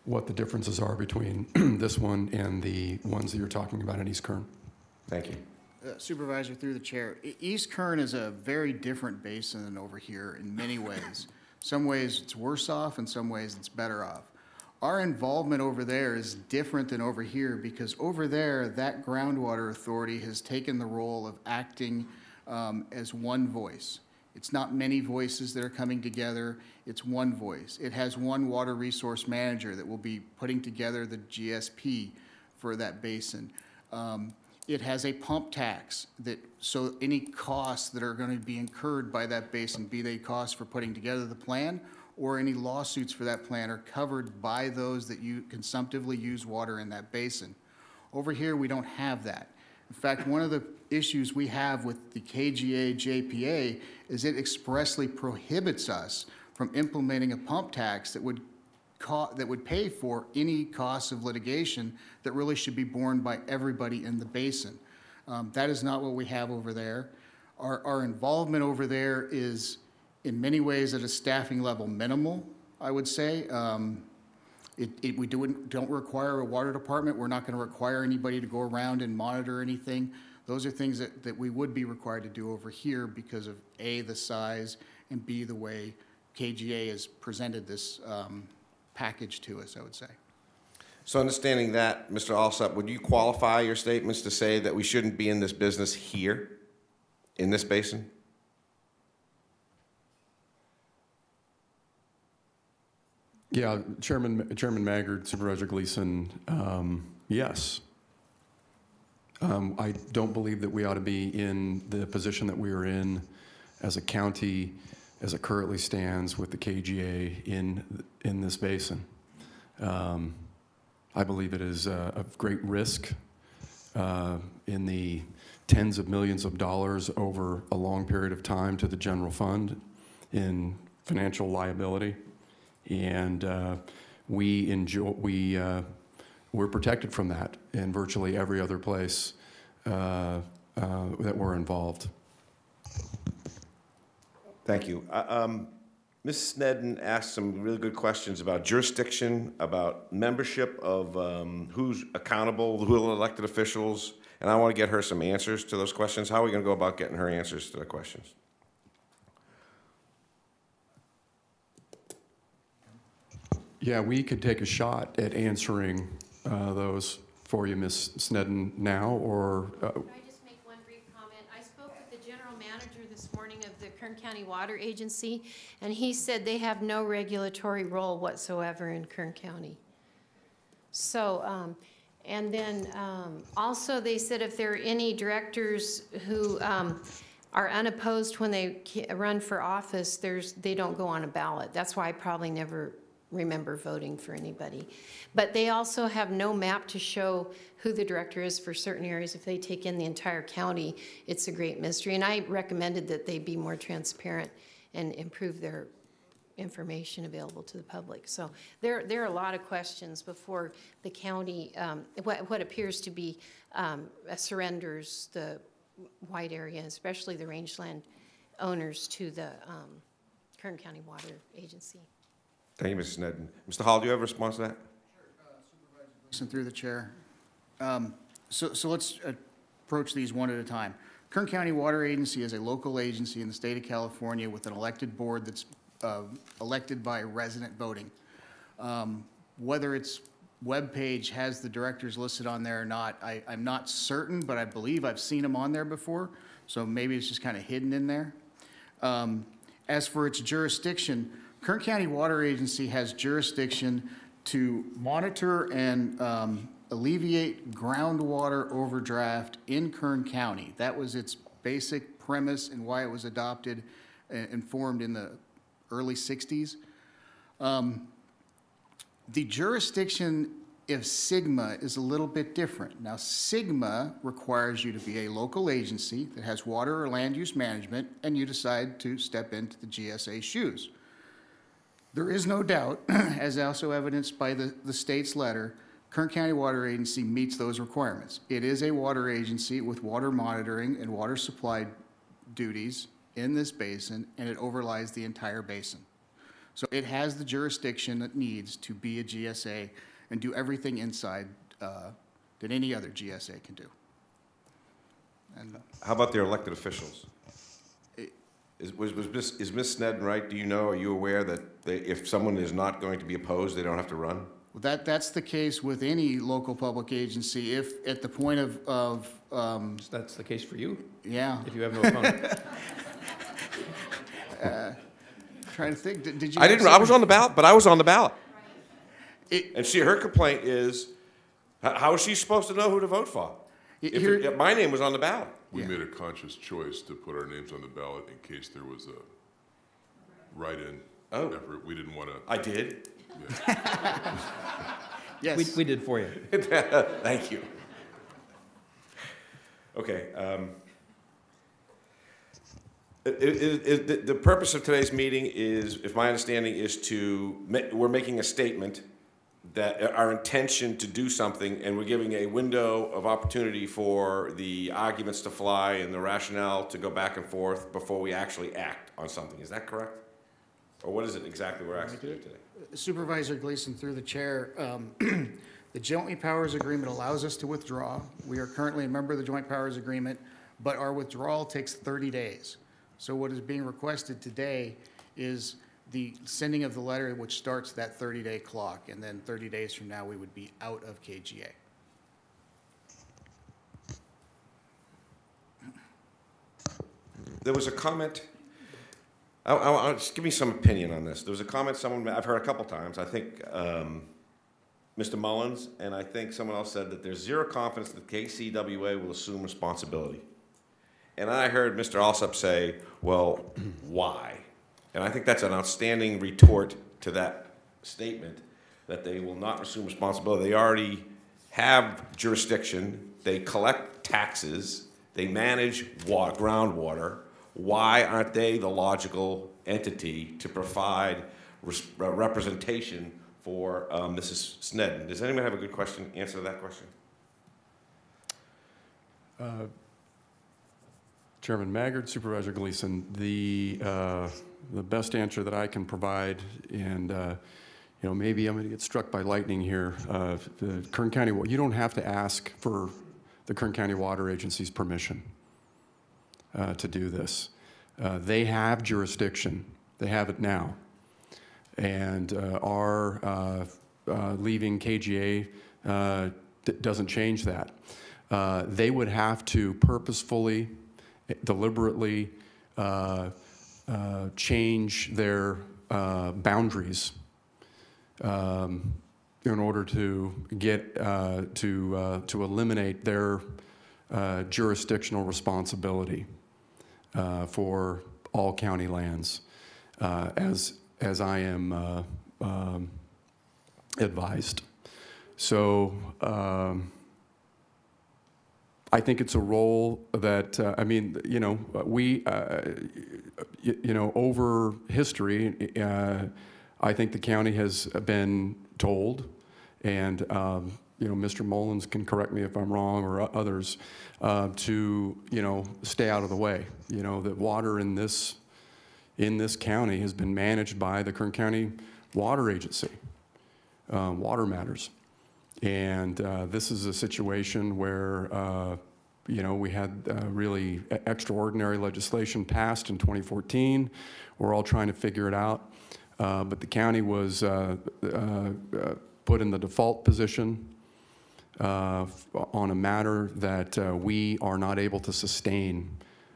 Speaker 21: what the differences are between this one and the ones that you're talking about in East Kern.
Speaker 4: Thank you.
Speaker 10: Supervisor, through the chair, East Kern is a very different basin than over here in many ways. Some ways it's worse off, and some ways it's better off. Our involvement over there is different than over here because over there, that groundwater authority has taken the role of acting as one voice. It's not many voices that are coming together, it's one voice. It has one water resource manager that will be putting together the GSP for that basin. It has a pump tax so any costs that are going to be incurred by that basin, be they costs for putting together the plan or any lawsuits for that plan, are covered by those that consumptively use water in that basin. Over here, we don't have that. In fact, one of the issues we have with the KGA JPA is it expressly prohibits us from implementing a pump tax that would pay for any costs of litigation that really should be borne by everybody in the basin. That is not what we have over there. Our involvement over there is in many ways at a staffing level minimal, I would say. We don't require a water department. We're not going to require anybody to go around and monitor anything. Those are things that we would be required to do over here because of A, the size, and B, the way KGA has presented this package to us, I would say.
Speaker 4: So understanding that, Mr. Alsop, would you qualify your statements to say that we shouldn't be in this business here, in this basin?
Speaker 21: Yeah, Chairman Maggard, Supervisor Gleason, yes. I don't believe that we ought to be in the position that we are in as a county as it currently stands with the KGA in this basin. I believe it is of great risk in the tens of millions of dollars over a long period of time to the general fund in financial liability. And we're protected from that in virtually every other place that we're involved.
Speaker 4: Thank you. Ms. Snedden asked some really good questions about jurisdiction, about membership of who's accountable, who are elected officials, and I want to get her some answers to those questions. How are we going to go about getting her answers to the questions?
Speaker 21: Yeah, we could take a shot at answering those for you, Ms. Snedden, now, or...
Speaker 1: Can I just make one brief comment? I spoke with the general manager this morning of the Kern County Water Agency, and he said they have no regulatory role whatsoever in Kern County. So, and then also they said if there are any directors who are unopposed when they run for office, they don't go on a ballot. That's why I probably never remember voting for anybody. But they also have no map to show who the director is for certain areas. If they take in the entire county, it's a great mystery. And I recommended that they be more transparent and improve their information available to the public. So there are a lot of questions before the county, what appears to be surrenders the wide area, especially the rangeland owners, to the Kern County Water Agency.
Speaker 4: Thank you, Mrs. Sneddon. Mr. Hall, do you have a response to that?
Speaker 10: Listen through the chair. So let's approach these one at a time. Kern County Water Agency is a local agency in the state of California with an elected board that's elected by resident voting. Whether its webpage has the directors listed on there or not, I'm not certain, but I believe I've seen them on there before, so maybe it's just kind of hidden in there. As for its jurisdiction, Kern County Water Agency has jurisdiction to monitor and alleviate groundwater overdraft in Kern County. That was its basic premise and why it was adopted and formed in the early 60s. The jurisdiction of SGMA is a little bit different. Now, SGMA requires you to be a local agency that has water or land use management, and you decide to step into the GSA shoes. There is no doubt, as also evidenced by the state's letter, Kern County Water Agency meets those requirements. It is a water agency with water monitoring and water supply duties in this basin, and it overlies the entire basin. So it has the jurisdiction it needs to be a GSA and do everything inside that any other GSA can do. And
Speaker 4: how about their elected officials? Is Ms. Sneddon right? Do you know, are you aware that if someone is not going to be opposed, they don't have to run?
Speaker 10: Well, that's the case with any local public agency. If at the point of
Speaker 2: that's the case for you?
Speaker 10: Yeah.
Speaker 2: If you have no opponent.
Speaker 10: Trying to think, did you?
Speaker 4: I was on the ballot, but I was on the ballot. And her complaint is, how is she supposed to know who to vote for? If my name was on the ballot.
Speaker 9: We made a conscious choice to put our names on the ballot in case there was a write-in effort. We didn't want to.
Speaker 4: I did.
Speaker 9: Yeah.
Speaker 10: Yes.
Speaker 2: We did for you.
Speaker 4: Thank you. Okay. The purpose of today's meeting is, if my understanding is we're making a statement that our intention to do something, and we're giving a window of opportunity for the arguments to fly and the rationale to go back and forth before we actually act on something. Is that correct? Or what is it exactly we're asking to do today?
Speaker 10: Supervisor Gleason, through the chair, the Joint Powers Agreement allows us to withdraw. We are currently a member of the Joint Powers Agreement, but our withdrawal takes 30 days. So what is being requested today is the sending of the letter, which starts that 30-day clock, and then 30 days from now, we would be out of KGA.
Speaker 4: There was a comment. I'll just give me some opinion on this. There was a comment I've heard a couple times. I think Mr. Mullins, and I think someone else said that there's zero confidence that KCWA will assume responsibility. And I heard Mr. Alsop say, well, why? And I think that's an outstanding retort to that statement, that they will not assume responsibility. They already have jurisdiction. They collect taxes. They manage groundwater. Why aren't they the logical entity to provide representation for Mrs. Sneddon? Does anyone have a good answer to that question?
Speaker 21: Chairman Maggard, Supervisor Gleason, the best answer that I can provide, and maybe I'm going to get struck by lightning here. The Kern County, you don't have to ask for the Kern County Water Agency's permission to do this. They have jurisdiction. They have it now, and our leaving KGA doesn't change that. They would have to purposefully, deliberately change their boundaries in order to get to eliminate their jurisdictional responsibility for all county lands, as I am advised. So I think it's a role that, I mean, you know, we, you know, over history, I think the county has been told, and you know, Mr. Mullins can correct me if I'm wrong, or others, to, you know, stay out of the way. You know, that water in this county has been managed by the Kern County Water Agency, Water Matters. And this is a situation where, you know, we had really extraordinary legislation passed in 2014. We're all trying to figure it out. But the county was put in the default position on a matter that we are not able to sustain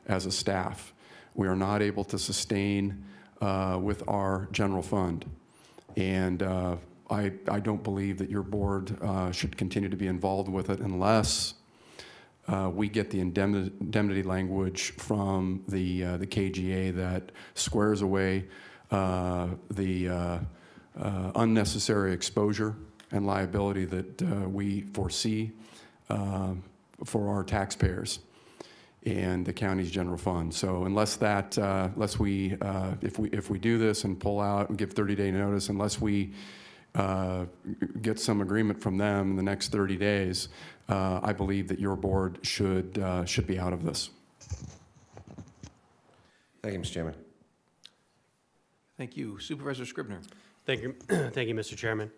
Speaker 21: as a staff. We are not able to sustain with our general fund. And I don't believe that your board should continue to be involved with it unless we get the indemnity language from the KGA that squares away the unnecessary exposure and liability that we foresee for our taxpayers and the county's general fund. So unless that, unless we, if we do this and pull out and give 30-day notice, unless we get some agreement from them in the next 30 days, I believe that your board should be out of this.
Speaker 4: Thank you, Mr. Chairman.
Speaker 2: Thank you. Supervisor Scribner.
Speaker 8: Thank you, thank you, Mr. Chairman.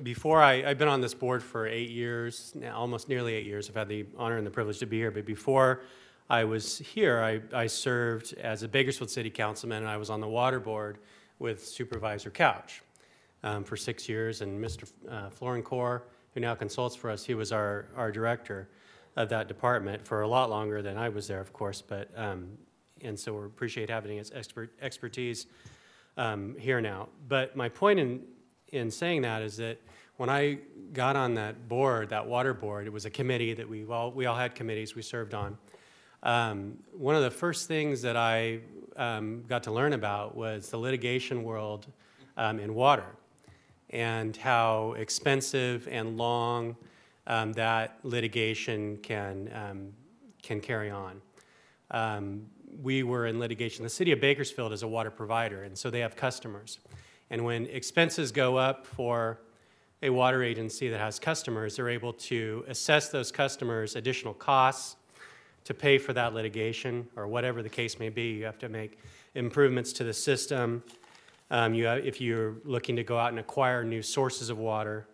Speaker 8: Before I've been on this board for 8 years, now almost nearly 8 years. I've had the honor and the privilege to be here. But before I was here, I served as a Bakersfield City Councilman, and I was on the water board with Supervisor Couch for 6 years. And Mr. Florencore, who now consults for us, he was our director of that department for a lot longer than I was there, of course. But and so we appreciate having his expertise here now. But my point in saying that is that when I got on that board, that water board, it was a committee that we all had committees we served on. One of the first things that I got to learn about was the litigation world in water, and how expensive and long that litigation can carry on. We were in litigation. The city of Bakersfield is a water provider, and so they have customers. And when expenses go up for a water agency that has customers, they're able to assess those customers additional costs to pay for that litigation, or whatever the case may be. You have to make improvements to the system. If you're looking to go out and acquire new sources of water,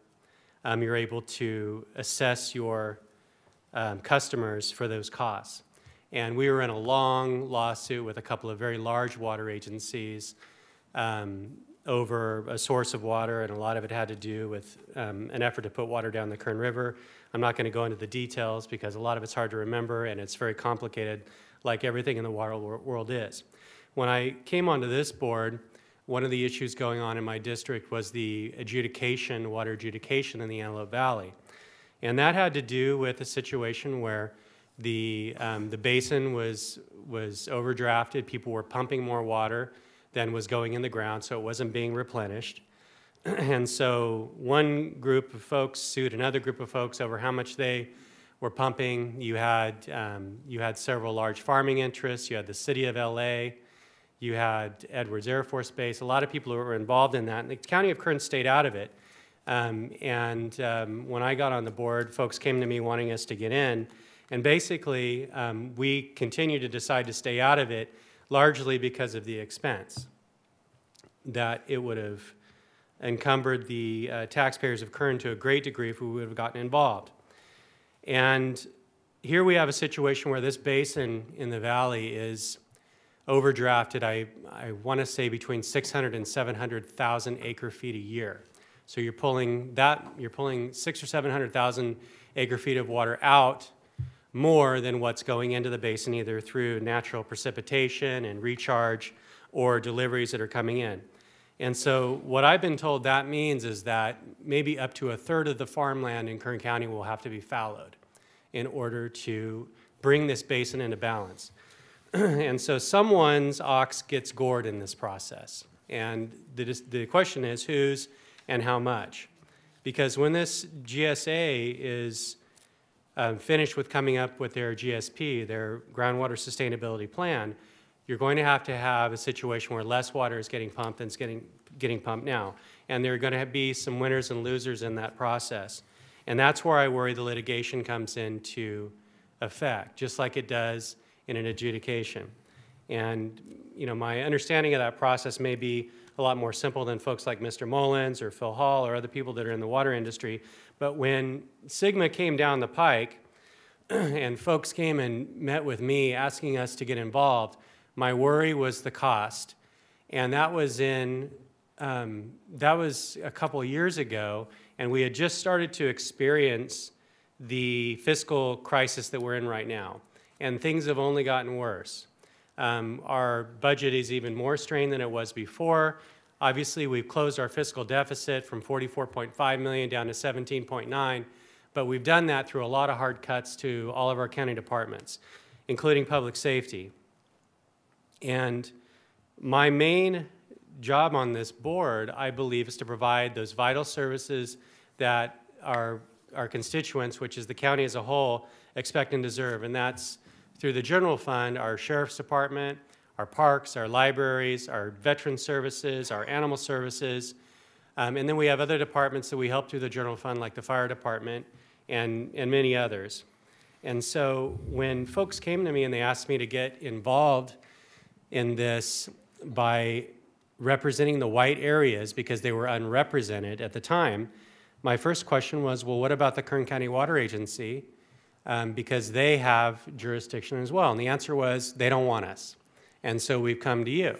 Speaker 8: you're able to assess your customers for those costs. And we were in a long lawsuit with a couple of very large water agencies over a source of water, and a lot of it had to do with an effort to put water down the Kern River. I'm not going to go into the details because a lot of it's hard to remember and it's very complicated, like everything in the water world is. When I came onto this board, one of the issues going on in my district was the water adjudication in the Antelope Valley. And that had to do with a situation where the basin was overdrafted. People were pumping more water than was going in the ground, so it wasn't being replenished. And so one group of folks sued another group of folks over how much they were pumping. You had several large farming interests. You had the city of LA. You had Edwards Air Force Base. A lot of people who were involved in that. And the County of Kern stayed out of it. When I got on the board, folks came to me wanting us to get in. And basically, we continued to decide to stay out of it, largely because of the expense that it would have encumbered the taxpayers of Kern to a great degree if we would have gotten involved. And here we have a situation where this basin in the valley is overdrafted, I want to say between 600 and 700,000 acre feet a year. So you're pulling 600 or 700,000 acre feet of water out more than what's going into the basin, either through natural precipitation and recharge or deliveries that are coming in. And so what I've been told that means is that maybe up to a third of the farmland in Kern County will have to be fallowed in order to bring this basin into balance. And so someone's ox gets gored in this process. And the question is, whose and how much. Because when this GSA is finished with coming up with their GSP, their Groundwater Sustainability Plan, you're going to have a situation where less water is getting pumped than is getting pumped now. And there are going to be some winners and losers in that process. And that's where I worry the litigation comes into effect, just like it does in an adjudication. And my understanding of that process may be a lot more simple than folks like Mr. Mullins or Phil Hall or other people that are in the water industry. But when Sigma came down the pike and folks came and met with me asking us to get involved, my worry was the cost. And that was a couple years ago, and we had just started to experience the fiscal crisis that we're in right now. And things have only gotten worse. Our budget is even more strained than it was before. Obviously, we've closed our fiscal deficit from $44.5 million down to $17.9, but we've done that through a lot of hard cuts to all of our county departments, including public safety. And my main job on this board, I believe, is to provide those vital services that our constituents, which is the county as a whole, expect and deserve. And that's through the general fund, our sheriff's department, our parks, our libraries, our veteran services, our animal services. And then we have other departments that we help through the general fund, like the fire department and many others. And so when folks came to me and they asked me to get involved in this by representing the white areas because they were unrepresented at the time, my first question was, well, what about the Kern County Water Agency? Because they have jurisdiction as well. And the answer was, they don't want us. And so we've come to you.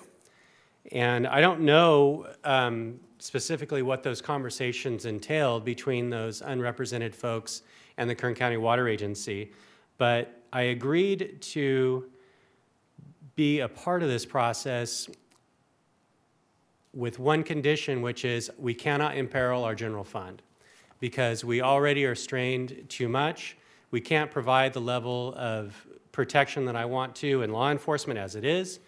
Speaker 8: And I don't know specifically what those conversations entailed between those unrepresented folks and the Kern County Water Agency, but I agreed to be a part of this process with one condition, which is we cannot imperil our general fund because we already are strained too much. We can't provide the level of protection that I want to in law enforcement as it is.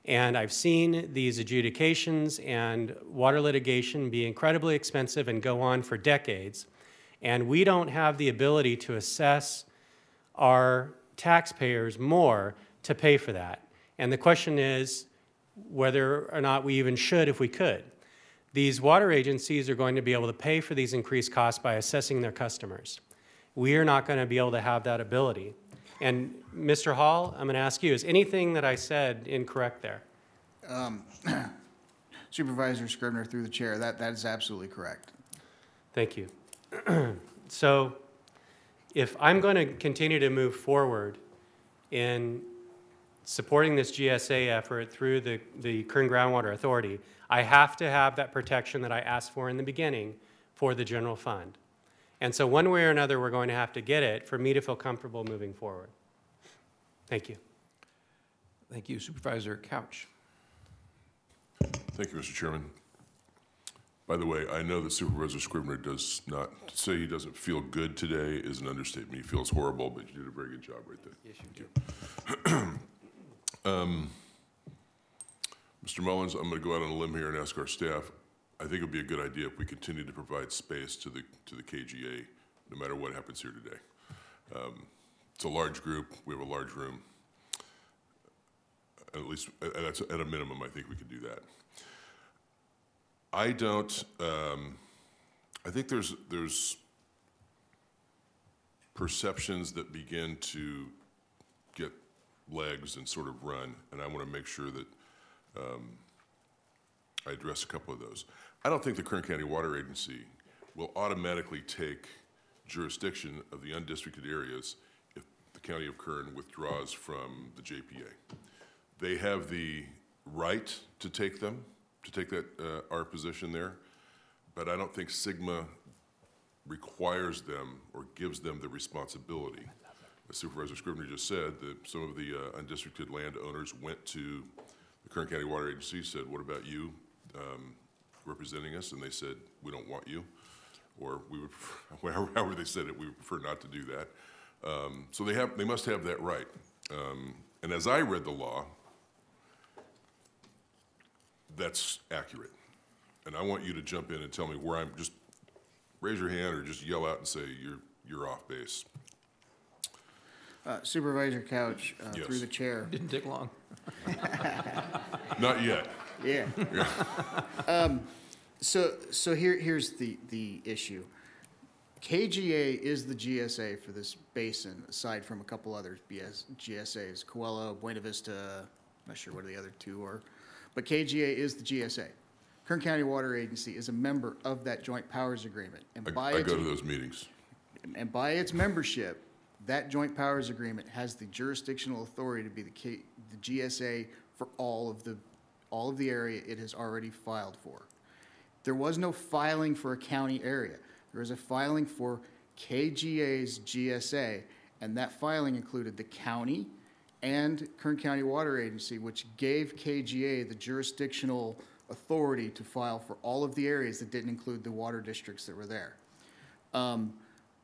Speaker 8: And I've seen these adjudications and water litigation be incredibly expensive and go on for decades. And we don't have the ability to assess our taxpayers more to pay for that. And the question is whether or not we even should if we could. These water agencies are going to be able to pay for these increased costs by assessing their customers. We are not going to be able to have that ability. And Mr. Hall, I'm going to ask you, is anything that I said incorrect there?
Speaker 10: Supervisor Scribner, through the chair, that is absolutely correct.
Speaker 8: Thank you. So if I'm going to continue to move forward in supporting this GSA effort through the Kern Groundwater Authority, I have to have that protection that I asked for in the beginning for the general fund. And so one way or another, we're going to have to get it for me to feel comfortable moving forward. Thank you.
Speaker 2: Thank you. Supervisor Couch.
Speaker 9: Thank you, Mr. Chairman. By the way, I know that Supervisor Scribner does not say he doesn't feel good today is an understatement. He feels horrible, but you did a very good job right there.
Speaker 8: Yes, you
Speaker 9: do. Mr. Mullins, I'm going to go out on a limb here and ask our staff. I think it would be a good idea if we continue to provide space to the KGA, no matter what happens here today. It's a large group. We have a large room. At least, at a minimum, I think we could do that. I think there's perceptions that begin to get legs and sort of run, and I want to make sure that I address a couple of those. I don't think the Kern County Water Agency will automatically take jurisdiction of the undistricted areas if the County of Kern withdraws from the JPA. They have the right to take them, to take that our position there, but I don't think SGMA requires them or gives them the responsibility. As Supervisor Scribner just said, that some of the undistricted landowners went to the Kern County Water Agency, said, what about you representing us? And they said, we don't want you, or we would prefer, however they said it, we would prefer not to do that. So they must have that right. And as I read the law, that's accurate. and I want you to jump in and tell me where I'm, just raise your hand or just yell out and say you're off base.
Speaker 10: Supervisor Couch,
Speaker 9: Yes.
Speaker 10: through the chair.
Speaker 2: Didn't take long.
Speaker 9: Not yet.
Speaker 10: Yeah. So here's the issue. KGA is the GSA for this basin, aside from a couple other GSAs, Coelho, Buena Vista, I'm not sure what the other two are, but KGA is the GSA. Kern County Water Agency is a member of that joint powers agreement. And
Speaker 9: I go to those meetings.
Speaker 10: And by its membership, that joint powers agreement has the jurisdictional authority to be the GSA for all of the area it has already filed for. There was no filing for a county area. There was a filing for KGA's GSA, and that filing included the county and Kern County Water Agency, which gave KGA the jurisdictional authority to file for all of the areas that didn't include the water districts that were there.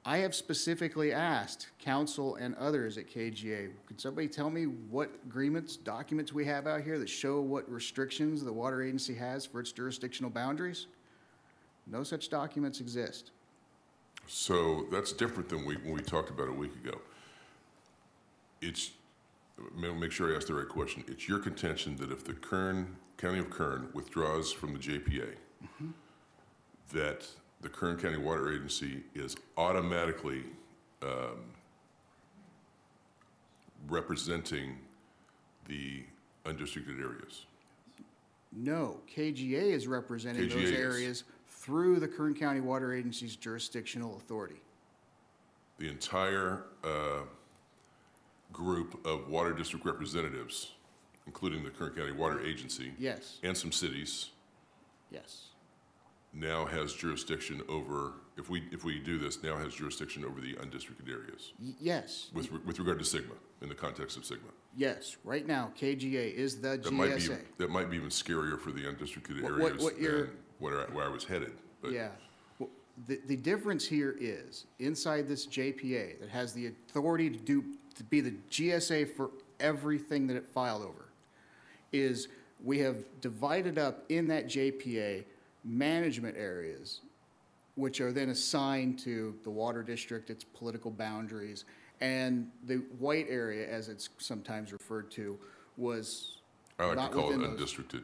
Speaker 10: I have specifically asked council and others at KGA, could somebody tell me what agreements, documents we have out here that show what restrictions the water agency has for its jurisdictional boundaries? No such documents exist.
Speaker 9: So that's different than when we talked about a week ago. Make sure I ask the right question. It's your contention that if the County of Kern withdraws from the JPA, that the Kern County Water Agency is automatically representing the undistricted areas?
Speaker 10: No, KGA is representing
Speaker 9: KGA
Speaker 10: those
Speaker 9: is.
Speaker 10: areas through the Kern County Water Agency's jurisdictional authority.
Speaker 9: The entire group of water district representatives, including the Kern County Water Agency.
Speaker 10: Yes.
Speaker 9: And some cities.
Speaker 10: Yes.
Speaker 9: Now has jurisdiction over, if we do this, now has jurisdiction over the undistricted areas.
Speaker 10: Yes.
Speaker 9: With regard to Sigma, in the context of Sigma.
Speaker 10: Yes, right now, KGA is the GSA.
Speaker 9: That might be even scarier for the undistricted areas than where I was headed. But
Speaker 10: Yeah. Well, the difference here is, inside this JPA that has the authority to be the GSA for everything that it filed over, is we have divided up in that JPA management areas, which are then assigned to the water district, its political boundaries, and the white area, as it's sometimes referred to, was
Speaker 9: I like
Speaker 10: not
Speaker 9: to call it
Speaker 10: within those.
Speaker 9: undistricted.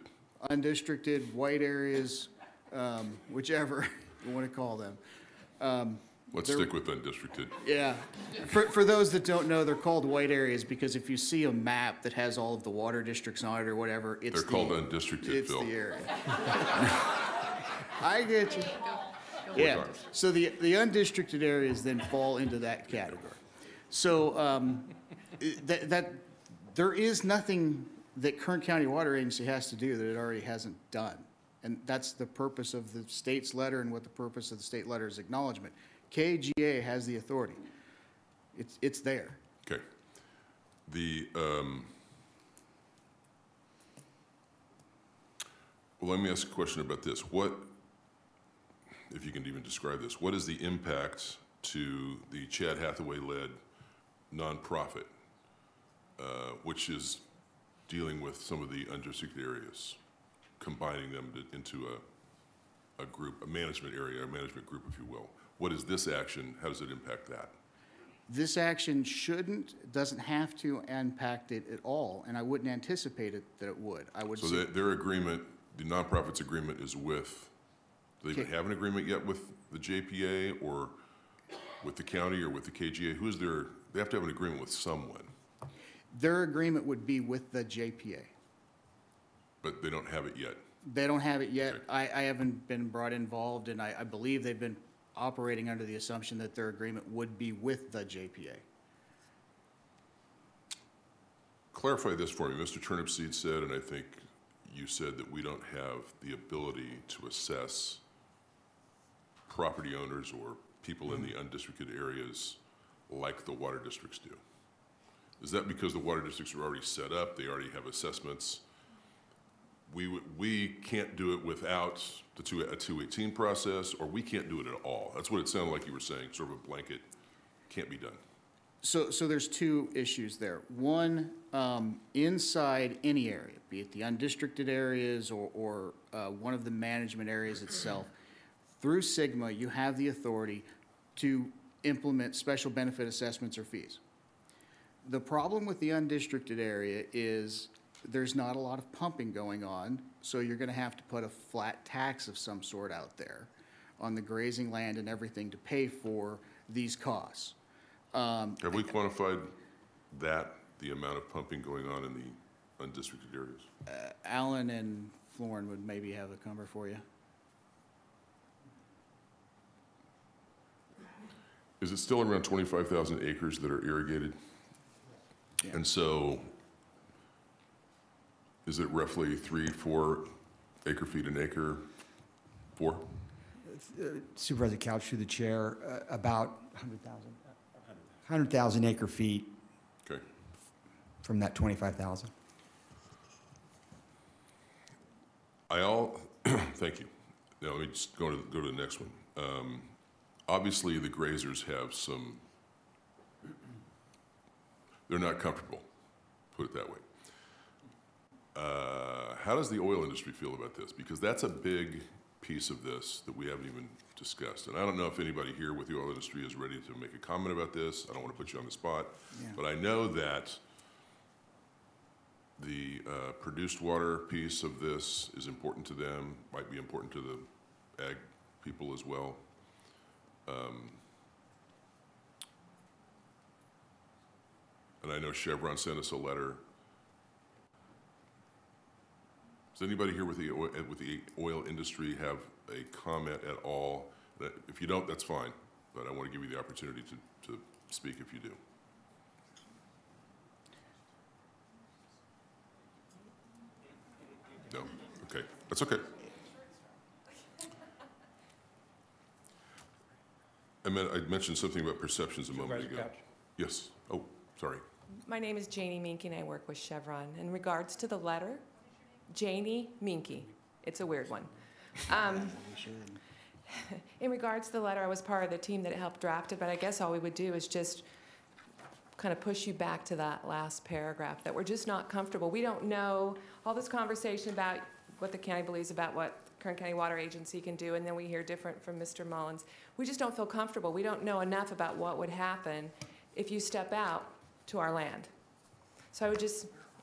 Speaker 10: Undistricted, white areas, whichever you want to call them.
Speaker 9: Let's stick with undistricted.
Speaker 10: Yeah. For those that don't know, they're called white areas because if you see a map that has all of the water districts on it or whatever, it's
Speaker 9: They're called undistricted,
Speaker 10: it's
Speaker 9: Phil.
Speaker 10: the area. I get you. Yeah.
Speaker 9: times.
Speaker 10: So the undistricted areas then fall into that category. So that there is nothing that Kern County Water Agency has to do that it already hasn't done. And that's the purpose of the state's letter and what the purpose of the state letter is acknowledgement. KGA has the authority. It's there.
Speaker 9: Okay. Well, let me ask a question about this. What, if you can even describe this, what is the impact to the Chad Hathaway-led nonprofit, which is dealing with some of the undistricted areas, combining them into a group, a management area, a management group, if you will? What is this action? How does it impact that?
Speaker 10: This action doesn't have to impact it at all, and I wouldn't anticipate that it would.
Speaker 9: So their agreement, the nonprofit's agreement is with, do they even have an agreement yet with the JPA or with the county or with the KGA? They have to have an agreement with someone.
Speaker 10: Their agreement would be with the JPA.
Speaker 9: But they don't have it yet.
Speaker 10: They don't have it yet.
Speaker 9: Okay.
Speaker 10: I haven't been brought involved, and I believe they've been operating under the assumption that their agreement would be with the JPA.
Speaker 9: Clarify this for me. Mr. Turnipseed said, and I think you said, that we don't have the ability to assess property owners or people in the undistricted areas like the water districts do. Is that because the water districts are already set up, they already have assessments? We can't do it without a 218 process, or we can't do it at all? That's what it sounded like you were saying, sort of a blanket, can't be done.
Speaker 10: So there's two issues there. One, inside any area, be it the undistricted areas or one of the management areas itself, through Sigma, you have the authority to implement special benefit assessments or fees. The problem with the undistricted area is there's not a lot of pumping going on, so you're going to have to put a flat tax of some sort out there on the grazing land and everything to pay for these costs.
Speaker 9: Have we quantified that, the amount of pumping going on in the undistricted areas?
Speaker 10: Alan and Florin would maybe have a number for you.
Speaker 9: Is it still around 25,000 acres that are irrigated?
Speaker 10: Yeah.
Speaker 9: And so is it roughly 3-4 acre feet an acre? 4?
Speaker 12: Supervisor Couch through the chair, about 100,000 acre feet.
Speaker 9: Okay.
Speaker 12: From that 25,000.
Speaker 9: Thank you. Now let me just go to the next one. Obviously, the grazers have some, they're not comfortable, put it that way. How does the oil industry feel about this? Because that's a big piece of this that we haven't even discussed. And I don't know if anybody here with the oil industry is ready to make a comment about this. I don't want to put you on the spot.
Speaker 10: Yeah.
Speaker 9: But I know that the produced water piece of this is important to them, might be important to the ag people as well. And I know Chevron sent us a letter. Does anybody here with the oil industry have a comment at all? If you don't, that's fine, but I want to give you the opportunity to speak if you do. No? Okay, that's okay. I mentioned something about perceptions a moment ago. Yes. Oh, sorry.
Speaker 13: My name is Janie Minky, and I work with Chevron. In regards to the letter, Janie Minky. It's a weird one. In regards to the letter, I was part of the team that helped draft it, but I guess all we would do is just kind of push you back to that last paragraph, that we're just not comfortable. We don't know all this conversation about what the county believes about what Kern County Water Agency can do, and then we hear different from Mr. Mullins. We just don't feel comfortable. We don't know enough about what would happen if you step out to our land. So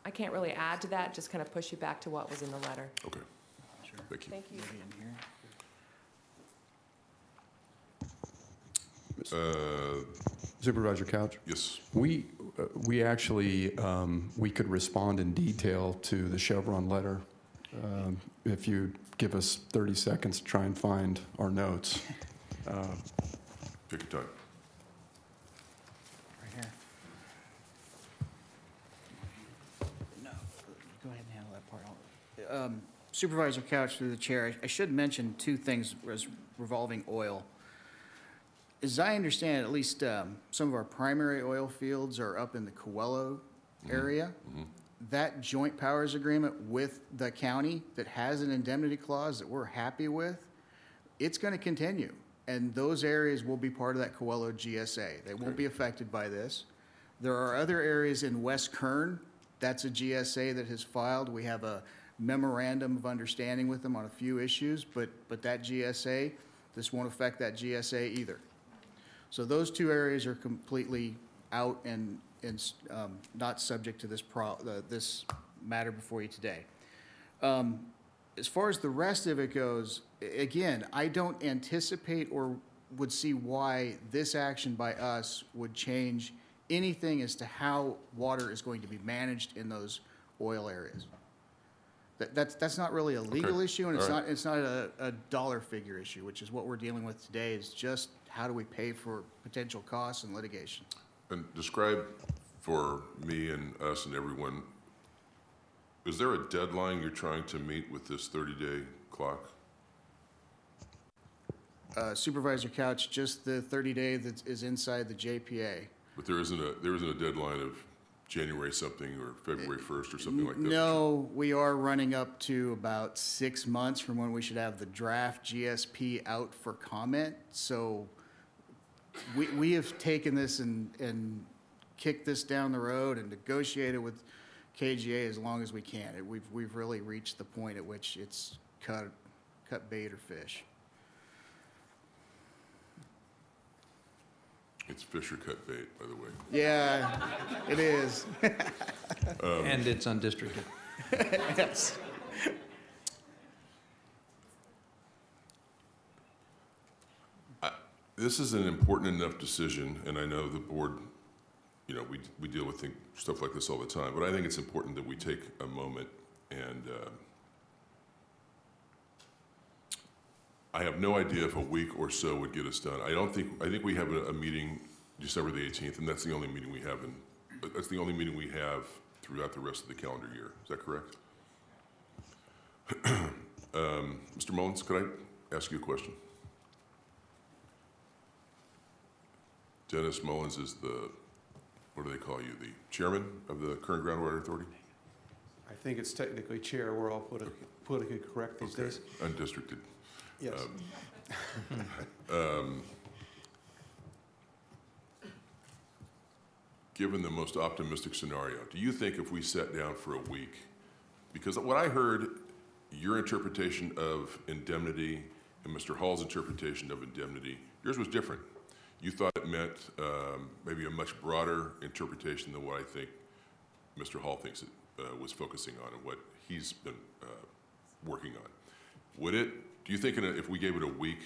Speaker 13: I can't really add to that, just kind of push you back to what was in the letter.
Speaker 9: Okay. Sure. Thank you.
Speaker 13: Thank you.
Speaker 21: Supervisor Couch?
Speaker 9: Yes.
Speaker 21: We actually, we could respond in detail to the Chevron letter if you give us 30 seconds to try and find our notes.
Speaker 9: Take your time.
Speaker 10: Right here. No, go ahead and handle that part. Supervisor Couch through the chair, I should mention two things as revolving oil. As I understand, at least some of our primary oil fields are up in the Coelho area. That joint powers agreement with the county that has an indemnity clause that we're happy with, it's going to continue. And those areas will be part of that Coelho GSA. They won't be affected by this. There are other areas in West Kern. That's a GSA that has filed. We have a memorandum of understanding with them on a few issues, but that GSA, this won't affect that GSA either. So those two areas are completely out and not subject to this matter before you today. As far as the rest of it goes, again, I don't anticipate or would see why this action by us would change anything as to how water is going to be managed in those oil areas. That's not really a legal issue, and it's not a dollar figure issue, which is what we're dealing with today, is just how do we pay for potential costs and litigation.
Speaker 9: And describe for me and us and everyone, is there a deadline you're trying to meet with this 30-day clock?
Speaker 10: Supervisor Couch, just the 30-day that is inside the JPA.
Speaker 9: But there isn't a deadline of January something or February 1st or something like that?
Speaker 10: No, we are running up to about 6 months from when we should have the draft GSP out for comment. So we have taken this and kick this down the road and negotiate it with KGA as long as we can. We've really reached the point at which it's cut bait or fish.
Speaker 9: It's fish or cut bait, by the way.
Speaker 10: Yeah, it is.
Speaker 2: And it's undistricted.
Speaker 10: Yes.
Speaker 9: This is an important enough decision, and I know the board, you know, we deal with stuff like this all the time, but I think it's important that we take a moment and I have no idea if a week or so would get us done. I think we have a meeting December the 18th, and that's the only meeting we have throughout the rest of the calendar year. Is that correct? Mr. Mullins, could I ask you a question? Dennis Mullins is what do they call you, the chairman of the Kern Groundwater Authority?
Speaker 22: I think it's technically chair. We're all politically correct these days.
Speaker 9: Undistricted.
Speaker 22: Yes.
Speaker 9: Given the most optimistic scenario, do you think if we sat down for a week, because what I heard, your interpretation of indemnity and Mr. Hall's interpretation of indemnity, yours was different. You thought it meant maybe a much broader interpretation than what I think Mr. Hall thinks it was focusing on and what he's been working on. Do you think if we gave it a week,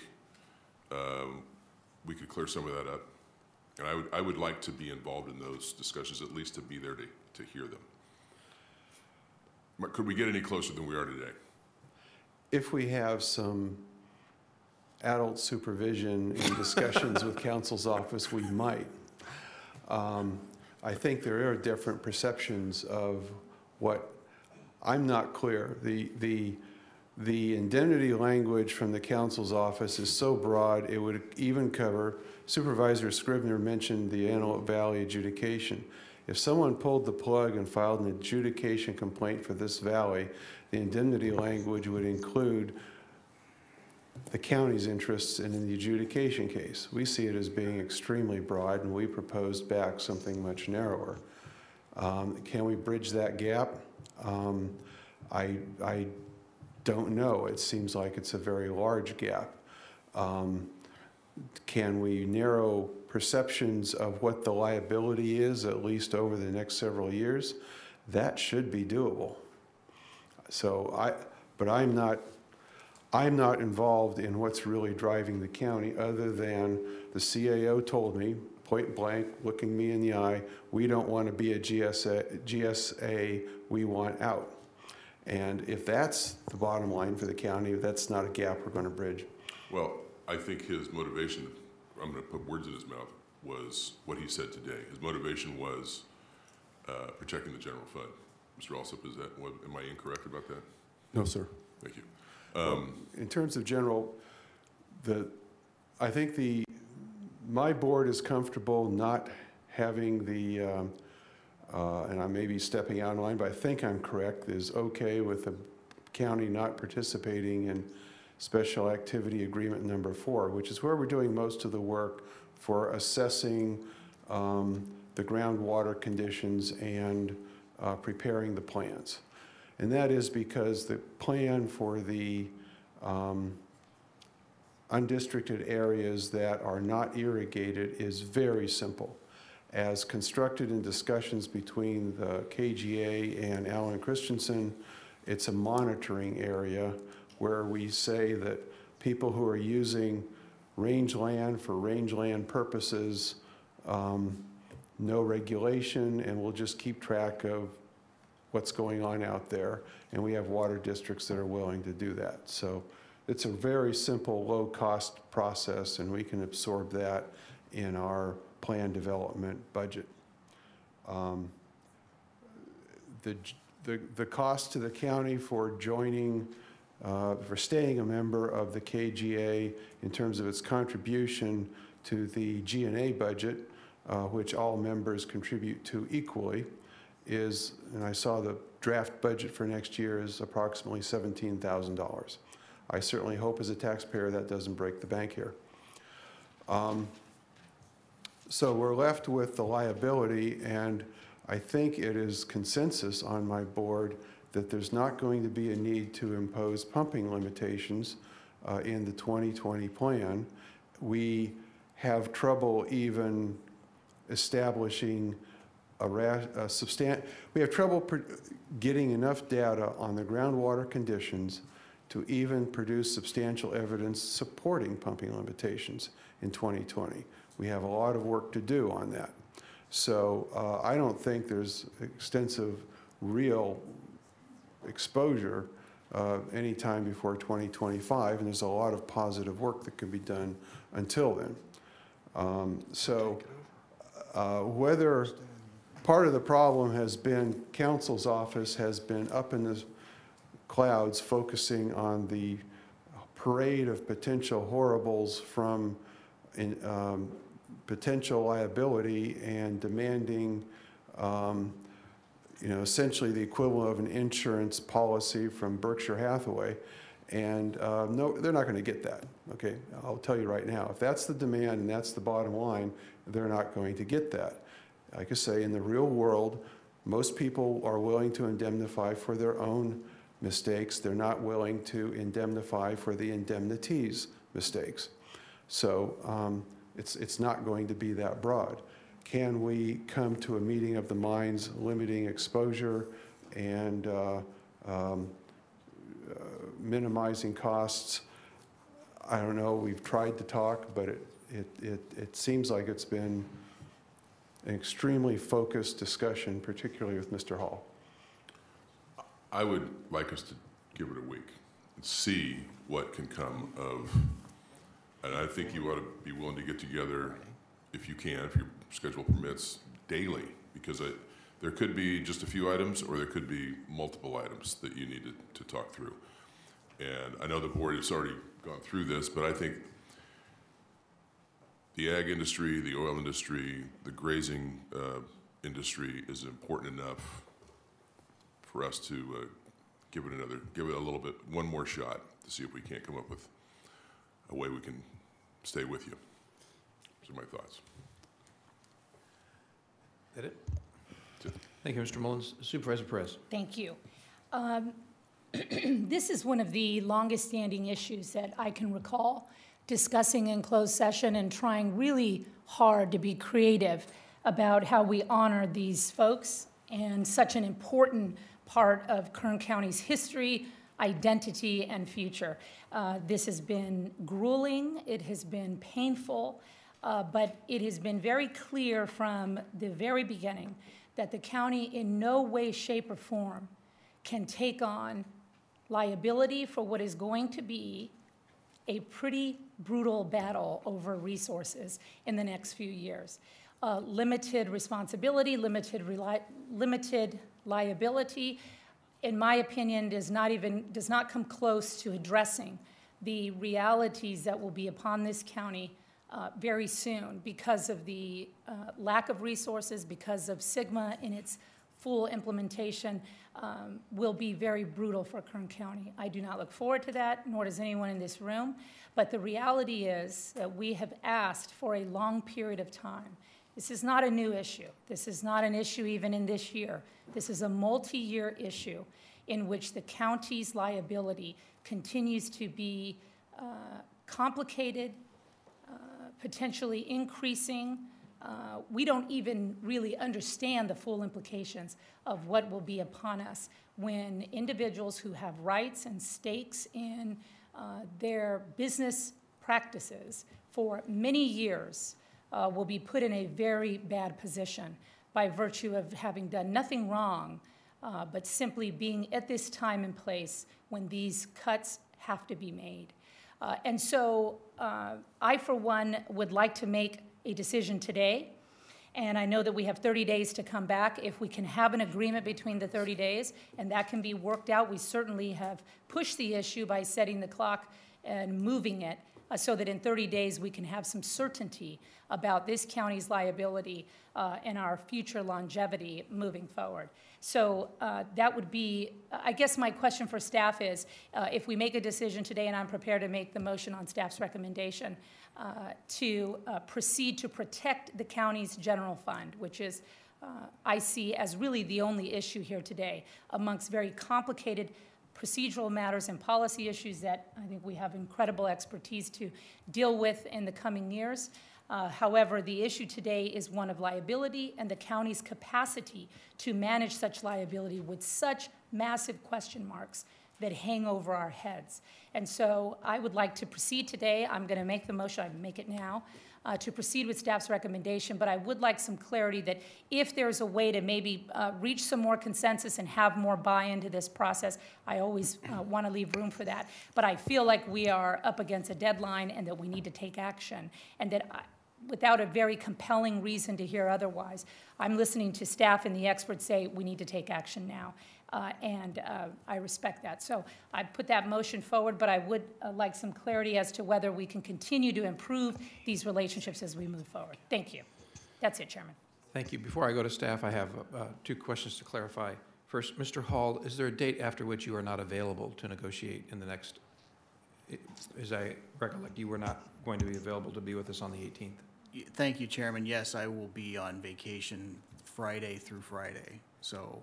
Speaker 9: we could clear some of that up? And I would like to be involved in those discussions, at least to be there to hear them. Could we get any closer than we are today?
Speaker 22: If we have some adult supervision and discussions with counsel's office, we might. I think there are different perceptions of what, I'm not clear. The indemnity language from the counsel's office is so broad, it would even cover, Supervisor Scrivener mentioned the Antelope Valley adjudication. If someone pulled the plug and filed an adjudication complaint for this valley, the indemnity language would include the county's interests in the adjudication case. We see it as being extremely broad, and we proposed back something much narrower. Can we bridge that gap? I don't know. It seems like it's a very large gap. Can we narrow perceptions of what the liability is, at least over the next several years? That should be doable. So but I'm not involved in what's really driving the county, other than the CAO told me, point blank, looking me in the eye, we don't want to be a GSA, we want out. And if that's the bottom line for the county, that's not a gap we're going to bridge.
Speaker 9: Well, I think his motivation, I'm going to put words in his mouth, was what he said today. His motivation was protecting the general fund. Mr. Alsop, am I incorrect about that?
Speaker 21: No, sir.
Speaker 9: Thank you.
Speaker 22: In terms of general, I think my board is comfortable not having the, and I may be stepping out of line, but I think I'm correct, is okay with the county not participating in Special Activity Agreement number 4, which is where we're doing most of the work for assessing the groundwater conditions and preparing the plans. And that is because the plan for the undistricted areas that are not irrigated is very simple. As constructed in discussions between the KGA and Alan Christensen, it's a monitoring area where we say that people who are using rangeland for rangeland purposes, no regulation, and we'll just keep track of what's going on out there, and we have water districts that are willing to do that. So it's a very simple, low-cost process, and we can absorb that in our plan development budget. The cost to the county for joining, for staying a member of the KGA in terms of its contribution to the G&A budget, which all members contribute to equally, is, and I saw the draft budget for next year is approximately $17,000. I certainly hope as a taxpayer that doesn't break the bank here. So we're left with the liability, and I think it is consensus on my board that there's not going to be a need to impose pumping limitations in the 2020 plan. We have trouble even establishing we have trouble getting enough data on the groundwater conditions to even produce substantial evidence supporting pumping limitations in 2020. We have a lot of work to do on that. So I don't think there's extensive real exposure anytime before 2025, and there's a lot of positive work that can be done until then. Whether part of the problem has been council's office has been up in the clouds focusing on the parade of potential horribles from potential liability and demanding essentially the equivalent of an insurance policy from Berkshire Hathaway. And no, they're not going to get that. Okay, I'll tell you right now, if that's the demand and that's the bottom line, they're not going to get that. Like I say, in the real world, most people are willing to indemnify for their own mistakes. They're not willing to indemnify for the indemnity's mistakes. So it's not going to be that broad. Can we come to a meeting of the minds limiting exposure and minimizing costs? I don't know. We've tried to talk, but it seems like it's been an extremely focused discussion, particularly with Mr. Hall.
Speaker 9: I would like us to give it a week and see what can come of, and I think you ought to be willing to get together, if you can, if your schedule permits, daily, because there could be just a few items or there could be multiple items that you needed to talk through. And I know the board has already gone through this, but I think the ag industry, the oil industry, the grazing industry is important enough for us to give it a little bit, one more shot to see if we can't come up with a way we can stay with you. Those are my thoughts.
Speaker 2: That it? Thank you, Mr. Mullins. Supervisor Perez.
Speaker 7: Thank you. This is one of the longest standing issues that I can recall discussing in closed session and trying really hard to be creative about how we honor these folks and such an important part of Kern County's history, identity, and future. This has been grueling, it has been painful, but it has been very clear from the very beginning that the county in no way, shape, or form can take on liability for what is going to be a pretty brutal battle over resources in the next few years. Limited responsibility, limited liability, in my opinion, does not come close to addressing the realities that will be upon this county very soon because of the lack of resources, because of SGMA in its full implementation, will be very brutal for Kern County. I do not look forward to that, nor does anyone in this room, but the reality is that we have asked for a long period of time. This is not a new issue. This is not an issue even in this year. This is a multi-year issue in which the county's liability continues to be complicated, potentially increasing. We don't even really understand the full implications of what will be upon us when individuals who have rights and stakes in their business practices for many years will be put in a very bad position by virtue of having done nothing wrong, but simply being at this time and place when these cuts have to be made. And so I, for one, would like to make a decision today. And I know that we have 30 days to come back. If we can have an agreement between the 30 days and that can be worked out, we certainly have pushed the issue by setting the clock and moving it so that in 30 days we can have some certainty about this county's liability and our future longevity moving forward. So that would be, I guess my question for staff is, if we make a decision today and I'm prepared to make the motion on staff's recommendation, to proceed to protect the county's general fund, which is, I see as really the only issue here today amongst very complicated procedural matters and policy issues that I think we have incredible expertise to deal with in the coming years. However, the issue today is one of liability and the county's capacity to manage such liability with such massive question marks that hang over our heads. And so I would like to proceed today. I'm going to make the motion, I make it now, to proceed with staff's recommendation, but I would like some clarity that if there's a way to maybe reach some more consensus and have more buy-in to this process, I always want to leave room for that. But I feel like we are up against a deadline and that we need to take action, and that without a very compelling reason to hear otherwise, I'm listening to staff and the experts say we need to take action now. And I respect that. So I put that motion forward, but I would like some clarity as to whether we can continue to improve these relationships as we move forward. Thank you. That's it, Chairman.
Speaker 2: Thank you. Before I go to staff, I have 2 questions to clarify. First, Mr. Hall, is there a date after which you are not available to negotiate in the next, as I recollect, you were not going to be available to be with us on the 18th?
Speaker 10: Thank you, Chairman. Yes, I will be on vacation Friday through Friday, so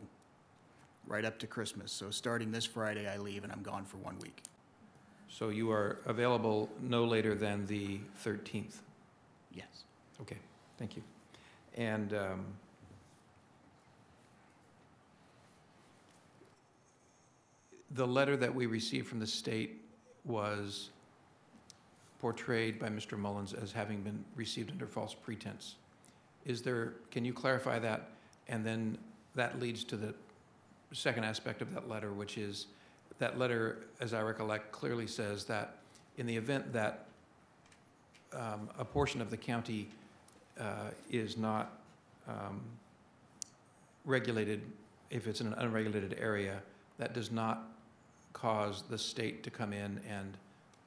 Speaker 10: right up to Christmas. So starting this Friday, I leave and I'm gone for 1 week.
Speaker 2: So you are available no later than the 13th?
Speaker 10: Yes.
Speaker 2: Okay, thank you. And the letter that we received from the state was portrayed by Mr. Mullins as having been received under false pretense. Can you clarify that? And then that leads to the second aspect of that letter, which is that letter, as I recollect, clearly says that in the event that a portion of the county is not regulated, if it's in an unregulated area, that does not cause the state to come in and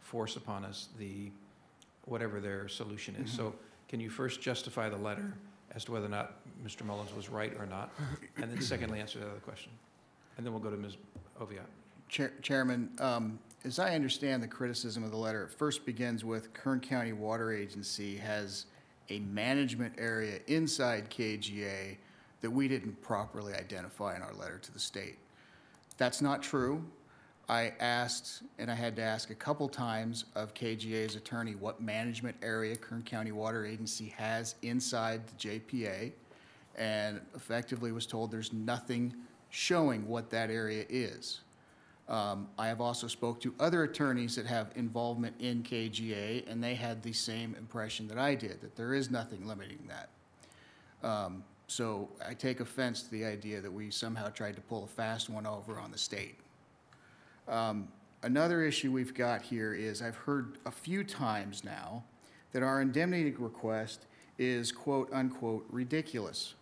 Speaker 2: force upon us whatever their solution is. So can you first justify the letter as to whether or not Mr. Mullins was right or not, and then secondly answer the other question? And then we'll go to Ms. Oviatt.
Speaker 10: Chairman, as I understand the criticism of the letter, it first begins with Kern County Water Agency has a management area inside KGA that we didn't properly identify in our letter to the state. That's not true. I asked, and I had to ask a couple times of KGA's attorney what management area Kern County Water Agency has inside the JPA, and effectively was told there's nothing showing what that area is. I have also spoke to other attorneys that have involvement in KGA, and they had the same impression that I did, that there is nothing limiting that. So I take offense to the idea that we somehow tried to pull a fast one over on the state. Another issue we've got here is I've heard a few times now that our indemnity request is quote unquote ridiculous.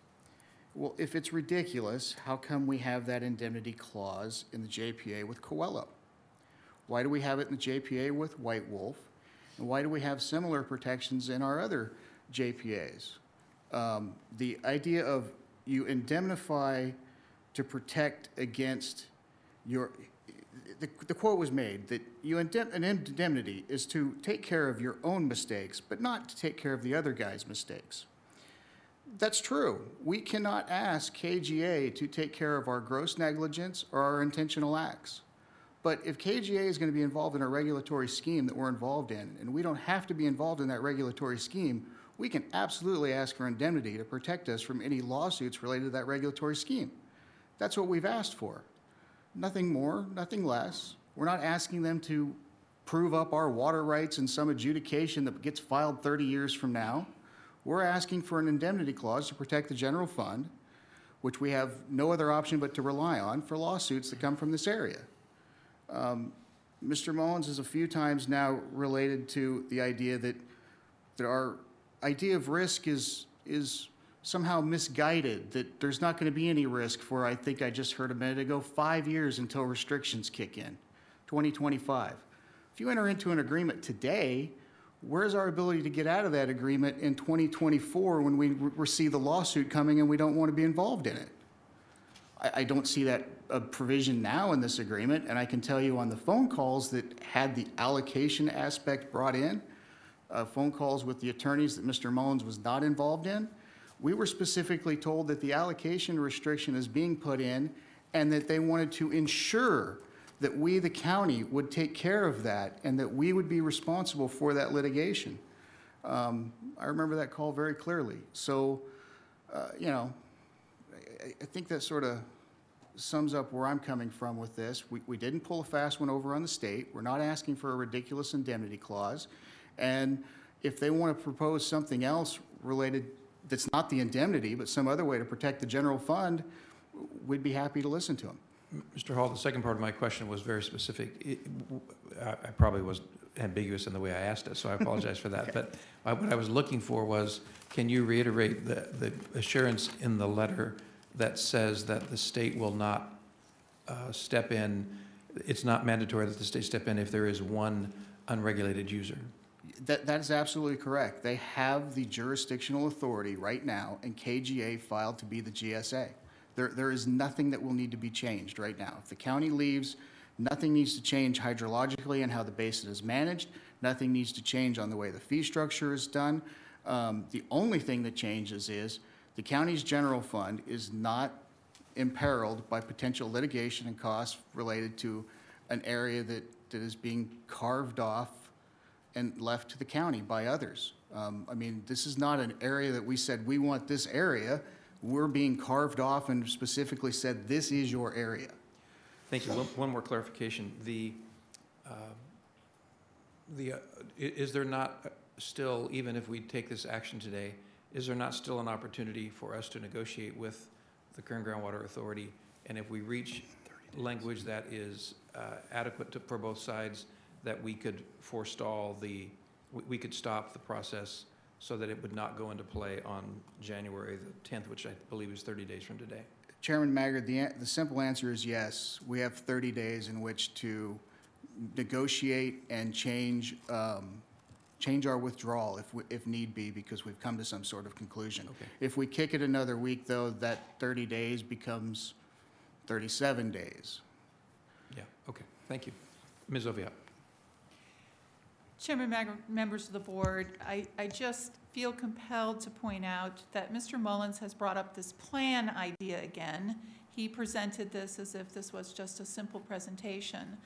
Speaker 10: Well, if it's ridiculous, how come we have that indemnity clause in the JPA with Coelho? Why do we have it in the JPA with White Wolf? And why do we have similar protections in our other JPAs? The idea of you indemnify to protect against your, the quote was made that an indemnity is to take care of your own mistakes, but not to take care of the other guy's mistakes. That's true. We cannot ask KGA to take care of our gross negligence or our intentional acts. But if KGA is going to be involved in a regulatory scheme that we're involved in, and we don't have to be involved in that regulatory scheme, we can absolutely ask for indemnity to protect us from any lawsuits related to that regulatory scheme. That's what we've asked for. Nothing more, nothing less. We're not asking them to prove up our water rights in some adjudication that gets filed 30 years from now. We're asking for an indemnity clause to protect the general fund, which we have no other option but to rely on for lawsuits that come from this area. Mr. Mullins has a few times now related to the idea that our idea of risk is somehow misguided, that there's not going to be any risk for, I think I just heard a minute ago, 5 years until restrictions kick in, 2025. If you enter into an agreement today, where's our ability to get out of that agreement in 2024 when we see the lawsuit coming and we don't want to be involved in it? I don't see that provision now in this agreement, and I can tell you on the phone calls that had the allocation aspect brought in, phone calls with the attorneys that Mr. Mullins was not involved in. We were specifically told that the allocation restriction is being put in and that they wanted to ensure that we, the county, would take care of that and that we would be responsible for that litigation. I remember that call very clearly. So, you know, I think that sort of sums up where I'm coming from with this. We didn't pull a fast one over on the state. We're not asking for a ridiculous indemnity clause. And if they want to propose something else related that's not the indemnity, but some other way to protect the general fund, we'd be happy to listen to them.
Speaker 2: Mr. Hall, the second part of my question was very specific. I probably was ambiguous in the way I asked it, so I apologize for that.
Speaker 10: Okay.
Speaker 2: But what I was looking for was, can you reiterate the assurance in the letter that says that the state will not step in? It's not mandatory that the state step in if there is one unregulated user.
Speaker 10: That is absolutely correct. They have the jurisdictional authority right now, and KGA filed to be the GSA. There is nothing that will need to be changed right now. If the county leaves, nothing needs to change hydrologically and how the basin is managed. Nothing needs to change on the way the fee structure is done. The only thing that changes is the county's general fund is not imperiled by potential litigation and costs related to an area that is being carved off and left to the county by others. I mean, this is not an area that we said we want this area. We're being carved off and specifically said this is your area.
Speaker 2: Thank you. One more clarification. Is there not still, even if we take this action today, is there not still an opportunity for us to negotiate with the Kern Groundwater Authority? And if we reach language that is adequate for both sides, that we could forestall we could stop the process so that it would not go into play on January the 10th, which I believe is 30 days from today?
Speaker 10: Chairman Maggard, the simple answer is yes. We have 30 days in which to negotiate and change our withdrawal if need be, because we've come to some sort of conclusion.
Speaker 2: Okay.
Speaker 10: If we kick it another week, though, that 30 days becomes 37 days.
Speaker 2: Yeah, okay, thank you. Ms. Oviatt.
Speaker 11: Chairman, members of the board, I just feel compelled to point out that Mr. Mullins has brought up this plan idea again. He presented this as if this was just a simple presentation.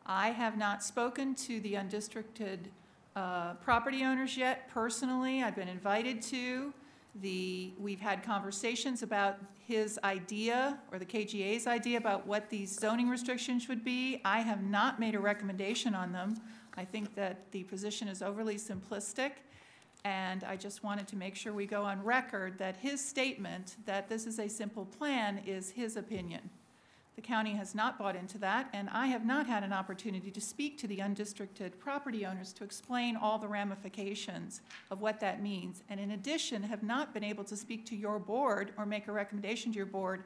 Speaker 11: I have not spoken to the undistricted property owners yet personally. I've been invited to. We've had conversations about his idea, or the KGA's idea, about what these zoning restrictions would be. I have not made a recommendation on them. I think that the position is overly simplistic, and I just wanted to make sure we go on record that his statement that this is a simple plan is his opinion. The county has not bought into that, and I have not had an opportunity to speak to the undistricted property owners to explain all the ramifications of what that means, and in addition have not been able to speak to your board or make a recommendation to your board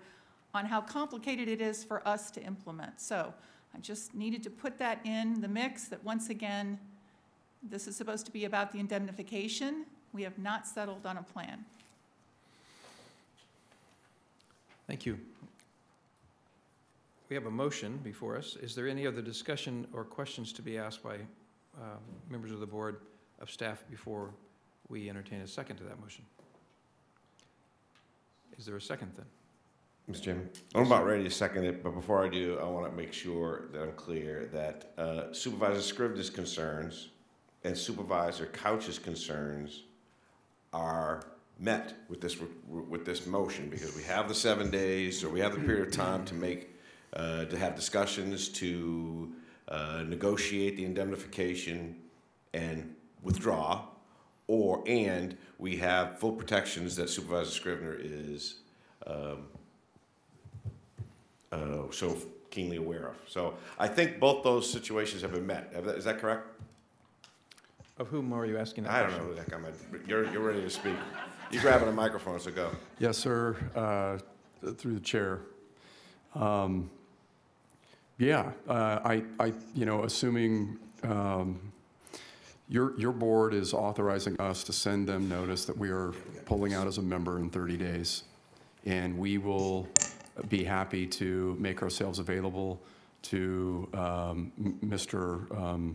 Speaker 11: on how complicated it is for us to implement. So I just needed to put that in the mix, that once again, this is supposed to be about the indemnification. We have not settled on a plan.
Speaker 2: Thank you. We have a motion before us. Is there any other discussion or questions to be asked by members of the board of staff before we entertain a second to that motion? Is there a second then?
Speaker 4: Mr. Chairman, I'm about ready to second it, but before I do, I want to make sure that I'm clear that Supervisor Scrivener's concerns and Supervisor Couch's concerns are met with this motion, because we have the 7 days, or we have the period of time to make to have discussions, to negotiate the indemnification and withdraw, and we have full protections that Supervisor Scrivener is so keenly aware of. So I think both those situations have been met. Is that correct?
Speaker 2: Of whom are you asking that
Speaker 4: I don't
Speaker 2: question?
Speaker 4: know who the heck I'm at. You're ready to speak. You're grabbing a microphone, so go.
Speaker 21: Yes, sir, through the chair. Assuming your board is authorizing us to send them notice that we are pulling out as a member in 30 days, and we will be happy to make ourselves available to Mr.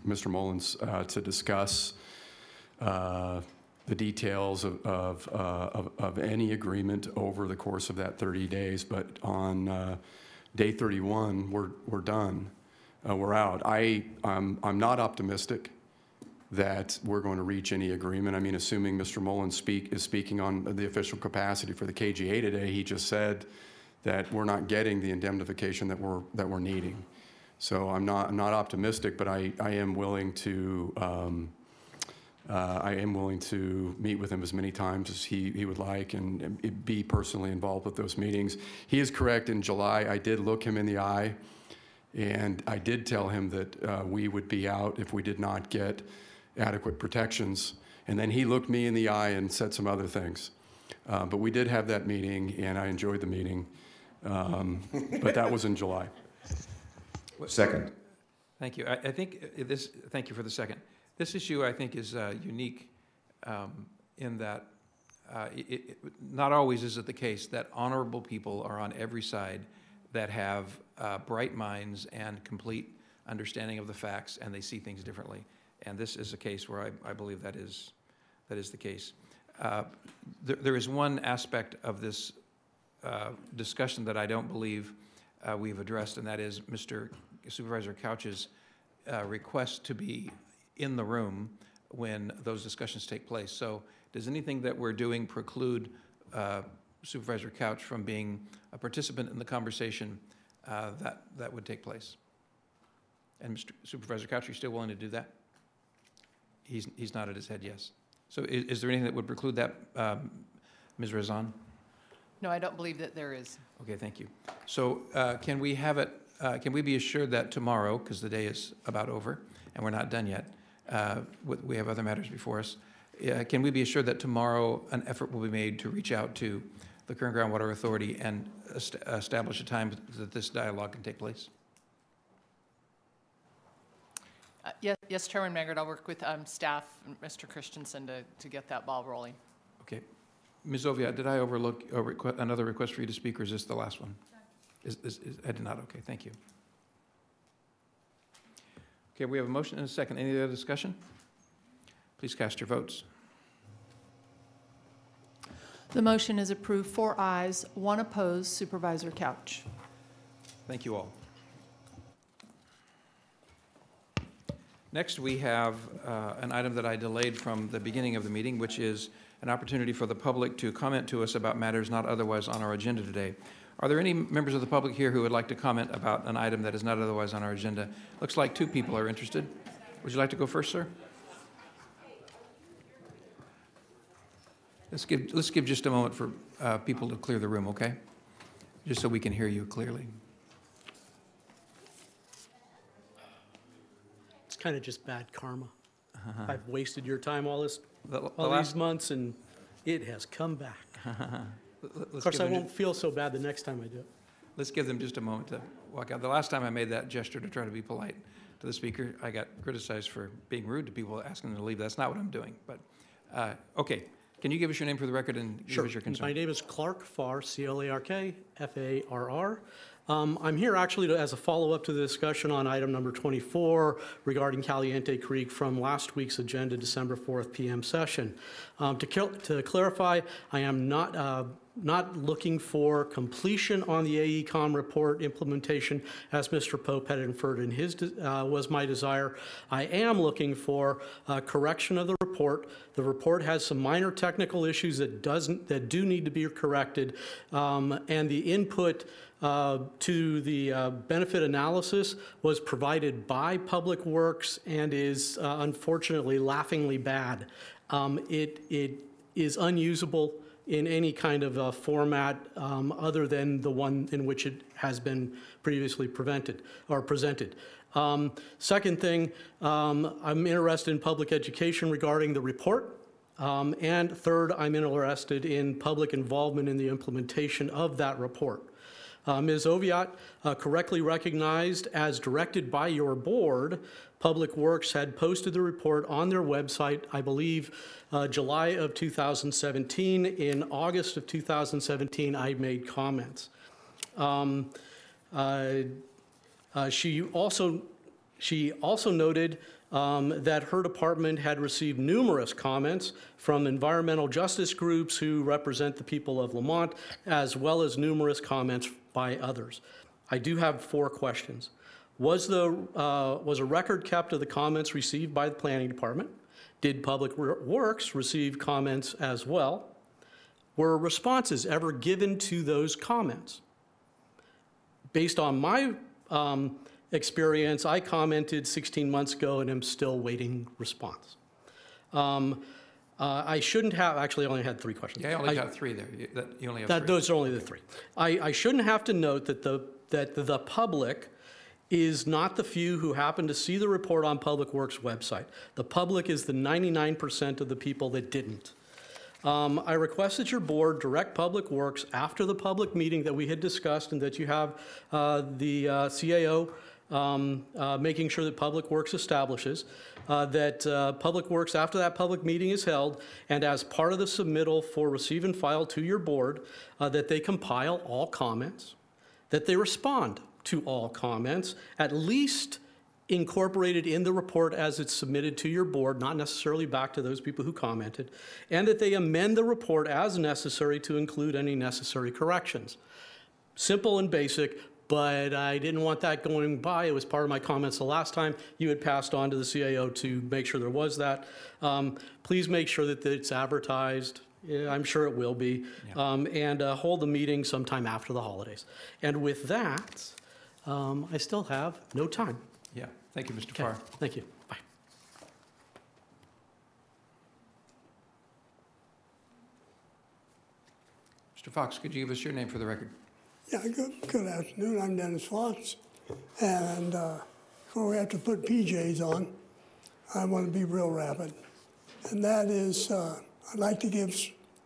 Speaker 21: Mr. Mullins to discuss the details of any agreement over the course of that 30 days. But on day 31, we're done. We're out. I'm not optimistic that we're going to reach any agreement. I mean, assuming Mr. Mullins is speaking on the official capacity for the KGA today, he just said that we're not getting the indemnification that we're needing. So I'm not optimistic, but I am willing to meet with him as many times as he would like and be personally involved with those meetings. He is correct. In July, I did look him in the eye, and I did tell him that we would be out if we did not get adequate protections. And then he looked me in the eye and said some other things. But we did have that meeting, and I enjoyed the meeting. But that was in July.
Speaker 2: Second. Thank you. I think this, thank you for the second. This issue, I think, is unique in that not always is it the case that honorable people are on every side that have bright minds and complete understanding of the facts, and they see things differently. And this is a case where I believe that is the case. There is one aspect of this discussion that I don't believe we've addressed, and that is Mr. Supervisor Couch's request to be in the room when those discussions take place. So does anything that we're doing preclude Supervisor Couch from being a participant in the conversation that would take place? And Mr. Supervisor Couch, are you still willing to do that? He's nodded his head yes. So is there anything that would preclude that, Ms. Razan?
Speaker 3: No, I don't believe that there is.
Speaker 2: Okay, thank you. So can we have it, can we be assured that tomorrow, because the day is about over and we're not done yet, we have other matters before us, can we be assured that tomorrow an effort will be made to reach out to the Kern Groundwater Authority and establish a time that this dialogue can take place?
Speaker 3: Yes, Chairman Maggard, I'll work with staff and Mr. Christensen to get that ball rolling.
Speaker 2: Okay. Ms. Oviatt, did I overlook another request for you to speak, or is this the last one? I did not. Okay, thank you. Okay, we have a motion and a second. Any other discussion? Please cast your votes.
Speaker 3: The motion is approved, 4 ayes, 1 opposed. Supervisor Couch.
Speaker 2: Thank you all. Next, we have an item that I delayed from the beginning of the meeting, which is an opportunity for the public to comment to us about matters not otherwise on our agenda today. Are there any members of the public here who would like to comment about an item that is not otherwise on our agenda? Looks like 2 people are interested. Would you like to go first, sir? Let's give just a moment for people to clear the room, okay? Just so we can hear you clearly.
Speaker 14: It's kind of just bad karma. I've wasted your time all these months, and it has come back. Of course, I won't feel so bad the next time I do it.
Speaker 2: Let's give them just a moment to walk out. The last time I made that gesture to try to be polite to the speaker, I got criticized for being rude to people, asking them to leave. That's not what I'm doing. But okay, can you give us your name for the record and give us your concern?
Speaker 14: My name is Clark Farr, C-L-A-R-K, F-A-R-R. I'm here actually as a follow-up to the discussion on item number 24 regarding Caliente Creek from last week's agenda, December 4th p.m. session. To clarify, I am not looking for completion on the AECOM report implementation, as Mr. Pope had inferred in his was my desire. I am looking for correction of the report. The report has some minor technical issues that do need to be corrected, and the input to the benefit analysis was provided by Public Works and is unfortunately laughingly bad. It is unusable in any kind of format other than the one in which it has been previously presented. Second thing, I'm interested in public education regarding the report. And third, I'm interested in public involvement in the implementation of that report. Ms. Oviatt correctly recognized, as directed by your board, Public Works had posted the report on their website, I believe, July of 2017. In August of 2017, I made comments. She also She also noted that her department had received numerous comments from environmental justice groups who represent the people of Lamont, as well as numerous comments by others. I do have 4 questions. Was a record kept of the comments received by the planning department? Did Public Works receive comments as well? Were responses ever given to those comments? Based on my experience, I commented 16 months ago and am still waiting response. I shouldn't have, actually I only had 3 questions.
Speaker 2: Yeah, I only got 3 there. You only have 3.
Speaker 14: Those are only the 3. I shouldn't have to note that the public is not the few who happen to see the report on Public Works website. The public is the 99% of the people that didn't. I request that your board direct Public Works after the public meeting that we had discussed and that you have the CAO making sure that Public Works establishes that Public Works, after that public meeting is held, and as part of the submittal for receive and file to your board, that they compile all comments, that they respond to all comments, at least incorporated in the report as it's submitted to your board, not necessarily back to those people who commented, and that they amend the report as necessary to include any necessary corrections. Simple and basic, but I didn't want that going by. It was part of my comments the last time. You had passed on to the CAO to make sure there was that. Please make sure that it's advertised. Yeah, I'm sure it will be. Yeah. And hold the meeting sometime after the holidays. And with that, I still have no time.
Speaker 2: Yeah, thank you, Mr. Farr.
Speaker 14: Thank you. Bye.
Speaker 2: Mr. Fox, could you give us your name for the record?
Speaker 15: Yeah, good afternoon. I'm Dennis Fox. And before we have to put PJs on, I want to be real rapid. And that is, I'd like to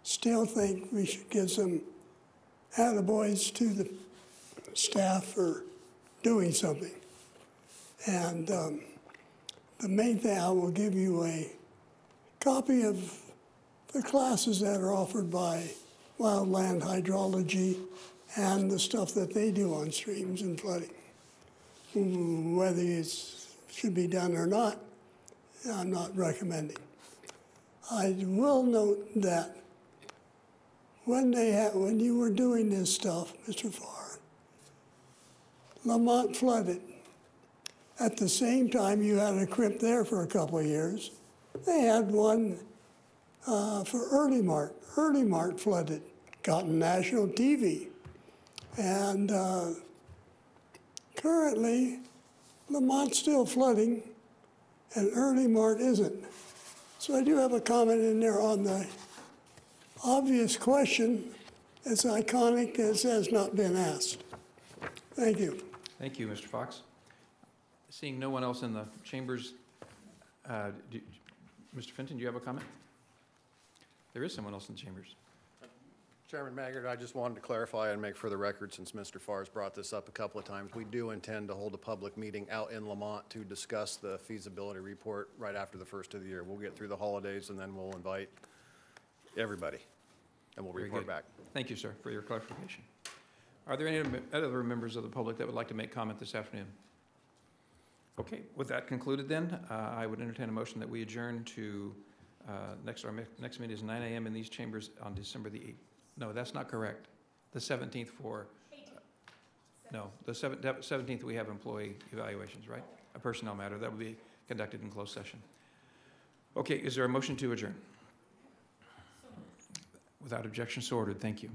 Speaker 15: still think we should give some attaboys to the staff for doing something. And the main thing, I will give you a copy of the classes that are offered by Wildland Hydrology and the stuff that they do on streams and flooding. Whether it should be done or not, I'm not recommending. I will note that when you were doing this stuff, Mr. Farr, Lamont flooded. At the same time, you had a crimp there for a couple of years. They had one for Early Mart. Early Mart flooded, got on national TV. And currently, Lamont's still flooding, and Early Mart isn't. So I do have a comment in there on the obvious question that's iconic that has not been asked. Thank you.
Speaker 2: Thank you, Mr. Fox. Seeing no one else in the chambers, Mr. Fenton, do you have a comment? There is someone else in the chambers.
Speaker 19: Chairman Maggard, I just wanted to clarify and make for the record, since Mr. Farr's brought this up a couple of times, we do intend to hold a public meeting out in Lamont to discuss the feasibility report right after the first of the year. We'll get through the holidays and then we'll invite everybody and we'll report back.
Speaker 2: Thank you, sir, for your clarification. Are there any other members of the public that would like to make comment this afternoon? Okay, with that concluded then, I would entertain a motion that we adjourn to, our next meeting is 9 a.m. in these chambers on December the 8th. No, that's not correct. The 17th for, no, the 17th we have employee evaluations, right? A personnel matter that will be conducted in closed session. Okay, is there a motion to adjourn? Without objection, so ordered. Thank you.